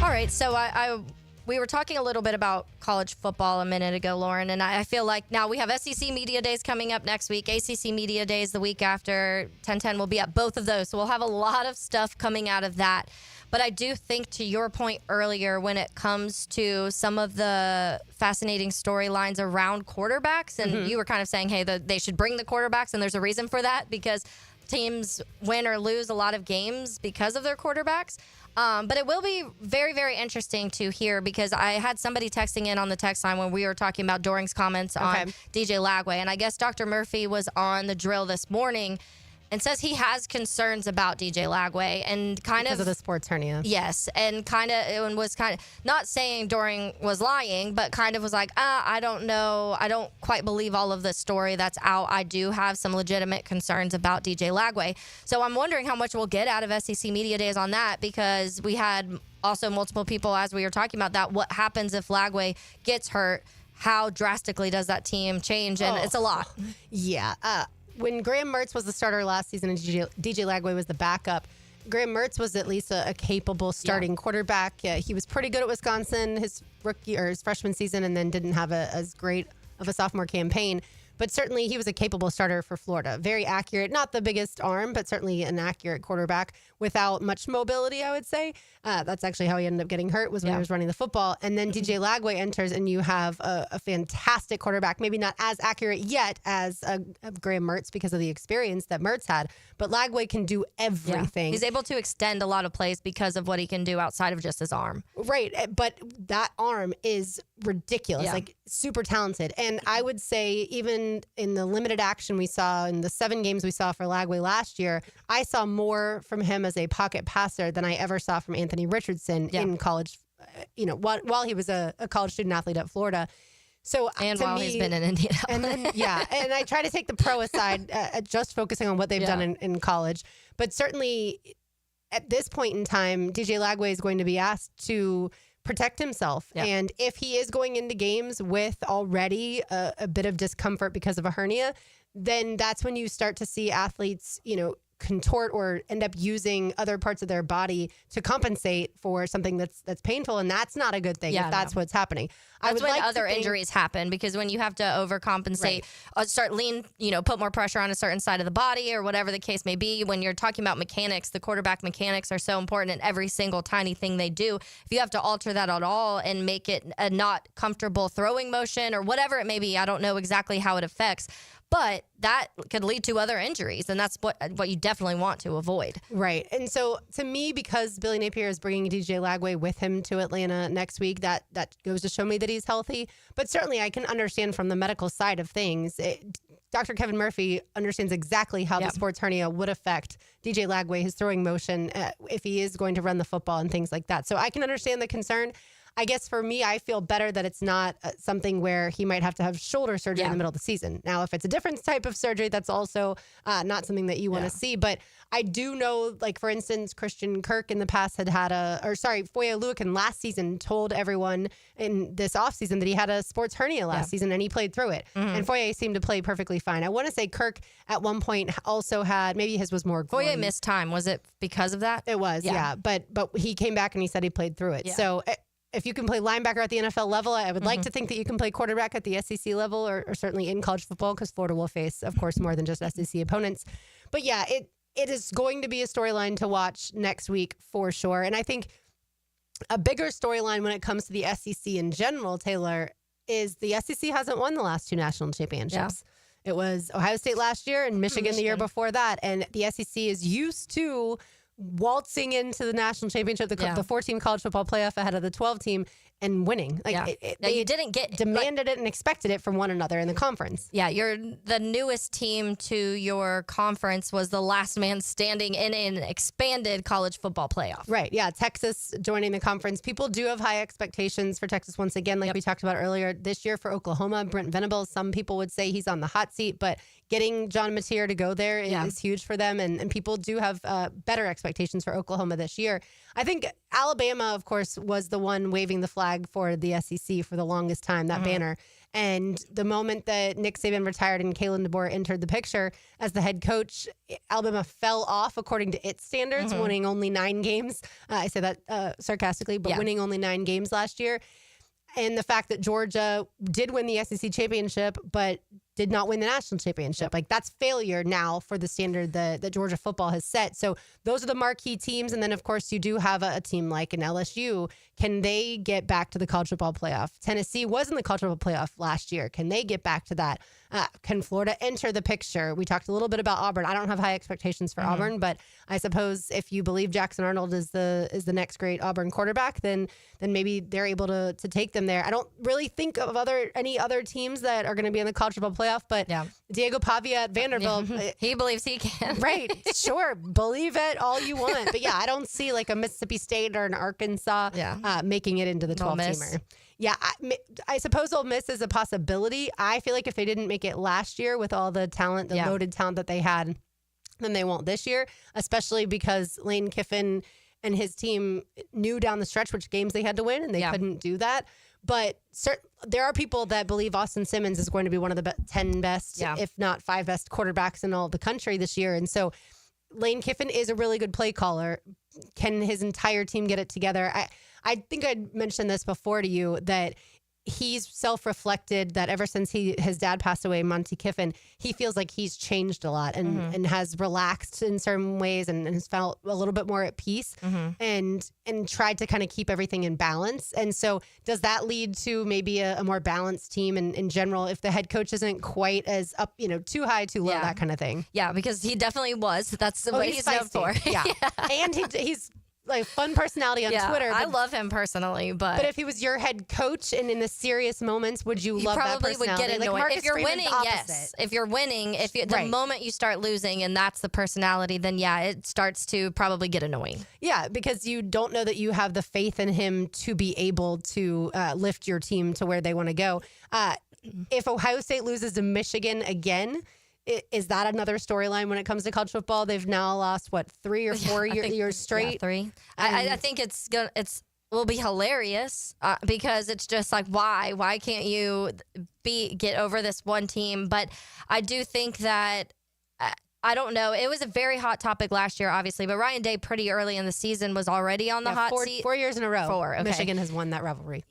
All right, so we were talking a little bit about college football a minute ago, Lauren, and I feel like now we have SEC Media Days coming up next week, ACC Media Days the week after. 1010 will be at both of those, so we'll have a lot of stuff coming out of that. But I do think, to your point earlier, when it comes to some of the fascinating storylines around quarterbacks, and you were kind of saying, hey, they should bring the quarterbacks, and there's a reason for that because teams win or lose a lot of games because of their quarterbacks. But it will be very, very interesting to hear because I had somebody texting in on the text line when we were talking about Doring's comments on DJ Lagway. And I guess Dr. Murphy was on the drill this morning and says he has concerns about DJ Lagway and because of the sports hernia. Yes, and was not saying Doring was lying, but kind of was like, I don't know. I don't quite believe all of the story that's out. I do have some legitimate concerns about DJ Lagway. So I'm wondering how much we'll get out of SEC Media Days on that because we had also multiple people as we were talking about that. What happens if Lagway gets hurt? How drastically does that team change? And it's a lot. Yeah. When Graham Mertz was the starter last season and DJ Lagway was the backup, Graham Mertz was at least a capable starting quarterback. He was pretty good at Wisconsin his freshman season and then didn't have as great of a sophomore campaign. But certainly he was a capable starter for Florida. Very accurate, not the biggest arm, but certainly an accurate quarterback without much mobility, I would say. That's actually how he ended up getting hurt was when he was running the football. And then DJ Lagway enters and you have a fantastic quarterback, maybe not as accurate yet as Graham Mertz because of the experience that Mertz had. But Lagway can do everything. Yeah. He's able to extend a lot of plays because of what he can do outside of just his arm. Right. But that arm is ridiculous, like super talented. And I would say even in the limited action we saw in the 7 games we saw for Lagway last year, I saw more from him as a pocket passer than I ever saw from Anthony Richardson in college, while he was a college student athlete at Florida. So and while he's been in Indiana. And then, and I try to take the pro aside, just focusing on what they've done in college. But certainly at this point in time, DJ Lagway is going to be asked to protect himself. Yep. And if he is going into games with already a bit of discomfort because of a hernia, then that's when you start to see athletes, contort or end up using other parts of their body to compensate for something that's painful, and that's not a good thing if that's what's happening. That's when other injuries happen, because when you have to overcompensate, start put more pressure on a certain side of the body or whatever the case may be. When you're talking about mechanics, the quarterback mechanics are so important in every single tiny thing they do. If you have to alter that at all and make it a not comfortable throwing motion or whatever it may be, I don't know exactly how it affects. But that could lead to other injuries, and that's what you definitely want to avoid. Right. And so to me, because Billy Napier is bringing DJ Lagway with him to Atlanta next week, that goes to show me that he's healthy. But certainly I can understand from the medical side of things, Dr. Kevin Murphy understands exactly how the sports hernia would affect DJ Lagway, his throwing motion, if he is going to run the football and things like that. So I can understand the concern. I guess for me, I feel better that it's not something where he might have to have shoulder surgery in the middle of the season. Now, if it's a different type of surgery, that's also not something that you want to see. But I do know, like, for instance, Christian Kirk in the past Foye Oluokun last season told everyone in this offseason that he had a sports hernia last season, and he played through it. Mm-hmm. And Foye seemed to play perfectly fine. I want to say Kirk at one point also had, maybe his was more. Foye missed time. Was it because of that? It was, yeah. But he came back and he said he played through it. Yeah. So if you can play linebacker at the NFL level, I would like to think that you can play quarterback at the SEC level or certainly in college football, because Florida will face, of course, more than just SEC opponents. But yeah, it is going to be a storyline to watch next week for sure. And I think a bigger storyline when it comes to the SEC in general, Taylor, is the SEC hasn't won the last 2 national championships. It was Ohio State last year and Michigan the year before that. And the SEC is used to waltzing into the national championship, the 4-team college football playoff ahead of the 12-team and winning. You didn't get demanded it and expected it from one another in the conference. Yeah, you're the newest team to your conference was the last man standing in an expanded college football playoff. Right. Yeah. Texas joining the conference. People do have high expectations for Texas once again, like we talked about earlier this year for Oklahoma. Brent Venables, some people would say he's on the hot seat, but getting John Mateer to go there is huge for them. And people do have better expectations for Oklahoma this year. I think Alabama, of course, was the one waving the flag for the SEC for the longest time, that banner. And the moment that Nick Saban retired and Kalen DeBoer entered the picture as the head coach, Alabama fell off according to its standards, winning only 9 games. I say that sarcastically, but winning only 9 games last year. And the fact that Georgia did win the SEC championship, but did not win the national championship. Like, that's failure now for the standard that Georgia football has set. So those are the marquee teams. And then, of course, you do have a team like an LSU. Can they get back to the college football playoff? Tennessee was in the college football playoff last year. Can they get back to that? Can Florida enter the picture? We talked a little bit about Auburn. I don't have high expectations for Auburn, but I suppose if you believe Jackson Arnold is the next great Auburn quarterback, then maybe they're able to take them there. I don't really think of any other teams that are going to be in the college football playoff, but Diego Pavia at Vanderbilt, he believes he can. Right. Sure. Believe it all you want. But yeah, I don't see like a Mississippi State or an Arkansas making it into the 12-teamer. Yeah, I suppose Ole Miss is a possibility. I feel like if they didn't make it last year with all the talent, the loaded talent that they had, then they won't this year, especially because Lane Kiffin and his team knew down the stretch which games they had to win, and they couldn't do that. But there are people that believe Austin Simmons is going to be one of the 10 best, if not 5 best quarterbacks in all of the country this year. And so Lane Kiffin is a really good play caller. Can his entire team get it together? I think I mentioned this before to you that he's self-reflected that ever since his dad passed away, Monty Kiffin, he feels like he's changed a lot and has relaxed in certain ways and has felt a little bit more at peace and tried to kind of keep everything in balance. And so does that lead to maybe a more balanced team in general if the head coach isn't quite as up, too high, too low, that kind of thing? Yeah, because he definitely was. That's what he's known for. Yeah. And he's like fun personality on Twitter. I love him personally, but if he was your head coach and in the serious moments, would you love that personality? He probably would get annoyed. Like if you're winning, yes. If you're winning, the moment you start losing and that's the personality, then it starts to probably get annoying. Yeah, because you don't know that you have the faith in him to be able to lift your team to where they want to go. If Ohio State loses to Michigan again, is that another storyline when it comes to college football? They've now lost 3 or 4 years straight. Yeah, 3. I think it will be hilarious because it's just like why can't you get over this one team? But I do think that. I don't know. It was a very hot topic last year, obviously, but Ryan Day pretty early in the season was already on the hot seat. 4 years in a row. 4, okay. Michigan has won that rivalry.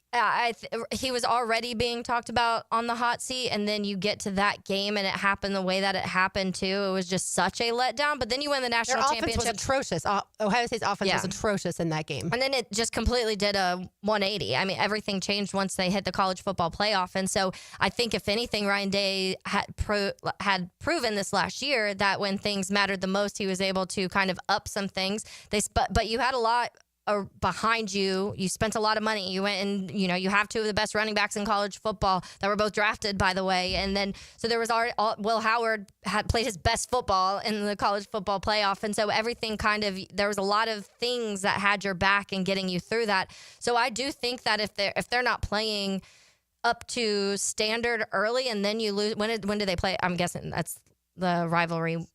He was already being talked about on the hot seat, and then you get to that game, and it happened the way that it happened, too. It was just such a letdown, but then you win the national championship. Their offense was atrocious. Ohio State's offense was atrocious in that game. And then it just completely did a 180. I mean, everything changed once they hit the college football playoff, and so I think, if anything, Ryan Day had proven this last year that when things mattered the most, he was able to kind of up some things. But you had a lot behind you. You spent a lot of money. You went and, you have 2 of the best running backs in college football that were both drafted, by the way. And then, so there was Will Howard had played his best football in the college football playoff. And so everything there was a lot of things that had your back and getting you through that. So I do think that if they're not playing up to standard early and then you lose, when do they play? I'm guessing that's the rivalry.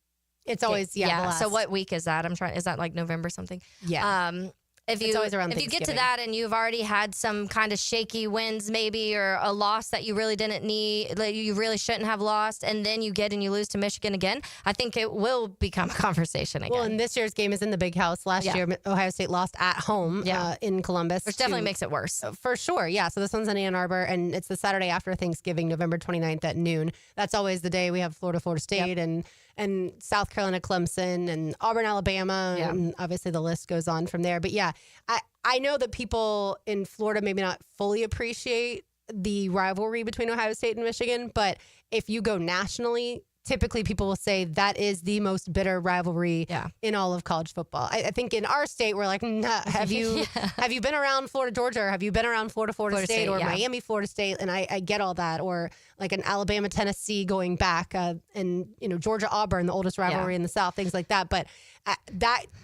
It's always, the last. So what week is that? Is that like November something? Yeah. If you get to that and you've already had some kind of shaky wins maybe or a loss that you really didn't need, like you really shouldn't have lost, and then you lose to Michigan again, I think it will become a conversation again. Well, and this year's game is in the Big House. Last year, Ohio State lost at home in Columbus. Which definitely makes it worse. For sure, yeah. So this one's in Ann Arbor, and it's the Saturday after Thanksgiving, November 29th at noon. That's always the day we have Florida State, and and South Carolina, Clemson, and Auburn, Alabama, and obviously the list goes on from there. But yeah, I know that people in Florida maybe not fully appreciate the rivalry between Ohio State and Michigan, but if you go nationally, typically people will say that is the most bitter rivalry in all of college football. I think in our state, we're like, nah, have you been around Florida, Georgia, or have you been around Florida State, or Miami, Florida State? And I get all that. Or like an Alabama, Tennessee going back, and Georgia, Auburn, the oldest rivalry in the South, things like that. But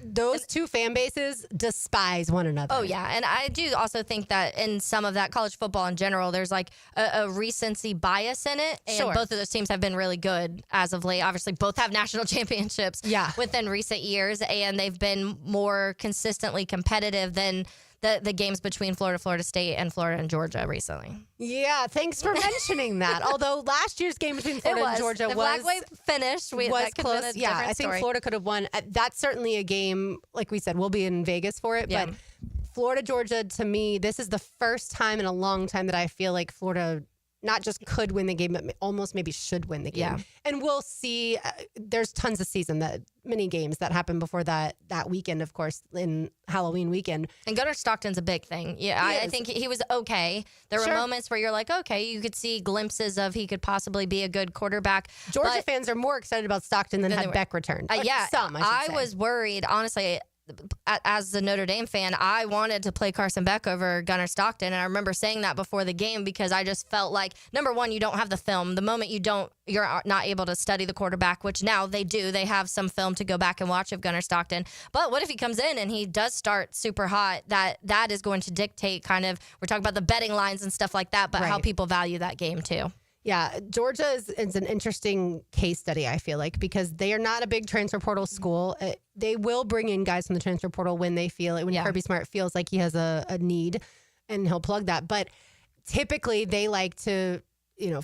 those two fan bases despise one another. Oh, yeah. And I do also think that in some of that college football in general, there's like a recency bias in it. And both of those teams have been really good as of late. Obviously, both have national championships within recent years, and they've been more consistently competitive than the games between Florida State, and Florida and Georgia recently. Yeah, thanks for mentioning that. Although last year's game between Florida and Georgia was Lagway finished. Was close. Yeah, I think Florida could have won. That's certainly a game, like we said, we'll be in Vegas for it. But Florida, Georgia, to me, this is the first time in a long time that I feel like Florida not just could win the game, but almost maybe should win the game. Yeah. And we'll see. There's tons of many games that happen before that weekend, of course, in Halloween weekend. And Gunnar Stockton's a big thing. Yeah, I think he was okay. There were moments where you're like, okay, you could see glimpses of he could possibly be a good quarterback. Georgia fans are more excited about Stockton than had Beck returned. I was worried, honestly. As a Notre Dame fan, I wanted to play Carson Beck over Gunnar Stockton, and I remember saying that before the game because I just felt like, number one, you don't have the film. The moment you're not able to study the quarterback, which now they do. They have some film to go back and watch of Gunnar Stockton. But what if he comes in and he does start super hot? That is going to dictate kind of, we're talking about the betting lines and stuff like that, but how people value that game too. Yeah, Georgia is an interesting case study, I feel like, because they are not a big transfer portal school. They will bring in guys from the transfer portal when they feel it, when Kirby Smart feels like he has a need, and he'll plug that. But typically they like to,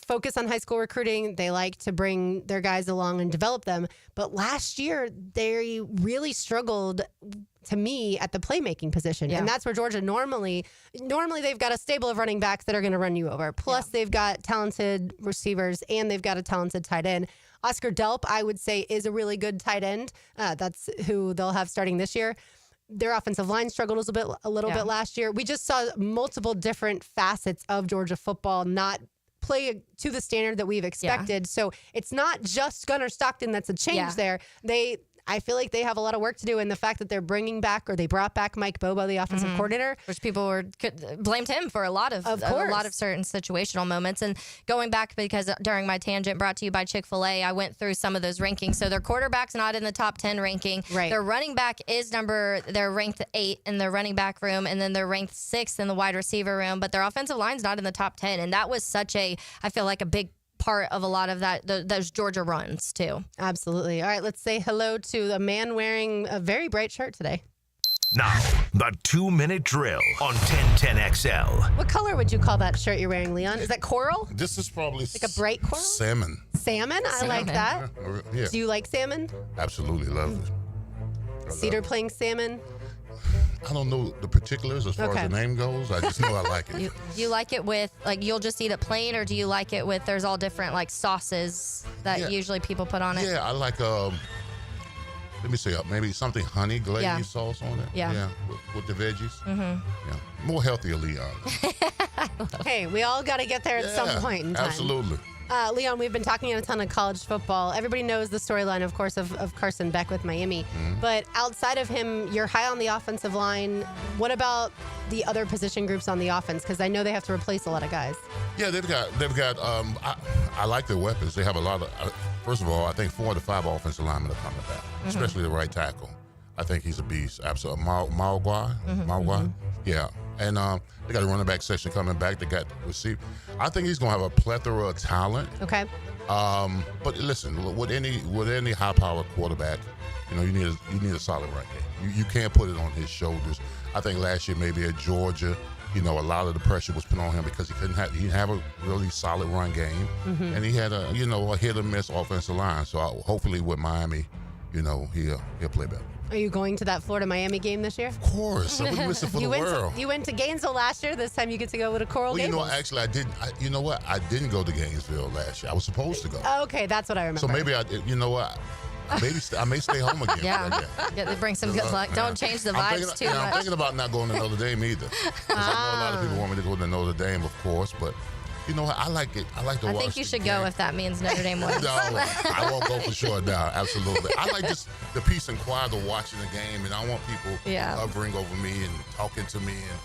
focus on high school recruiting. They like to bring their guys along and develop them. But last year, they really struggled, to me, at the playmaking position. And that's where Georgia normally they've got a stable of running backs that are going to run you over. Plus, they've got talented receivers, and they've got a talented tight end. Oscar Delp, I would say, is a really good tight end. That's who they'll have starting this year. Their offensive line struggled a little bit last year. We just saw multiple different facets of Georgia football not play to the standard that we've expected. So it's not just Gunnar Stockton that's a change there. I feel like they have a lot of work to do, and the fact that they're bringing back, or they brought back Mike Bobo, the offensive coordinator, which people blamed him for a lot of certain situational moments. And going back, because during my tangent brought to you by Chick-fil-A, I went through some of those rankings. So their quarterback's not in the top 10 ranking. Right. Their running back is they're ranked 8 in the running back room, and then they're ranked 6th in the wide receiver room. But their offensive line's not in the top 10, and that was I feel like a big part of a lot of those Georgia runs too. Absolutely. All right, let's say hello to a man wearing a very bright shirt today. Now, the 2-minute drill on 1010XL. What color would you call that shirt you're wearing, Leon? Is that coral? This is probably like a bright coral? Salmon. Salmon? I like that. Yeah. Do you like salmon? Absolutely love it. Cedar Plain salmon? I don't know the particulars as far as the name goes. I just know I like it. You like it with, like, you'll just eat it plain, or do you like it with, there's all different, like, sauces that usually people put on it? Yeah, I like, let me see, maybe something honey glazed sauce on it. Yeah. With the veggies. Mm-hmm. Yeah. More healthier, Leon. Hey, we all got to get there at some point in time. Absolutely. Leon, we've been talking a ton of college football. Everybody knows the storyline, of course, of Carson Beck with Miami. Mm-hmm. But outside of him, you're high on the offensive line. What about the other position groups on the offense? Because I know they have to replace a lot of guys. Yeah, they've got. I like their weapons. They have a lot of. First of all, I think 4 to 5 offensive linemen are coming back, especially the right tackle. I think he's a beast. Absolutely, Lagway. Yeah. And they got a running back section coming back. They got receive. I think he's going to have a plethora of talent. Okay. But listen, with any high-powered quarterback, you need a solid run game. You can't put it on his shoulders. I think last year maybe at Georgia, a lot of the pressure was put on him because he didn't have a really solid run game, and he had a hit or miss offensive line. So hopefully with Miami, he'll play better. Are you going to that Florida-Miami game this year? Of course. I wouldn't miss it for the world. You went to Gainesville last year. This time you get to go to Coral Gables. Well, actually, I didn't. You know what? I didn't go to Gainesville last year. I was supposed to go. Okay, that's what I remember. So maybe you know what? Maybe I may stay home again. Yeah, they bring some good luck. Don't change the vibes too much. I'm thinking about not going to Notre Dame either. 'Cause I know a lot of people want me to go to Notre Dame, of course, but you know what? I like it. I like to watch. I think you should go if that means Notre Dame wins. No, I won't go for sure now. Absolutely. I like just the peace and quiet of watching the game, and I want people hovering over me and talking to me and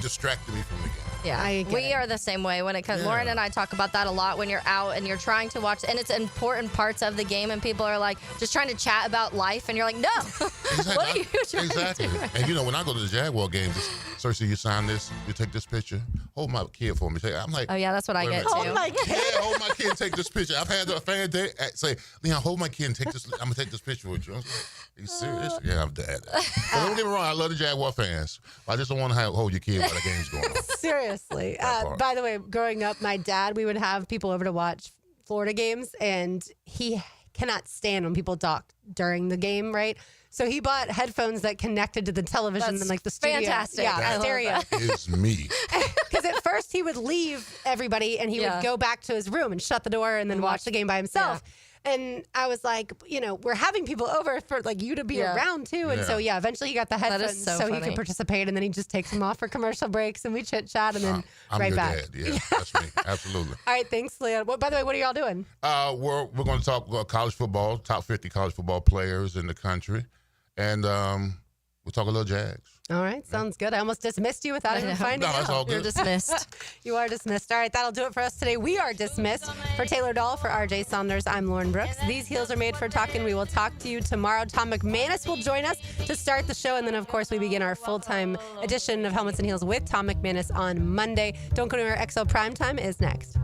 distracting me from the game. Yeah, we are the same way when it comes. Lauren and I talk about that a lot when you're out and you're trying to watch, and it's important parts of the game, and people are like just trying to chat about life, and you're like, no, exactly. What are you trying to do? Right and you know, when I go to the Jaguar game, Cersei, you sign this, you take this picture, hold my kid for me. I'm like, oh yeah, that's what I get too. Hold my kid. Yeah, hold my kid and take this picture. I've had a fan say, Leon, hold my kid and take this. I'm gonna take this picture with you. I was like, are you serious? Yeah, I'm dead. But don't get me wrong, I love the Jaguar fans. I just don't want to hold your kid while the game's going on. Seriously. By the way, growing up, my dad, we would have people over to watch Florida games, and he cannot stand when people talk during the game, right? So he bought headphones that connected to the television and like the studio. Fantastic. Yeah, stereo. That is me. Because at first he would leave everybody and he would go back to his room and shut the door and then watch the game by himself. Yeah. And I was like, we're having people over for like you to be around too. And so, eventually he got the headphones so he could participate. And then he just takes them off for commercial breaks and we chit chat and then I'm right your back. Dad. Yeah, that's me. Absolutely. All right. Thanks, Leon. By the way, what are y'all doing? We're going to talk college football, top 50 college football players in the country. And we'll talk a little Jags. All right. Sounds good. I almost dismissed you without even finding out. No, that's all good. You're dismissed. You are dismissed. All right. That'll do it for us today. We are dismissed. For Taylor Dahl, for RJ Saunders, I'm Lauren Brooks. These heels are made for talking. We will talk to you tomorrow. Tom McManus will join us to start the show. And then, of course, we begin our full-time edition of Helmets and Heels with Tom McManus on Monday. Don't go anywhere. XL Primetime is next.